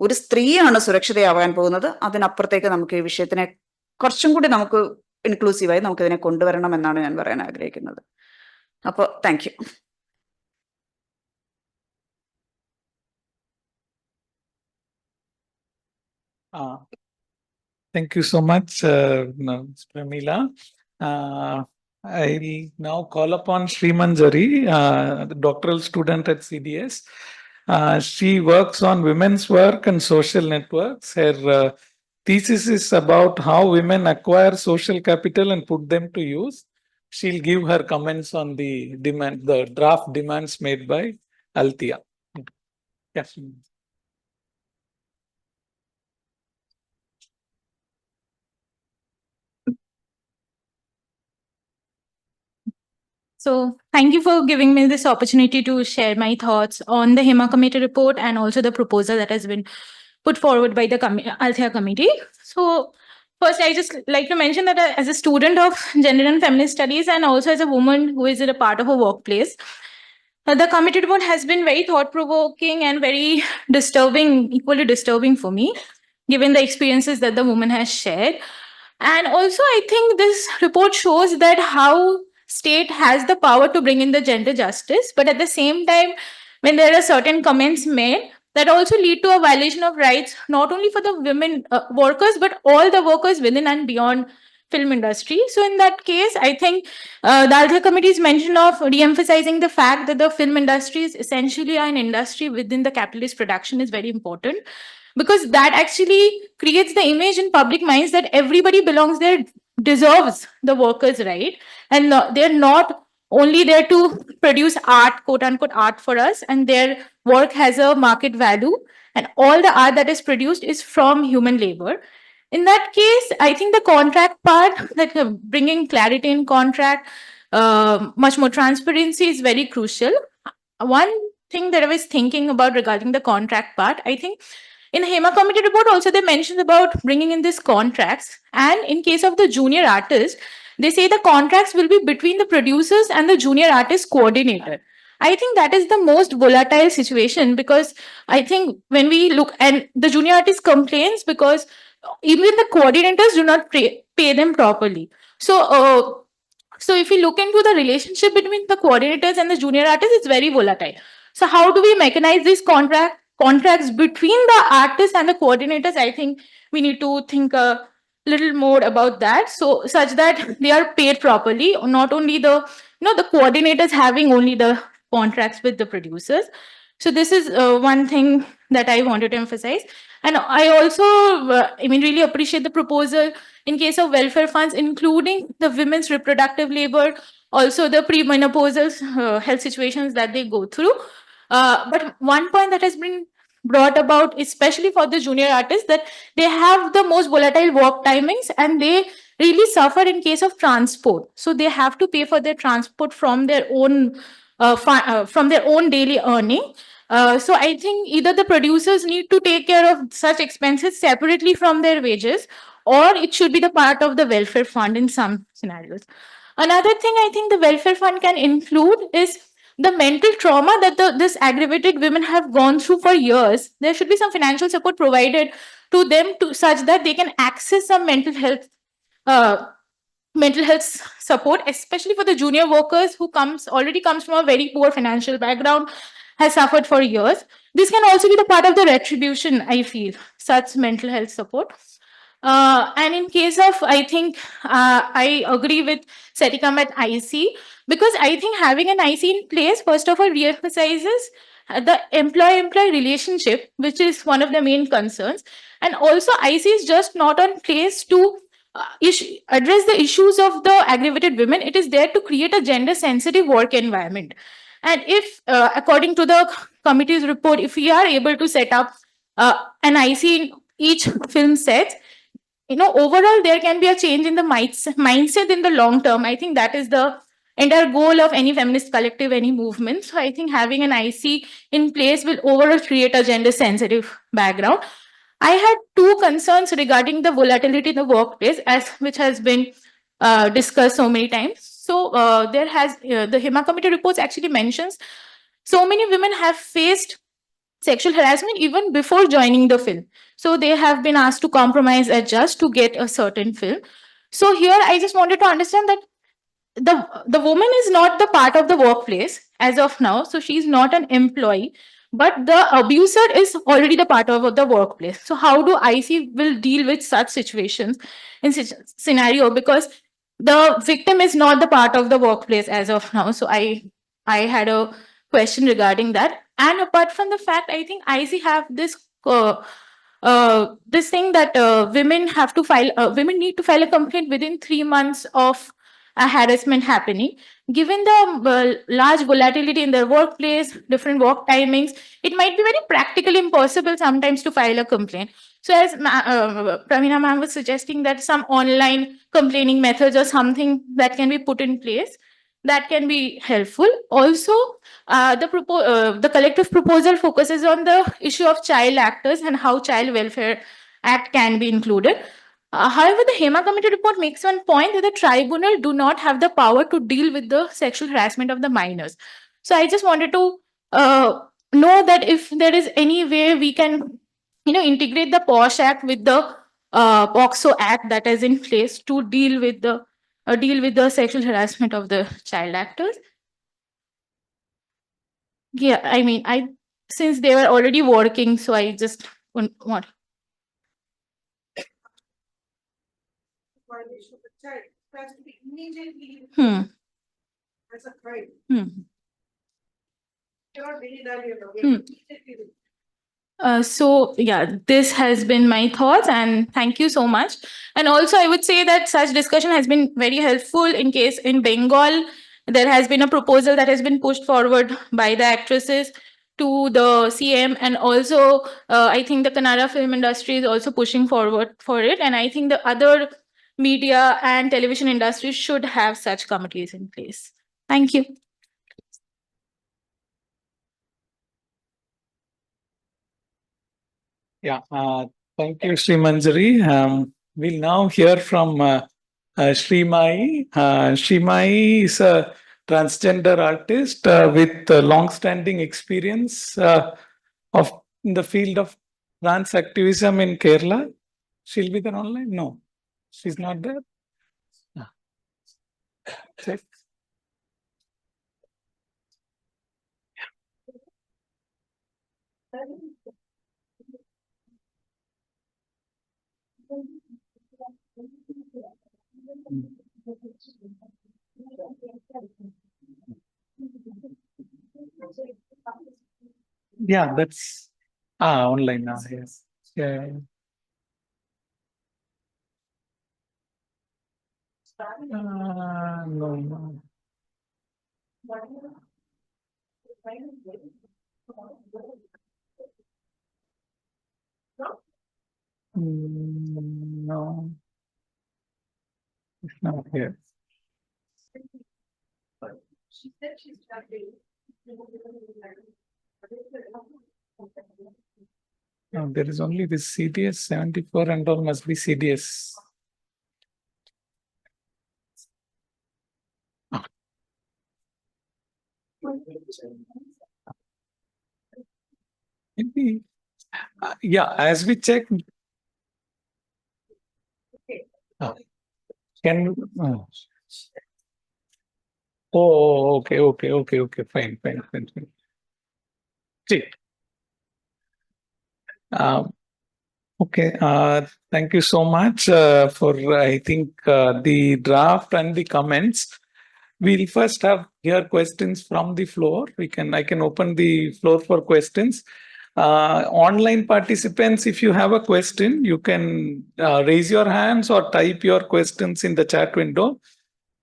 ഒരു സ്ത്രീയാണ് സുരക്ഷിതയാവാൻ പോകുന്നത്. അതിനപ്പുറത്തേക്ക് നമുക്ക് ഈ വിഷയത്തിനെ കുറച്ചും കൂടി നമുക്ക് ഇൻക്ലൂസീവായി നമുക്ക് ഇതിനെ കൊണ്ടുവരണം എന്നാണ് ഞാൻ പറയാൻ ആഗ്രഹിക്കുന്നത്. അപ്പോൾ thank you. Thank you so much, Pramila. I'll now call upon Srimanjari, the doctoral student at CDS. She works on women's work and social networks. Her thesis is about how women acquire social capital and put them to use. She'll give her comments on the draft demands made by Althea. Yes. So thank you for giving me this opportunity to share my thoughts on the Hema committee report and also the proposal that has been put forward by the Althea committee. So first, I just like to mention that as a student of gender and feminist studies and also as a woman who is a part of a workplace, the committee report has been very thought-provoking and very disturbing, equally disturbing for me, given the experiences that the woman has shared. And also, I think this report shows that how state has the power to bring in the gender justice, but at the same time, when there are certain comments made that also lead to a violation of rights, not only for the women workers, but all the workers within and beyond film industry. So in that case, I think the Althea Committee's mention of re-emphasizing the fact that the film industry is essentially an industry within the capitalist production is very important, because that actually creates the image in public minds that everybody belongs there, deserves the workers' right, and they're not only there to produce art, quote unquote art for us, and their work has a market value, and all the art that is produced is from human labor. In that case, I think the contract part, that bringing clarity in contract, much more transparency is very crucial. One thing that I was thinking about regarding the contract part, I think in Hema committee report also they mentioned about bringing in these contracts, and in case of the junior artist, they say the contracts will be between the producers and the junior artist coordinator. I think that is the most volatile situation, because I think when we look, and the junior artist complains because even the coordinators do not pay them properly. So if we look into the relationship between the coordinators and the junior artists, it's very volatile. So how do we mechanize these contracts between the artists and the coordinators? I think we need to think a little more about that, so such that they are paid properly, not only the the coordinators having only the contracts with the producers. So this is one thing that I wanted to emphasize. And I also, I mean, really appreciate the proposal in case of welfare funds, including the women's reproductive labor, also the premenopausal health situations that they go through. But one point that has been brought about, especially for the junior artists, that they have the most volatile work timings and they really suffer in case of transport. So they have to pay for their transport from their own daily earning. So I think either the producers need to take care of such expenses separately from their wages, or it should be the part of the welfare fund in some scenarios. Another thing I think the welfare fund can include is the mental trauma that this aggravated women have gone through for years. There should be some financial support provided to them, to such that they can access some uh, mental health support, especially for the junior workers who already comes from a very poor financial background, has suffered for years. This can also be the part of the retribution, I feel, such mental health support. And in case of, I think I agree with Setikam at IC, because I think having an IC in place, first of all, reemphasizes the employee-employee relationship, which is one of the main concerns. And also, IC is just not on place to address the issues of the aggravated women. It is there to create a gender-sensitive work environment. And if, according to the committee's report, if we are able to set up an IC in each film set, overall there can be a change in the mindset in the long term. I think that is the entire goal of any feminist collective, any movement. So I think having an IC in place will overall create a gender sensitive background. I had two concerns regarding the volatility in the workplace, which has been discussed so many times. So the Hema committee reports actually mentions so many women have faced sexual harassment even before joining the film. So they have been asked to compromise, adjust to get a certain film. So here I just wanted to understand that the woman is not the part of the workplace as of now, so she's not an employee, but the abuser is already the part of the workplace. So how do IC will deal with such situations in such scenario, because the victim is not the part of the workplace as of now. So I had a question regarding that. And apart from the fact, I think IC have this thing that women need to file a complaint within 3 months of a harassment happening. Given the large volatility in their workplace, different work timings, it might be very practically impossible sometimes to file a complaint. So as Pravina ma'am was suggesting, that some online complaining methods or something that can be put in place, that can be helpful. Also, the collective proposal focuses on the issue of child actors and how Child Welfare Act can be included. However, the Hema committee report makes one point that the tribunal do not have the power to deal with the sexual harassment of the minors. So I just wanted to know that if there is any way we can, integrate the POSH Act with the POXO Act that is in place to deal with the sexual harassment of the child actors. Yeah, I mean, since they were already working, so I just want. violation of the child. It has to be immediately Hmm. as a crime. Hmm. Cannot be done, Hmm. immediately. So yeah, this has been my thoughts, and thank you so much. And also, I would say that such discussion has been very helpful in case in Bengal there has been a proposal that has been pushed forward by the actresses to the CM, and also I think the Kannada film industry is also pushing forward for it, and I think the other media and television industries should have such committees in place. Thank you. Yeah, thank you, Sri Manjari. We'll now hear from Sri Mai. Sri Mai is a transgender artist with long-standing experience of in the field of trans activism in Kerala. She'll be there online? No, she's not there. Ah. Check. Yeah, that's online now. Yes. Yeah. No, no. No, it's not here. She said she's traveling. No, there is only this CDS 74 and all must be CDS. Maybe, yeah, as we check. Can okay, fine. See, okay, thank you so much for I think the draft and the comments. We'll first have here questions from the floor. I can open the floor for questions. Online participants, if you have a question, you can raise your hands or type your questions in the chat window.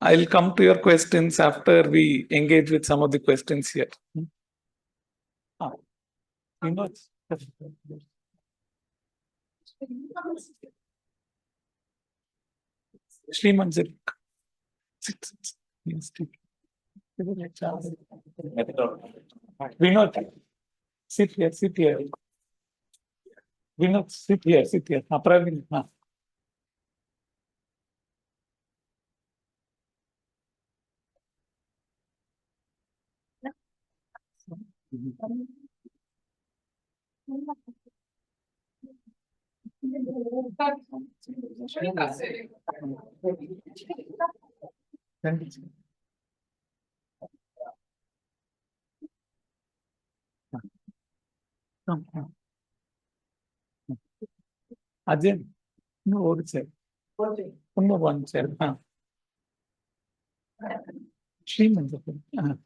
I'll come to your questions after we engage with some of the questions here. You know, Sri Manjari. Vinod, sit here. Vinod, sit here. Praveen, Ajay, no, one chair. One chair. Sri Manjari.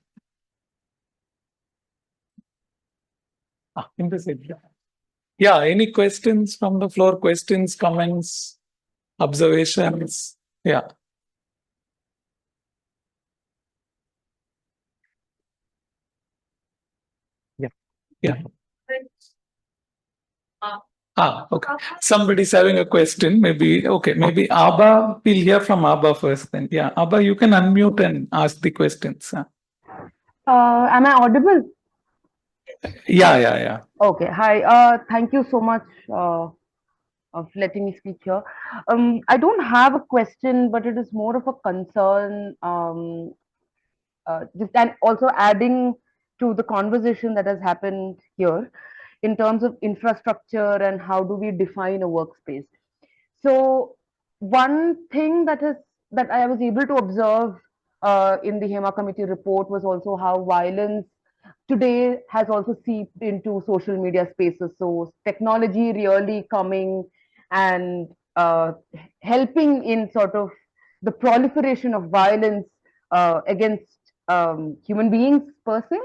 In the side. Yeah, any questions from the floor? Questions, comments, observations? Yeah. Yeah. Okay. Somebody's having a question. Maybe, okay. Maybe Abba, we'll hear from Abba first then. Yeah. Abba, you can unmute and ask the questions. Am I audible? Yeah. Okay. Hi. Thank you so much of letting me speak here. I don't have a question, but it is more of a concern. Just and also adding to the conversation that has happened here in terms of infrastructure and how do we define a workspace. So one thing that I was able to observe in the Hema committee report was also how violence today has also seeped into social media spaces. So technology really coming and uh, helping in sort of the proliferation of violence against human beings per se,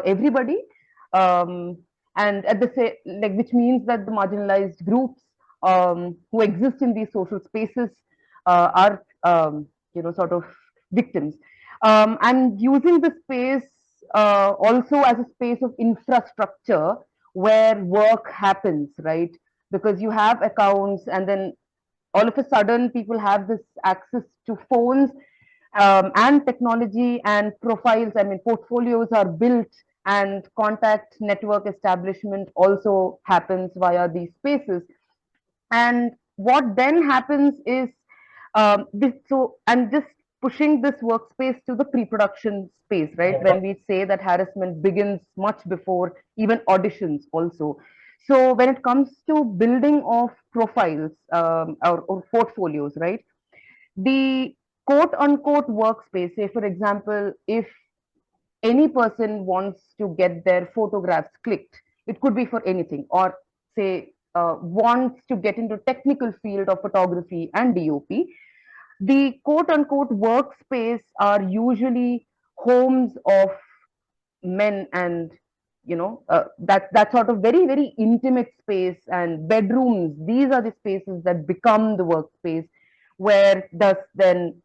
everybody, um, and at the same, like, which means that the marginalized groups who exist in these social spaces are, sort of victims. And using the space also as a space of infrastructure where work happens, right? Because you have accounts, and then all of a sudden people have this access to phones and technology and profiles. I mean, portfolios are built, and contact network establishment also happens via these spaces. And what then happens is this, so I'm just pushing this workspace to the pre-production space, right? When we say that harassment begins much before even auditions also. So when it comes to building of profiles or portfolios, right? The quote unquote workspace, say for example, if any person wants to get their photographs clicked, it could be for anything, or say wants to get into technical field of photography and DOP, the quote unquote workspace are usually homes of men, and that sort of very very intimate space, and bedrooms, these are the spaces that become the workspace, where thus then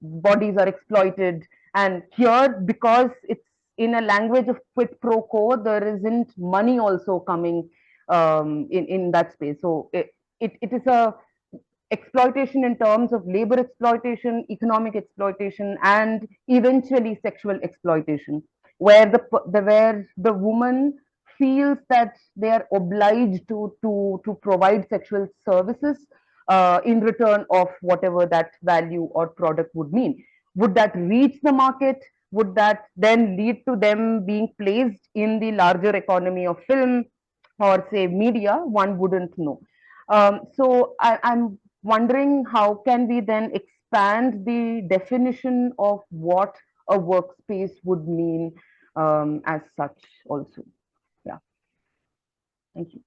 bodies are exploited. And here, because it's in a language of quid pro quo, there isn't money also coming in that space. So it is a exploitation in terms of labor exploitation, economic exploitation, and eventually sexual exploitation, where the woman feels that they are obliged to provide sexual services in return of whatever that value or product would mean. Would that reach the market? Would that then lead to them being placed in the larger economy of film or say media? One wouldn't know. So I'm wondering, how can we then expand the definition of what a workspace would mean as such also? Yeah, thank you.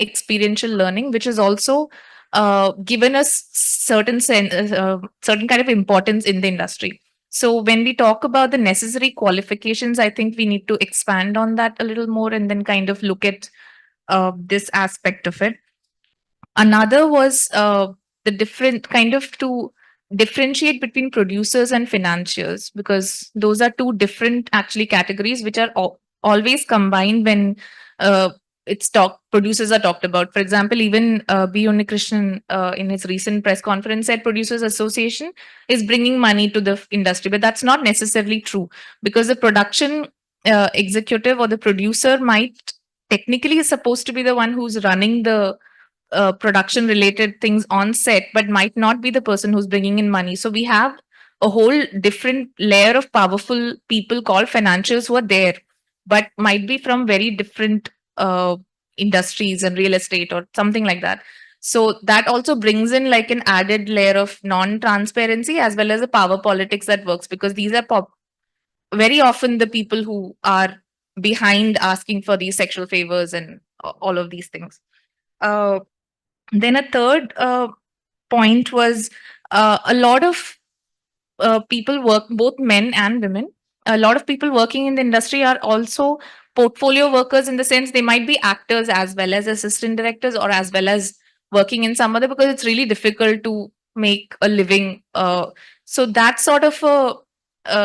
Experiential learning, which is also given us certain kind of importance in the industry. So when we talk about the necessary qualifications, I think we need to expand on that a little more and then kind of look at this aspect of it. Another was the different kind of to differentiate between producers and financiers, because those are two different actually categories which are always combined when uh, producers are talked about. For example, even B. Unikrishnan in his recent press conference said Producers Association is bringing money to the industry, but that's not necessarily true, because the production executive or the producer might technically is supposed to be the one who's running the production related things on set, but might not be the person who's bringing in money. So we have a whole different layer of powerful people called financiers who are there, but might be from very different industries and real estate or something like that. So that also brings in like an added layer of non-transparency as well as the power politics that works, because these are very often the people who are behind asking for these sexual favors and all of these things. Then a third point was a lot of people work, both men and women. A lot of people working in the industry are also portfolio workers, in the sense they might be actors as well as assistant directors, or as well as working in some other, because it's really difficult to make a living. So that's sort of a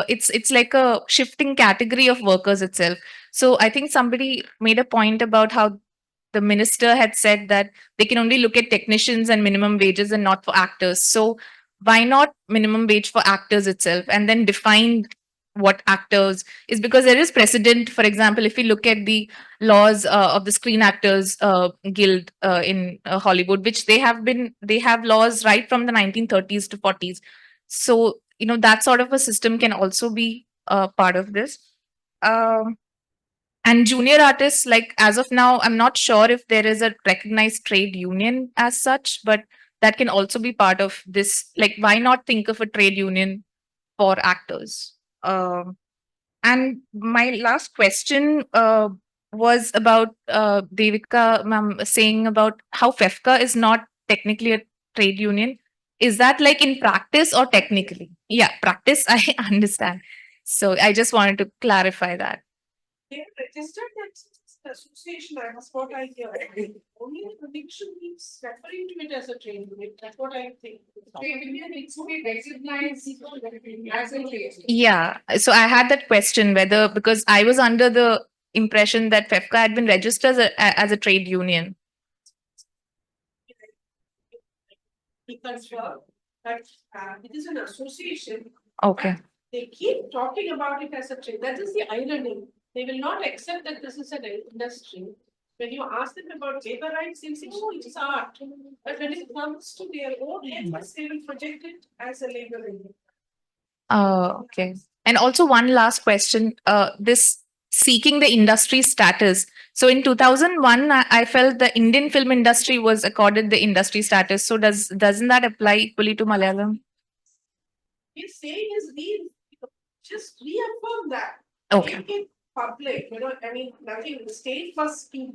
it's like a shifting category of workers itself. So I think somebody made a point about how the minister had said that they can only look at technicians and minimum wages and not for actors. So why not minimum wage for actors itself, and then define what actors is? Because there is precedent. For example, if you look at the laws of the Screen Actors Guild in Hollywood, which they have laws right from the 1930s to 40s. So that sort of a system can also be part of this. And junior artists, like, as of now, I'm not sure if there is a recognized trade union as such, but that can also be part of this. Like, why not think of a trade union for actors? And my last question was about Devika ma'am saying about how FEFCA is not technically a trade union. Is that like in practice or technically? Yeah, practice, I understand. So I just wanted to clarify that. They registered that association, that's what I hear. Only the conviction means referring to it as a trade union. That's what I think. Trade union needs to be recognized as a trade union. Yeah, so I had that question whether, because I was under the impression that FEFCA had been registered as a trade union. Because that it is an association. Okay. They keep talking about it as a trade. That is the irony. They will not accept that this is an industry. When you ask them about labor rights, they'll say, oh, it's art. But when it comes to their own interests, they will project it as a labor union. Okay. And also one last question, this seeking the industry status. So in 2001, I felt the Indian film industry was accorded the industry status. So doesn't that apply equally to Malayalam? He's saying is just reaffirm that. Okay. Make it public, I mean, nothing, the state must speak.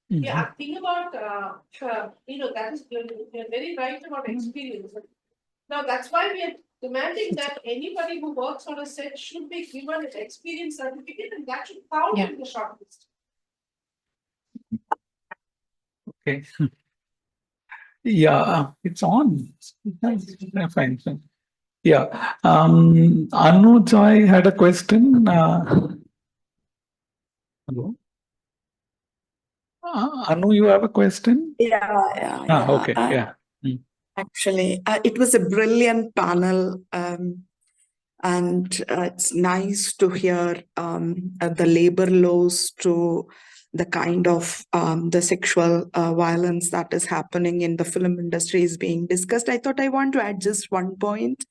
Yeah, think about, that is, you're very right about experience. Now, that's why we are demanding that anybody who works on a set should be given an experience certificate, and that should count in the shortlist. Okay. Yeah, it's on. Yeah, fine. Yeah. Anu Joy had a question. Hello. Anu, you have a question? Yeah. Okay. Yeah. Actually, it was a brilliant panel, and it's nice to hear the labor laws to the kind of the sexual violence that is happening in the film industry is being discussed. I thought I want to add just one point.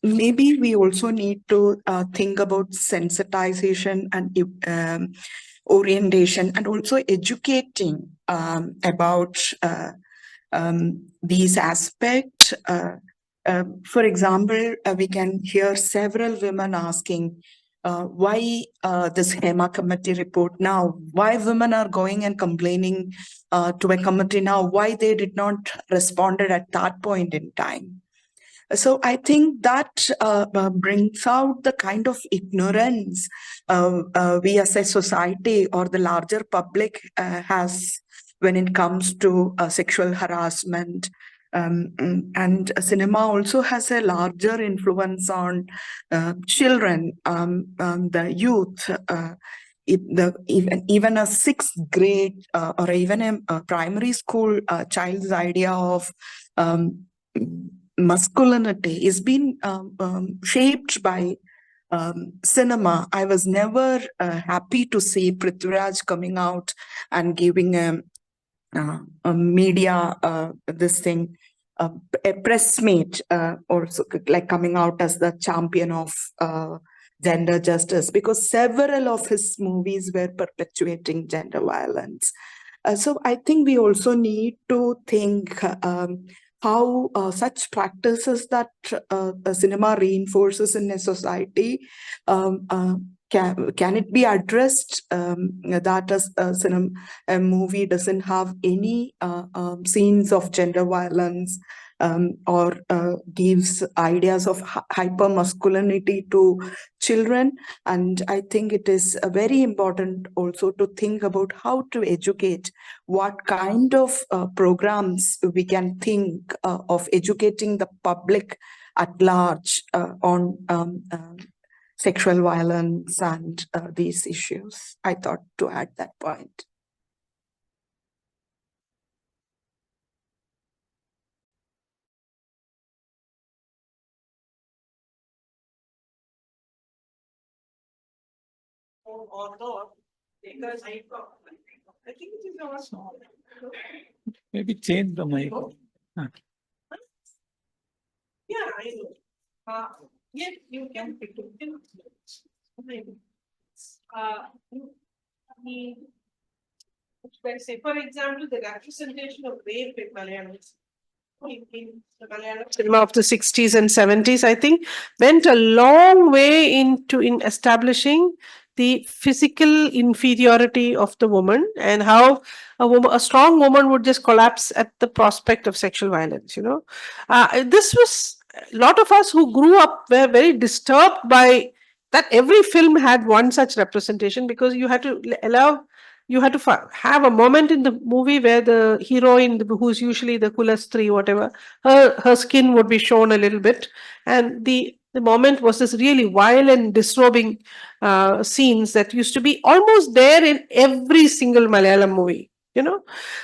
Maybe we also need to think about sensitization and orientation, and also educating about these aspects. For example, we can hear several women asking why this Hema committee report now, why women are going and complaining to a committee now, why they did not responded at that point in time. So I think that brings out the kind of ignorance we as a society or the larger public has when it comes to sexual harassment. And cinema also has a larger influence on children, the youth. Even a sixth grade or even a primary school child's idea of masculinity is being shaped by cinema. I was never happy to see Prithviraj coming out and giving a media a press meet, or like coming out as the champion of gender justice, because several of his movies were perpetuating gender violence. So I think we also need to think how such practices that cinema reinforces in a society can it be addressed that a movie doesn't have any scenes of gender violence or gives ideas of hyper masculinity to children? And I think it is very important also to think about how to educate, what kind of programs we can think of educating the public at large on sexual violence and these issues. I thought to add that point. Or not, because I think it is also. Maybe change the mic. Yeah, I know. Yeah, you can pick it. Say, for example, the representation of rape in Malayalam in the Malayalam cinema of the 60s and 70s, I think, went a long way in establishing the physical inferiority of the woman and how a strong woman would just collapse at the prospect of sexual violence. This was a lot of us who grew up were very disturbed by that. Every film had one such representation because you had to have a moment in the movie where the heroine, who's usually the kulastri, whatever, her skin would be shown a little bit, and the moment was this really violent, disrobing scenes that used to be almost there in every single Malayalam movie.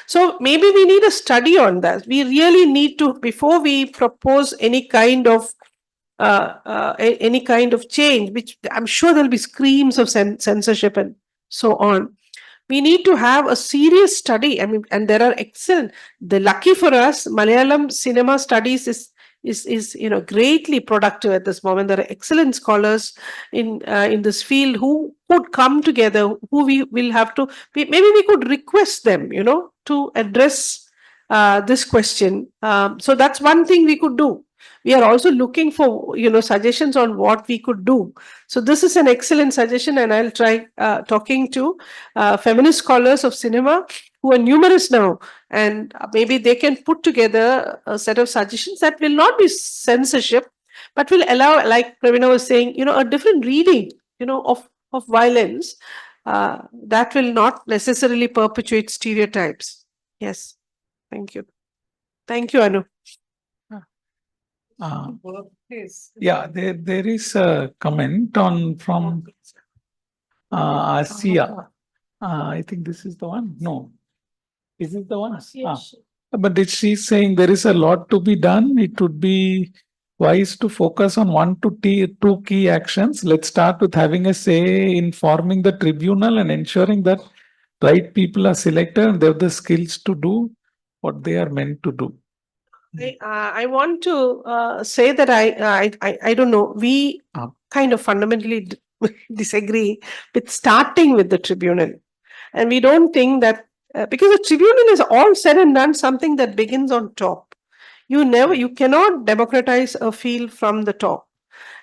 So maybe we need a study on that. We really need to, before we propose any kind of change, which I'm sure there'll be screams of censorship and so on. We need to have a serious study. I mean, and there are excellent. The lucky for us, Malayalam cinema studies is greatly productive at this moment. There are excellent scholars in this field who could come together. Who we will have to maybe we could request them, to address this question. So that's one thing we could do. We are also looking for suggestions on what we could do. So this is an excellent suggestion, and I'll try talking to feminist scholars of cinema who are numerous now, and maybe they can put together a set of suggestions that will not be censorship, but will allow, like Pravina was saying, a different reading, of violence that will not necessarily perpetuate stereotypes. Yes, thank you. Thank you, Anu. Yeah, there is a comment from Asia. I think this is the one. No, is it the one? But she's saying there is a lot to be done. It would be wise to focus on 1 to 2 key actions. Let's start with having a say in forming the tribunal and ensuring that right people are selected and they have the skills to do what they are meant to do. I want to say that I don't know. We kind of fundamentally disagree with starting with the tribunal, and we don't think that because the tribunal is all said and done something that begins on top. You cannot democratize a field from the top.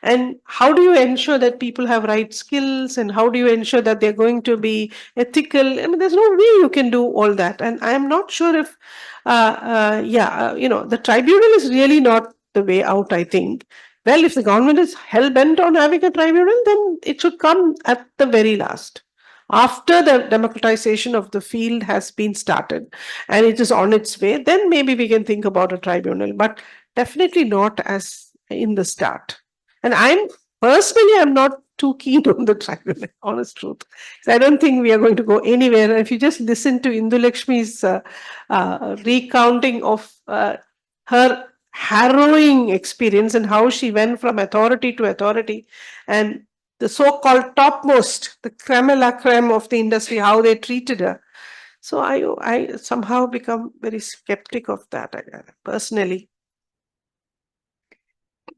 And how do you ensure that people have right skills, and how do you ensure that they're going to be ethical? I mean, there's no way you can do all that. And I'm not sure if, the tribunal is really not the way out, I think. Well, if the government is hell-bent on having a tribunal, then it should come at the very last, after the democratization of the field has been started and it is on its way. Then maybe we can think about a tribunal, but definitely not as in the start. And I'm not too keen on the tribunal, honest truth. So I don't think we are going to go anywhere. And if you just listen to Indulakshmi's recounting of her harrowing experience and how she went from authority to authority, and the so-called topmost, the creme la creme of the industry, how they treated her. So I somehow become very skeptic of that, personally.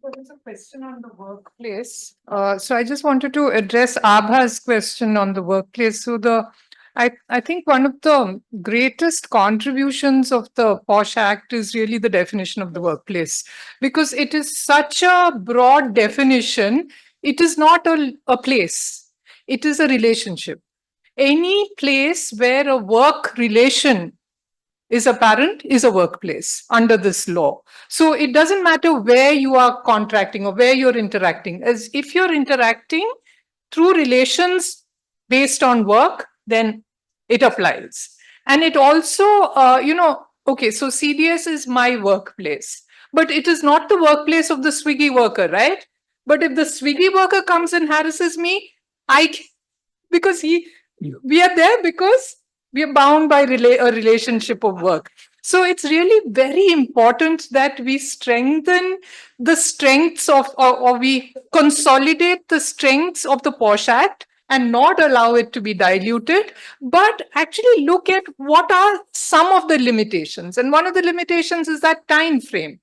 There is a question on the workplace. So I just wanted to address Abha's question on the workplace. So I think one of the greatest contributions of the POSH Act is really the definition of the workplace, because it is such a broad definition. It is not a place. It is a relationship. Any place where a work relation is apparent is a workplace under this law. So it doesn't matter where you are contracting or where you're interacting. As if you're interacting through relations based on work, then it applies. And it also, okay, so CDS is my workplace, but it is not the workplace of the Swiggy worker, right? But if the Swiggy worker comes and harasses me, because we are there because we are bound by a relationship of work. So it's really very important that we strengthen the strengths of, or we consolidate the strengths of the POSH Act and not allow it to be diluted, but actually look at what are some of the limitations. And one of the limitations is that time frame,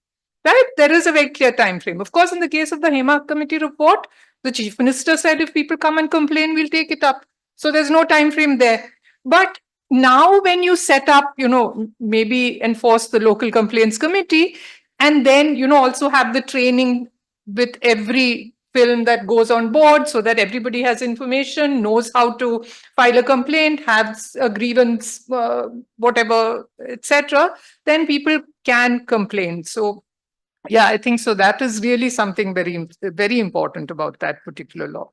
right? There is a very clear time frame. Of course, in the case of the Hema committee report, the chief minister said if people come and complain, we'll take it up. So there's no time frame there. But now when you set up, maybe enforce the local complaints committee, and then, also have the training with every film that goes on board so that everybody has information, knows how to file a complaint, has a grievance, whatever, etc., then people can complain. So yeah, I think so. That is really something very, very important about that particular law.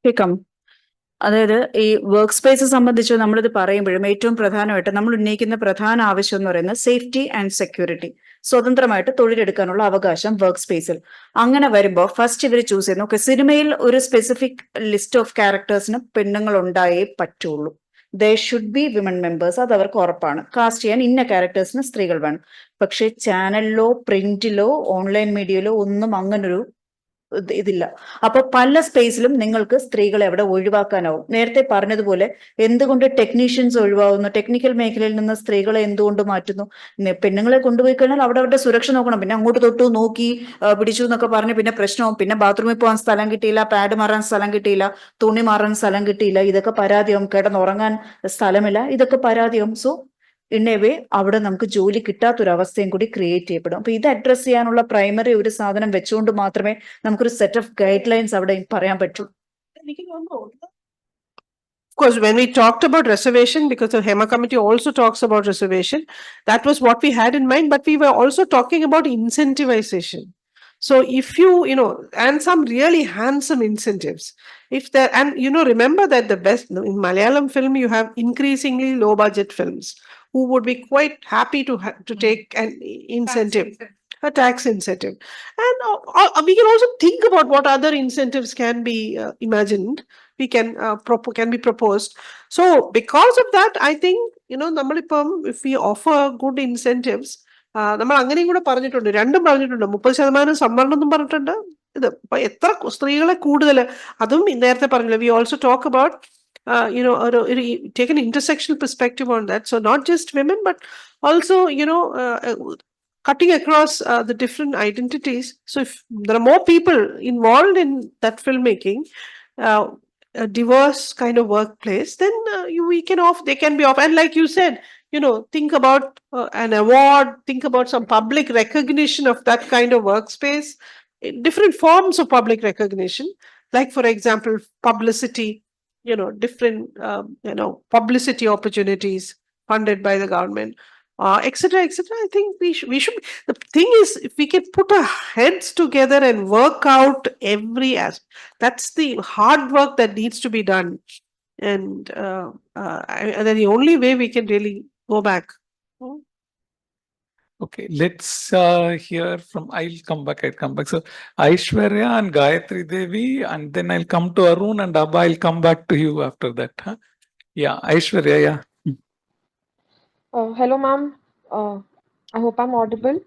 കേൾക്കാം. അതായത് ഈ work space സംബന്ധിച്ച് നമ്മളിത് പറയുമ്പോഴും ഏറ്റവും പ്രധാനമായിട്ട് നമ്മൾ ഉന്നയിക്കുന്ന പ്രധാന ആവശ്യം എന്ന് പറയുന്നത് സേഫ്റ്റി ആൻഡ് സെക്യൂരിറ്റി, സ്വതന്ത്രമായിട്ട് തൊഴിലെടുക്കാനുള്ള അവകാശം വർക്ക് സ്പേസിൽ. അങ്ങനെ വരുമ്പോൾ ഫസ്റ്റ് ഇവർ ചൂസ് ചെയ്യുന്നു, ഓക്കെ, സിനിമയിൽ ഒരു സ്പെസിഫിക് ലിസ്റ്റ് ഓഫ് ക്യാരക്ടേഴ്സിന് പെണ്ണുങ്ങൾ ഉണ്ടായേ പറ്റുള്ളൂ. They should be women members, അത് അവർക്ക് ഉറപ്പാണ്. കാസ്റ്റ് ചെയ്യാൻ ഇന്ന ക്യാരക്ടേഴ്സിന് സ്ത്രീകൾ വേണം. പക്ഷെ ചാനലിലോ പ്രിന്റിലോ ഓൺലൈൻ മീഡിയയിലോ ഒന്നും അങ്ങനൊരു ഇതില്ല. അപ്പൊ പല സ്പേസിലും നിങ്ങൾക്ക് സ്ത്രീകളെ അവിടെ ഒഴിവാക്കാനാവും. നേരത്തെ പറഞ്ഞതുപോലെ എന്തുകൊണ്ട് ടെക്നീഷ്യൻസ് ഒഴിവാകുന്നു, ടെക്നിക്കൽ മേഖലയിൽ നിന്ന് സ്ത്രീകളെ എന്തുകൊണ്ട് മാറ്റുന്നു? പെണ്ണുങ്ങളെ കൊണ്ടുപോയി കഴിഞ്ഞാൽ അവിടെ അവരുടെ സുരക്ഷ നോക്കണം. പിന്നെ അങ്ങോട്ട് തൊട്ടു നോക്കി പിടിച്ചു എന്നൊക്കെ പറഞ്ഞ് പിന്നെ പ്രശ്നവും. പിന്നെ ബാത്റൂമിൽ പോകാൻ സ്ഥലം കിട്ടിയില്ല, പാഡ് മാറാൻ സ്ഥലം കിട്ടിയില്ല, തുണി മാറാൻ സ്ഥലം കിട്ടിയില്ല, ഇതൊക്കെ പരാതിയാവും. കിടന്നുറങ്ങാൻ സ്ഥലമില്ല, ഇതൊക്കെ പരാതിയാവും. സോ ഇൻ എ വേ അവിടെ നമുക്ക് ജോലി കിട്ടാത്തൊരവസ്ഥയും കൂടി ക്രിയേറ്റ് ചെയ്യപ്പെടും. അപ്പൊ ഇത് അഡ്രസ് ചെയ്യാനുള്ള പ്രൈമറി ഒരു സാധനം വെച്ചുകൊണ്ട് മാത്രമേ നമുക്കൊരു സെറ്റ് ഓഫ് ഗൈഡ് ലൈൻസ് അവിടെ പറയാൻ പറ്റൂ. Of course, when we talked about reservation, because the Hema committee also talks about reservation, that was what we had in mind, but we were also talking about incentivization. So if you, and some really handsome incentives, if there, and remember that the best in Malayalam film, you have increasingly low budget films who would be quite happy to take an incentive, a tax incentive. And we can also think about what other incentives can be imagined, we can be proposed. So because of that, I think, if we offer good incentives, നമ്മൾ അങ്ങനെയും കൂടെ പറഞ്ഞിട്ടുണ്ട്, രണ്ടും പറഞ്ഞിട്ടുണ്ട്. 30% സംവരണം എന്നും പറഞ്ഞിട്ടുണ്ട്. ഇത് ഇപ്പൊ എത്ര സ്ത്രീകളെ കൂടുതൽ, അതും നേരത്തെ പറഞ്ഞില്ല. We also talk about take an intersectional perspective on that. So not just women, but also, cutting across the different identities. So if there are more people involved in that filmmaking, a diverse kind of workplace, then they can be off. And like you said, think about an award, think about some public recognition of that kind of workspace, different forms of public recognition, like for example, publicity, different, publicity opportunities funded by the government, etc., etc. I think we should. The thing is, if we can put our heads together and work out every aspect, that's the hard work that needs to be done, and then the only way we can really go back. Okay, let's hear from. I'll come back. So Aishwarya and Gayatri Devi, and then I'll come to Arun and Abba. I'll come back to you after that. Huh? Yeah, Aishwarya. Yeah. Hello, ma'am. I hope I'm audible.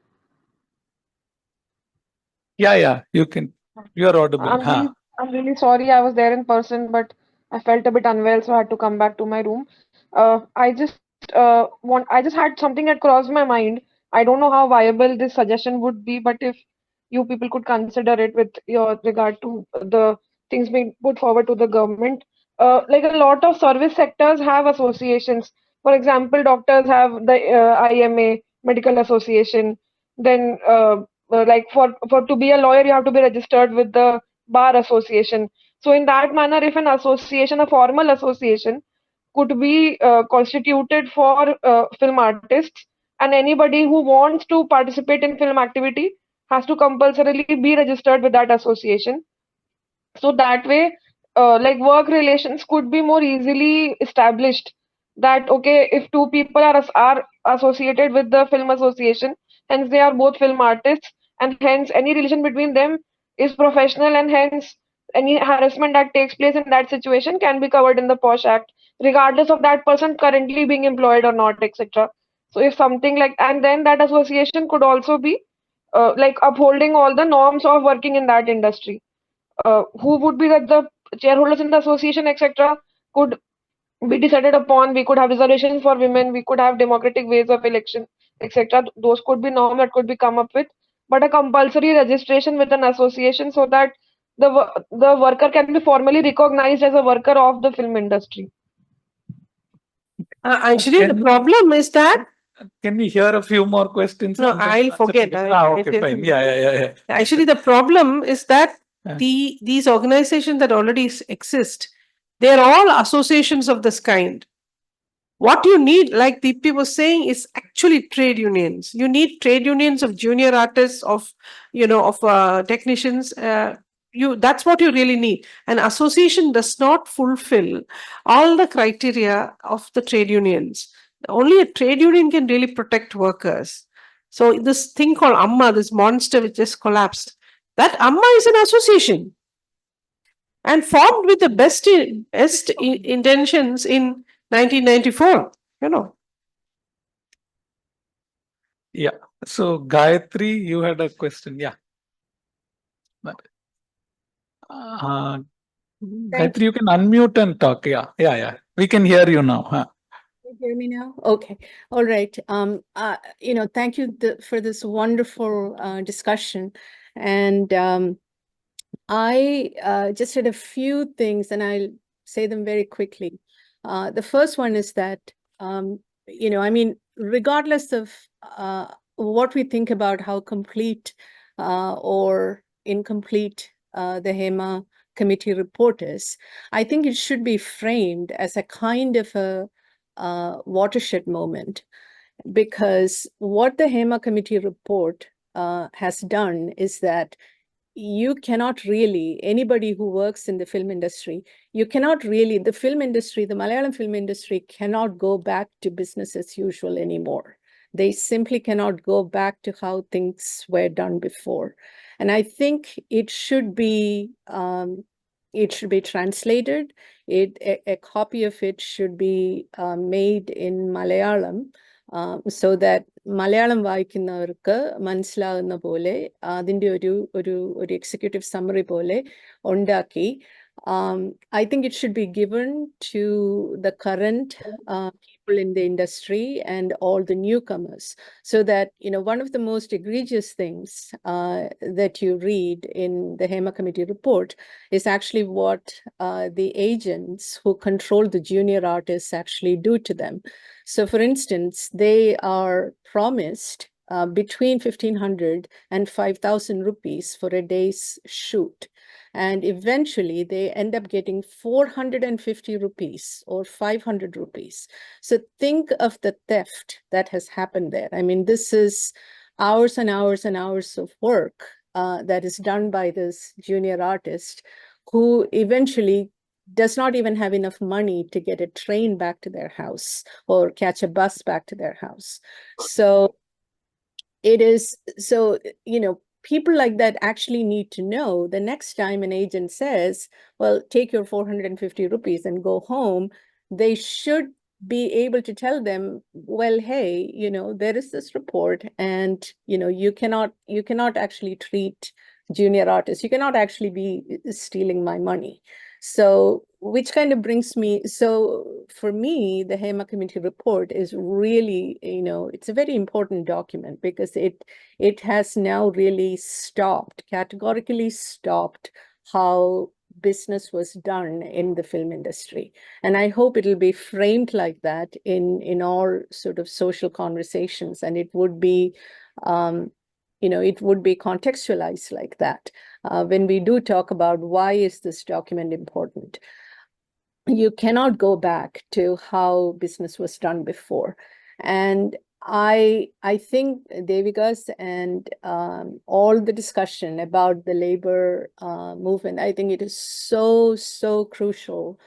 Yeah, you can. You are audible. I'm really sorry. I was there in person, but I felt a bit unwell, so I had to come back to my room. I just had something that crossed my mind. I don't know how viable this suggestion would be, but if you people could consider it with your regard to the things being put forward to the government. Like a lot of service sectors have associations. For example, doctors have the IMA, Medical Association. then like for to be a lawyer, you have to be registered with the bar association. So in that manner, if an association, a formal association, could be constituted for film artists, and anybody who wants to participate in film activity has to compulsorily be registered with that association. So that way, like work relations could be more easily established. That okay, if two people are associated with the film association, hence they are both film artists, and hence any relation between them is professional, and hence any harassment that takes place in that situation can be covered in the POSH Act, regardless of that person currently being employed or not, etc. So if something like, and then that association could also be like upholding all the norms of working in that industry. Who would be the shareholders in the association, etc., could be decided upon. We could have reservations for women, we could have democratic ways of election, etc. Those could be norms that could be come up with, but a compulsory registration with an association so that the worker can be formally recognized as a worker of the film industry. Actually, the problem is that Can we hear a few more questions? no, and then I'll answer forget. together? Okay, fine. Yeah. Actually, the problem is that Yeah. these organizations that already exist, they're all associations of this kind. What you need, like Deepti was saying, is actually trade unions. You need trade unions of junior artists, of technicians. That's what you really need. An association does not fulfill all the criteria of the trade unions. Only a trade union can really protect workers. So this thing called Amma, this monster which just collapsed, that Amma is an association and formed with the best intentions in 1994. Yeah. So Gayatri, you had a question. Yeah. Gayatri, you can unmute and talk. Yeah. We can hear you now. Huh? Can you hear me now? Okay. All right. Thank you for this wonderful discussion. And I just had a few things, and I'll say them very quickly. The first one is that, regardless of what we think about how complete or incomplete the Hema committee report is, I think it should be framed as a kind of a watershed moment, because what the Hema committee report has done is that you cannot really, anybody who works in the film industry, the Malayalam film industry cannot go back to business as usual anymore. They simply cannot go back to how things were done before. And I think it should be translated. A copy of it should be made in Malayalam, so that Malayalam വായിക്കുന്നവർക്ക് മനസ്സിലാകുന്ന പോലെ അതിൻ്റെ ഒരു executive summary പോലെ ഉണ്ടാക്കി. I think it should be given to the current people in the industry and all the newcomers, so that, one of the most egregious things that you read in the Hema committee report is actually what the agents who control the junior artists actually do to them. So, for instance, they are promised between 1,500 and 5,000 rupees for a day's shoot. And eventually they end up getting 450 rupees or 500 rupees. So think of the theft that has happened there. I mean, this is hours and hours and hours of work that is done by this junior artist, who eventually does not even have enough money to get a train back to their house or catch a bus back to their house. So people like that actually need to know the next time an agent says, well, take your 450 rupees and go home, they should be able to tell them, well, hey, there is this report, and, you cannot actually treat junior artists. You cannot actually be stealing my money. So, which kind of brings me, so for me, the Hema committee report is really, it's a very important document, because it has now really categorically stopped how business was done in the film industry. And I hope it'll be framed like that in all sort of social conversations, and it would be it would be contextualized like that. When we do talk about why is this document important, you cannot go back to how business was done before. And I think Devika's and all the discussion about the labor movement, I think it is so crucial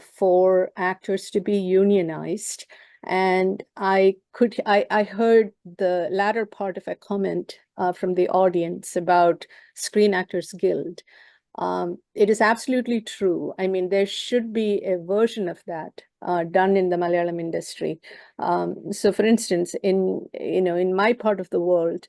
for actors to be unionized. And I heard the latter part of a comment from the audience about Screen Actors Guild. It is absolutely true. I mean, there should be a version of that done in the Malayalam industry. So, for instance, in my part of the world,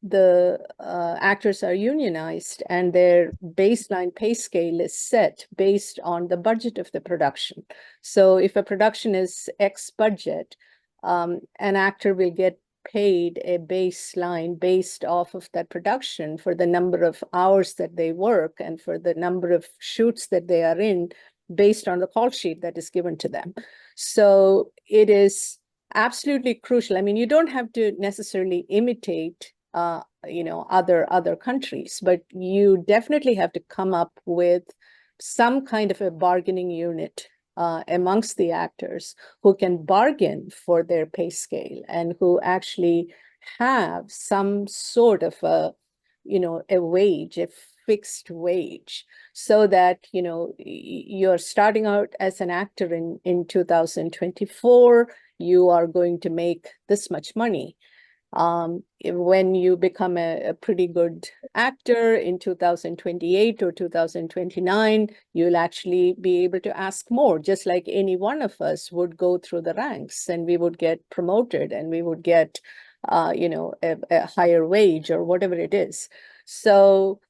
the actors are unionized, and their baseline pay scale is set based on the budget of the production. So, if a production is X budget, an actor will get paid a baseline based off of that production for the number of hours that they work and for the number of shoots that they are in based on the call sheet that is given to them. So it is absolutely crucial. I mean, you don't have to necessarily imitate other countries, but you definitely have to come up with some kind of a bargaining unit amongst the actors who can bargain for their pay scale and who actually have some sort of a wage, a fixed wage, so that you're starting out as an actor in 2024, you are going to make this much money. When you become a pretty good actor in 2028 or 2029, you'll actually be able to ask more, just like any one of us would go through the ranks and we would get promoted and we would get, a higher wage or whatever it is. So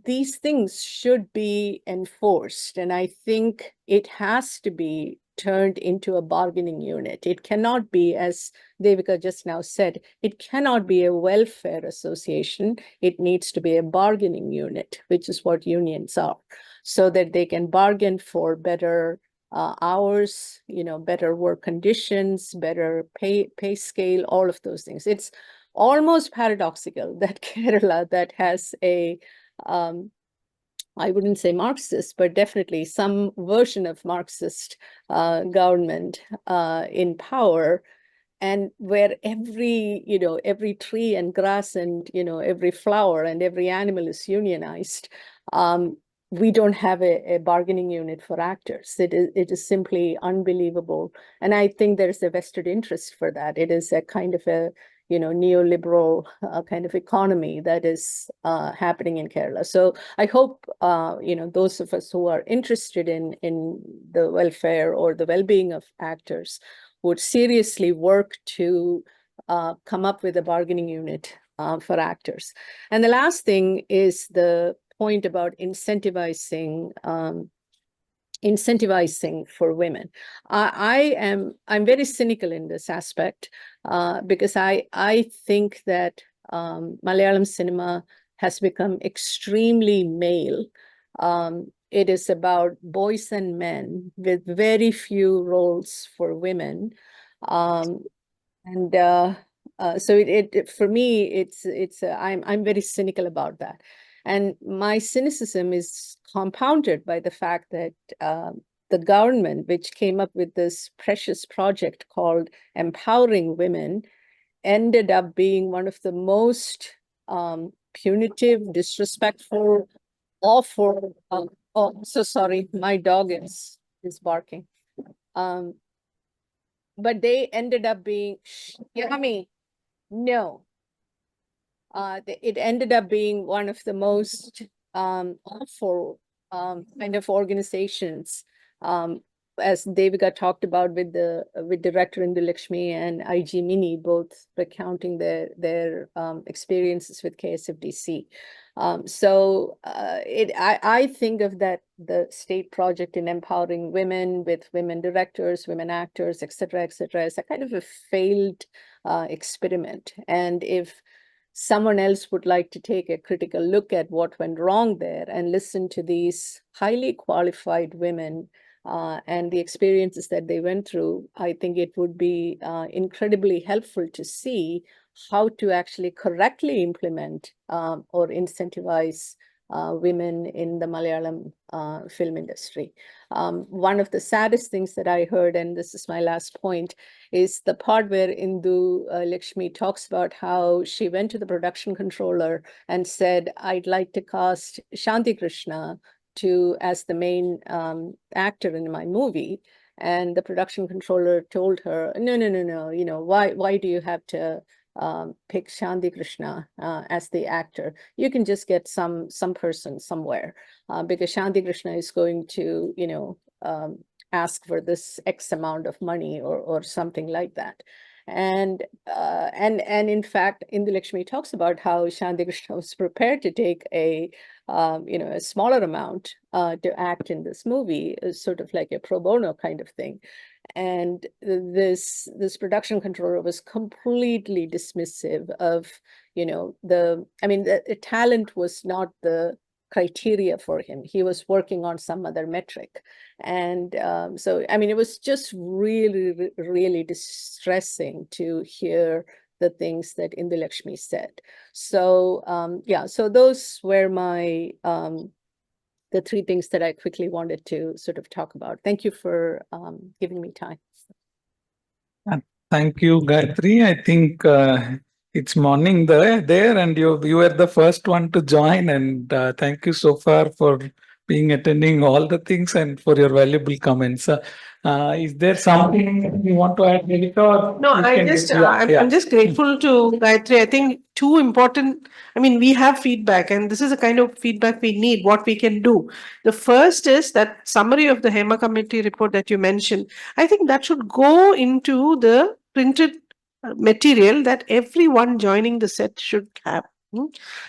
these things should be enforced. And I think it has to be turned into a bargaining unit. It cannot be, as Devika just now said, it cannot be a welfare association. It needs to be a bargaining unit, which is what unions are, so that they can bargain for better hours, better work conditions, better pay scale, all of those things. It's almost paradoxical that Kerala, that has a I wouldn't say Marxist, but definitely some version of Marxist government in power, and where every tree and grass and every flower and every animal is unionized. We don't have a bargaining unit for actors. It is simply unbelievable, and I think there's a vested interest for that. It is a kind of a neoliberal kind of economy that is happening in Kerala. So I hope, those of us who are interested in the welfare or the well-being of actors would seriously work to come up with a bargaining unit for actors. And the last thing is the point about incentivizing for women. I'm very cynical in this aspect because I think that Malayalam cinema has become extremely male. It is about boys and men with very few roles for women. So for me, I'm very cynical about that. And my cynicism is compounded by the fact that the government, which came up with this precious project called Empowering Women, ended up being one of the most punitive, disrespectful, awful. Oh, so sorry, my dog is barking. But they ended up being, Yummy, no. It ended up being one of the most awful kind of organizations, as Devika talked about with Director Indulakshmi and IG Mini, both recounting their experiences with KSFDC. I think of that, the state project in empowering women with women directors, women actors, et cetera, as a kind of a failed experiment. And if someone else would like to take a critical look at what went wrong there and listen to these highly qualified women and the experiences that they went through, I think it would be incredibly helpful to see how to actually correctly implement or incentivize women in the Malayalam film industry. One of the saddest things that I heard, and this is my last point, is the part where Indu Lakshmi talks about how she went to the production controller and said, I'd like to cast Shanti Krishna as the main actor in my movie. And the production controller told her, no, why do you have to pick Shanti Krishna as the actor? You can just get some person somewhere because Shanti Krishna is going to, ask for this X amount of money or something like that. And in fact, Indu Lakshmi talks about how Shanti Krishna was prepared to take a smaller amount to act in this movie, sort of like a pro bono kind of thing. And this production controller was completely dismissive of, the talent was not the criteria for him. He was working on some other metric. And it was just really, really distressing to hear the things that Indu Lakshmi said. So, so those were my the three things that I quickly wanted to sort of talk about. Thank you for giving me time. Thank you, Gayatri. I think it's morning there, and you were the first one to join. And thank you so far for attending all the things and for your valuable comments. Is there something you want to add, Devika? No, I'm just grateful to Gayatri. I think two important, we have feedback, and this is the kind of feedback we need, what we can do. The first is that summary of the Hema committee report that you mentioned. I think that should go into the printed material that everyone joining the set should have.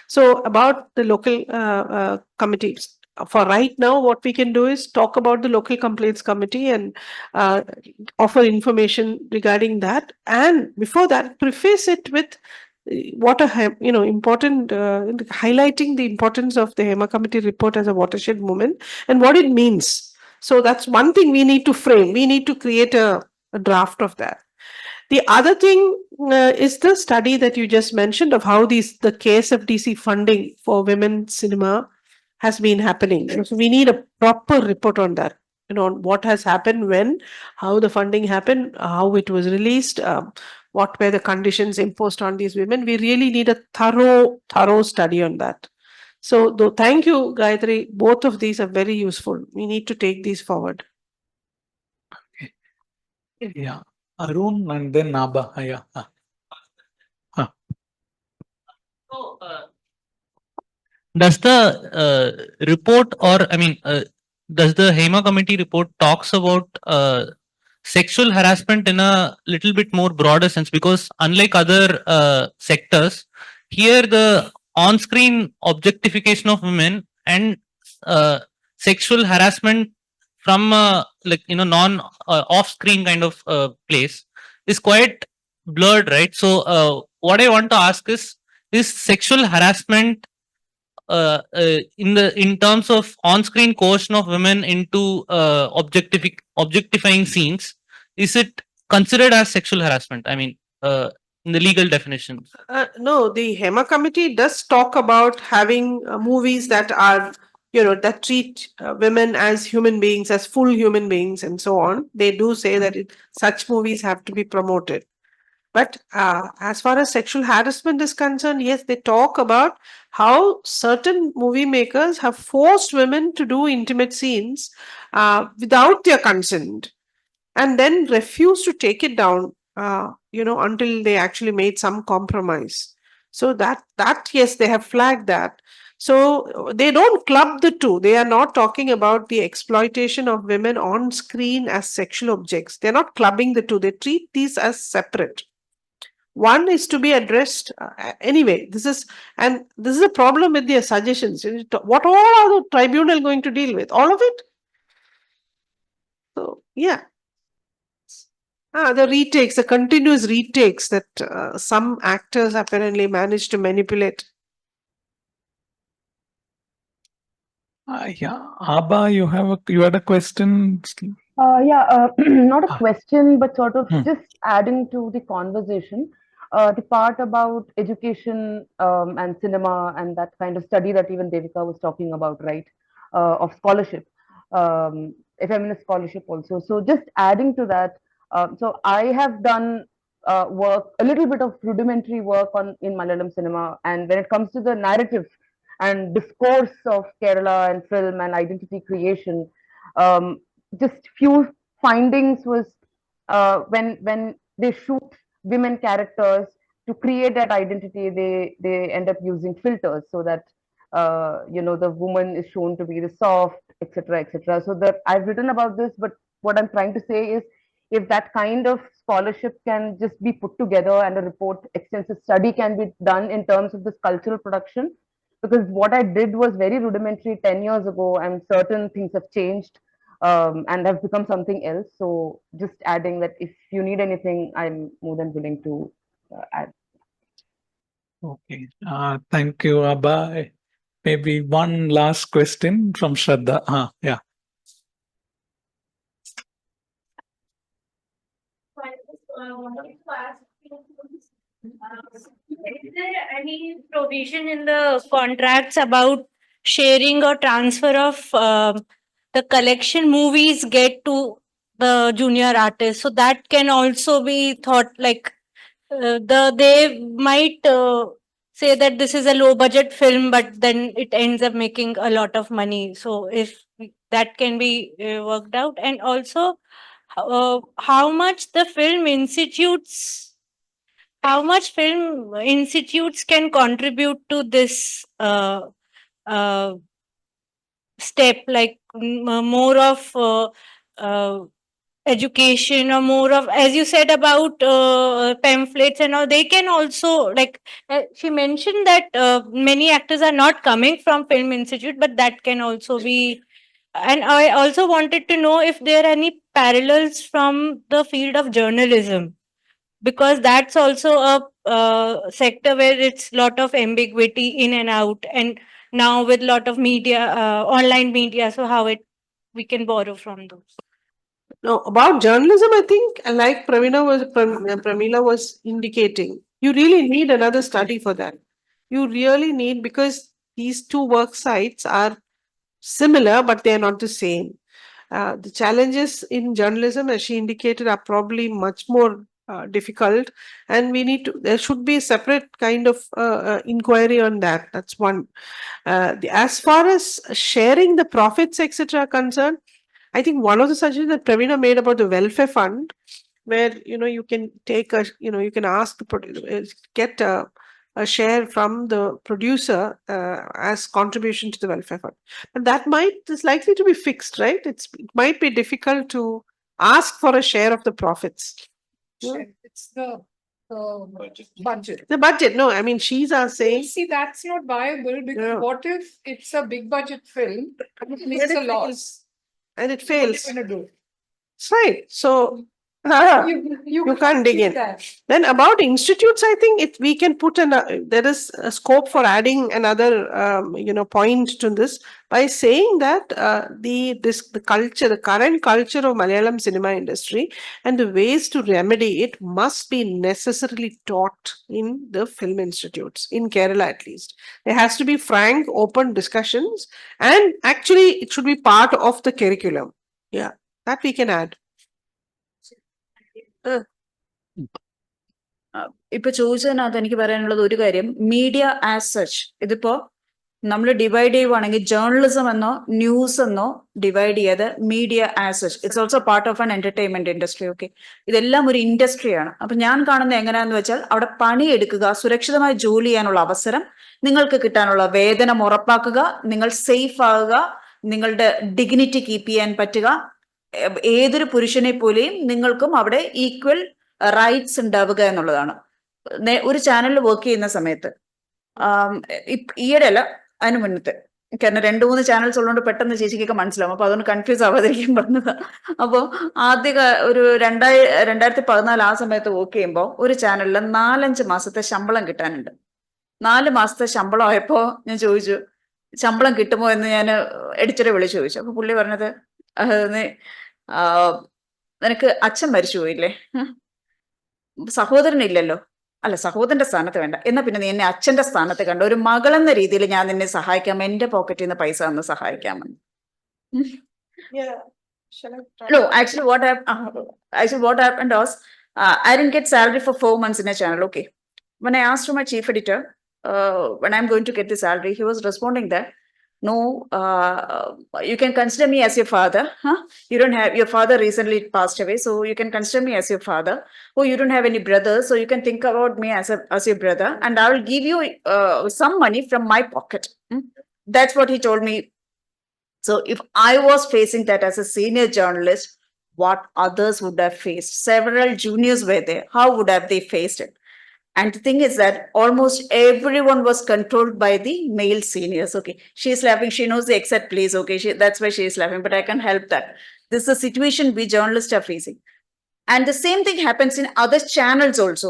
So about the local committees. For right now, what we can do is talk about the local complaints committee and offer information regarding that. And before that, preface it with what important, highlighting the importance of the Hema committee report as a watershed movement and what it means. So that's one thing we need to frame. We need to create a draft of that. The other thing is the study that you just mentioned of how the KSFDC funding for women cinema has been happening. So we need a proper report on that, on what has happened, when, how the funding happened, how it was released, what were the conditions imposed on these women. We really need a thorough study on that. So thank you, Gayatri. Both of these are very useful. We need to take these forward. Okay. Yeah. Arun and then Naba. Yeah. So, does the report, or does the Hema committee report talks about sexual harassment in a little bit more broader sense? Because unlike other sectors, here the on-screen objectification of women and sexual harassment from non off-screen kind of place is quite blurred, right? So what I want to ask is sexual harassment in terms of on-screen coercion of women into objectifying scenes, is it considered as sexual harassment? In the legal definition. No, the Hema committee does talk about having movies that are, that treat women as human beings, as full human beings, and so on. They do say that such movies have to be promoted. But as far as sexual harassment is concerned, yes, they talk about how certain movie makers have forced women to do intimate scenes without their consent and then refuse to take it down, until they actually made some compromise. So that yes, they have flagged that. So they don't club the two. They are not talking about the exploitation of women on screen as sexual objects. They're not clubbing the two. They treat these as separate. One is to be addressed anyway. This is a problem with their suggestions. What all are the tribunal going to deal with? All of it? So, yeah. The retakes, the continuous retakes that some actors apparently manage to manipulate. Yeah. Abba, you had a question? Not a question, but sort of just adding to the conversation. the part about education and cinema and that kind of study that even Devika was talking about, right? Of scholarship, feminist scholarship also. So just adding to that, so I have done work, a little bit of rudimentary work in Malayalam cinema, and when it comes to the narrative and discourse of Kerala and film and identity creation, um, just few findings was when they shoot women characters to create that identity, they end up using filters so that the woman is shown to be the soft, etc., etc. So that I've written about this, but what I'm trying to say is, if that kind of scholarship can just be put together and a report, extensive study can be done in terms of this cultural production, because what I did was very rudimentary 10 years ago, and certain things have changed and have become something else. So just adding that if you need anything, I'm more than willing to add. Okay. Thank you, Abba. Maybe one last question from Shraddha. Yeah. Is there any provision in the contracts about sharing or transfer of the collection movies get to the junior artists? So that can also be thought like they might say that this is a low budget film, but then it ends up making a lot of money. So if that can be worked out, and also how much the film institutes, how much film institutes can contribute to this uh, step, like more of education, or more of, as you said, about pamphlets and all. They can also, like she mentioned that many actors are not coming from film institute, but that can also be. And I also wanted to know if there are any parallels from the field of journalism, because that's also a sector where it's lot of ambiguity in and out, and now with lot of media, online media, so how it we can borrow from those. No, about journalism, I think, like Pramila was indicating, you really need another study for that. You really need, because these two work sites are similar, but they are not the same. The challenges in journalism, as she indicated, are probably much more difficult, and there should be a separate kind of inquiry on that. That's one. As far as sharing the profits, etc., are concerned, I think one of the suggestions that Pravina made about the welfare fund, where you can take you can ask the get a share from the producer as contribution to the welfare fund, but that is likely to be fixed, right? It might be difficult to ask for a share of the profits. It's the budget. The budget. No, I mean, she's saying. See, that's not viable, because Yeah. what if it's a big budget film and it makes a loss? And it What fails. are you going to do? That's right. So You can't dig in. that. Then about institutes, I think we can put there is a scope for adding another point to this by saying that the culture, the current culture of Malayalam cinema industry and the ways to remedy it must be necessarily taught in the film institutes, in Kerala at least. There has to be frank, open discussions, and actually it should be part of the curriculum. Yeah, that we can add. ഇപ്പൊ ചോദിച്ചതിനകത്ത് എനിക്ക് പറയാനുള്ളത് ഒരു കാര്യം, media as such ഇതിപ്പോ നമ്മൾ divide ചെയ്യുവാണെങ്കിൽ journalism എന്നോ news എന്നോ ഡിവൈഡ് ചെയ്ത് media as such it's also part of an entertainment industry. Okay, ഇതെല്ലാം ഒരു ഇൻഡസ്ട്രിയാണ്. അപ്പൊ ഞാൻ കാണുന്നത് എങ്ങനെയാന്ന് വെച്ചാൽ, അവിടെ പണിയെടുക്കുക, സുരക്ഷിതമായി ജോലി ചെയ്യാനുള്ള അവസരം, നിങ്ങൾക്ക് കിട്ടാനുള്ള വേതനം ഉറപ്പാക്കുക, നിങ്ങൾ സേഫ് ആകുക, നിങ്ങളുടെ ഡിഗ്നിറ്റി കീപ്പ് ചെയ്യാൻ പറ്റുക, ഏതൊരു പുരുഷനെ പോലെയും നിങ്ങൾക്കും അവിടെ ഈക്വൽ റൈറ്റ്സ് ഉണ്ടാവുക എന്നുള്ളതാണ്. ഒരു ചാനലിൽ വർക്ക് ചെയ്യുന്ന സമയത്ത്, ഈയിടെയല്ല അതിന് മുന്നത്തെ, കാരണം 2-3 ചാനൽസ് ഉള്ളതുകൊണ്ട് പെട്ടെന്ന് ചേച്ചിക്കൊക്കെ മനസ്സിലാവും, അപ്പൊ അതുകൊണ്ട് കൺഫ്യൂസ് ആവാതിരിക്കാൻ പറഞ്ഞത്. അപ്പോൾ ആദ്യ ഒരു 2014 ആ സമയത്ത് വർക്ക് ചെയ്യുമ്പോൾ ഒരു ചാനലിൽ 4-5 മാസത്തെ ശമ്പളം കിട്ടാനുണ്ട്. 4 മാസത്തെ ശമ്പളം ആയപ്പോ ഞാൻ ചോദിച്ചു, ശമ്പളം കിട്ടുമോ എന്ന് ഞാൻ എഡിറ്ററെ വിളിച്ചു ചോദിച്ചു. അപ്പൊ പുള്ളി പറഞ്ഞത്, നിനക്ക് അച്ഛൻ മരിച്ചു പോയില്ലേ, സഹോദരനില്ലല്ലോ, അല്ല സഹോദരന്റെ സ്ഥാനത്ത് വേണ്ട, എന്നാ പിന്നെ നീ എന്നെ അച്ഛന്റെ സ്ഥാനത്ത് കണ്ട ഒരു മകളെന്ന രീതിയിൽ ഞാൻ നിന്നെ സഹായിക്കാം, എന്റെ പോക്കറ്റിൽ നിന്ന് പൈസ തന്ന് സഹായിക്കാമെന്ന്. Yeah. Shall I try? No, actually what happened was, I didn't get salary for 4 months in a channel. Okay. When I asked to my chief editor, when I'm going to get the salary, he was responding that, no, you can consider me as your father. Huh? You don't have, your father recently passed away, so you can consider me as your father. Oh, you don't have any brothers, so you can think about me as your brother, and I will give you some money from my pocket. That's what he told me. So if I was facing that as a senior journalist, what others would have faced? Several juniors were there. How would have they faced it? And the thing is that almost everyone was controlled by the male seniors. Okay, she's laughing. She knows the exact place. Okay, that's why she is laughing. But I can't help that. This is a situation we journalists are facing. And the same thing happens in other channels also.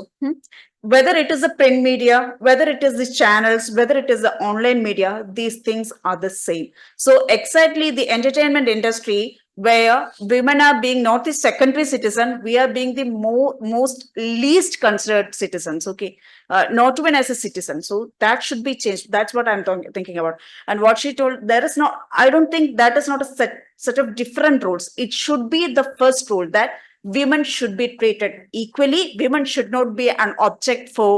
Whether it is the print media, whether it is the channels, whether it is the online media, these things are the same. So exactly the entertainment industry, where women are being not the secondary citizen, we are being the most least considered citizens. Okay, not even as a citizen. So that should be changed. That's what I'm thinking about. And what she told, there is not, I don't think that is not a set of different rules. It should be the first rule that women should be treated equally. Women should not be an object for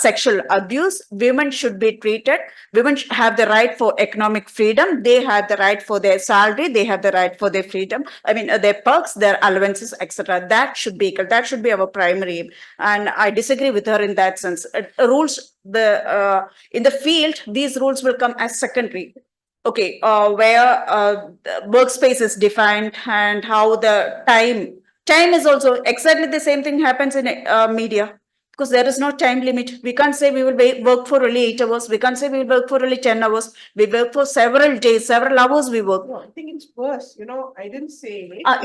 sexual abuse. Women should be treated. Women have the right for economic freedom. They have the right for their salary. They have the right for their freedom. I mean, their perks, their allowances, etc. That should be equal. That should be our primary aim. And I disagree with her in that sense. Rules, in the field, these rules will come as secondary. Okay, where the workspace is defined and how the time is also exactly the same thing happens in media, because there is no time limit. We can't say we will work for only 8 hours. We can't say we will work for only 10 hours. We work for several days, several hours we work. No, I think it's worse. You know, I didn't say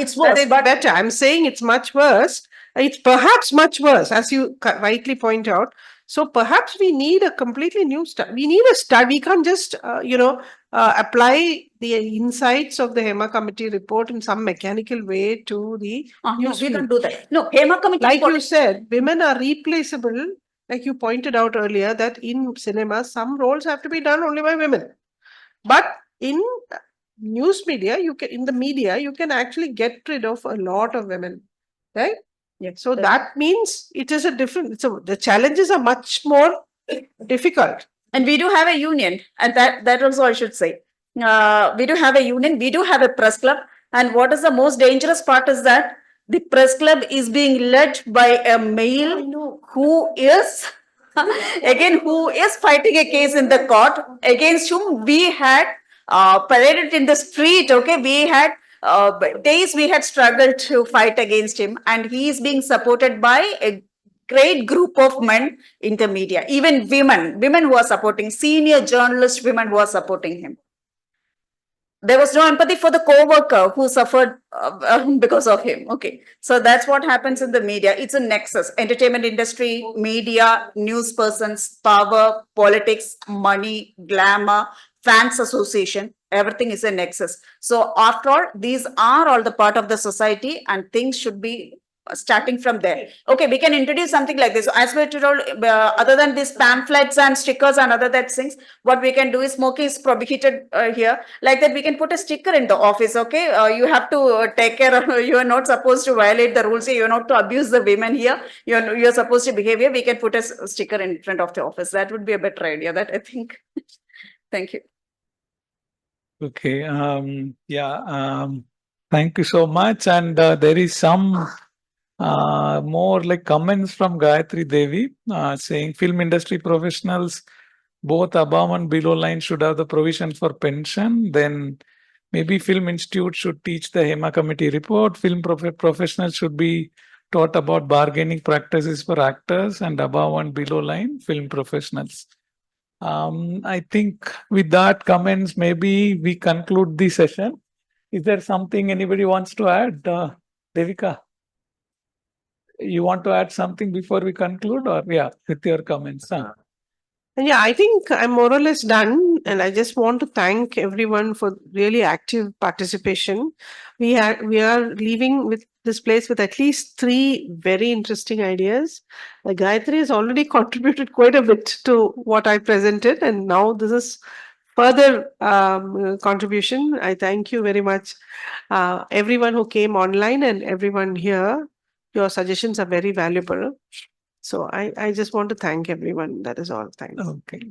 it's worse, that it's but better. I'm saying it's much worse. It's perhaps much worse, as you rightly point out. So perhaps we need a completely new study. We need a study. We can't just, apply the insights of the Hema committee report in some mechanical way to the no, news we feed. can't do that. No, Hema committee Like report, you said, women are replaceable. Like you pointed out earlier, that in cinema, some roles have to be done only by women. But in news media, in the media, you can actually get rid of a lot of women, right? yes. So that means it is a different, so the challenges are much more difficult. And we do have a union, and that also I should say. We do have a union, we do have a press club, and what is the most dangerous part is that the press club is being led by a male who is again who is fighting a case in the court, against whom we had paraded in the street. Okay, we had days we had struggled to fight against him, and he is being supported by a great group of men in the media, even women who are supporting, senior journalist women who are supporting him. There was no empathy for the co-worker who suffered because of him. Okay, so that's what happens in the media. It's a nexus: entertainment industry, media, news persons, power, politics, money, glamour, fans association. Everything is a nexus. So after all, these are all the part of the society, and things should be starting from there. Okay, we can introduce something like this. So as we told, other than these pamphlets and stickers and other that things, what we can do is smoking is prohibited here. Like that, we can put a sticker in the office. Okay, you have to take care of. You are not supposed to violate the rules here. You are not to abuse the women here. You're supposed to behave here. We can put a sticker in front of the office. That would be a better idea. That I think. Thank you. Okay. Thank you so much. And there is some more like comments from Gayatri Devi saying film industry professionals, both above and below line, should have the provision for pension. Then maybe Film Institute should teach the Hema committee report. Film professionals should be taught about bargaining practices for actors, and above and below line film professionals. I think with that comments, maybe we conclude the session. Is there something anybody wants to add? Devika, you want to add something before we conclude, or yeah, with your comments? Yeah, I think I'm more or less done. and I just want to thank everyone for really active participation. We are leaving with this place with at least 3 very interesting ideas. Gayatri has already contributed quite a bit to what I presented, and now this is further contribution. I thank you very much, everyone who came online and everyone here. Your suggestions are very valuable. So I just want to thank everyone. That is all. Thanks. Okay.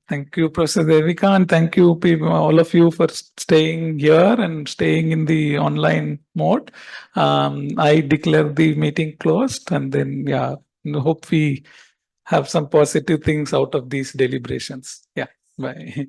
Thank you, Professor Devika, and thank you, people, all of you, for staying here and staying in the online mode. I declare the meeting closed, and then, yeah, hope we have some positive things out of these deliberations. Yeah. Bye.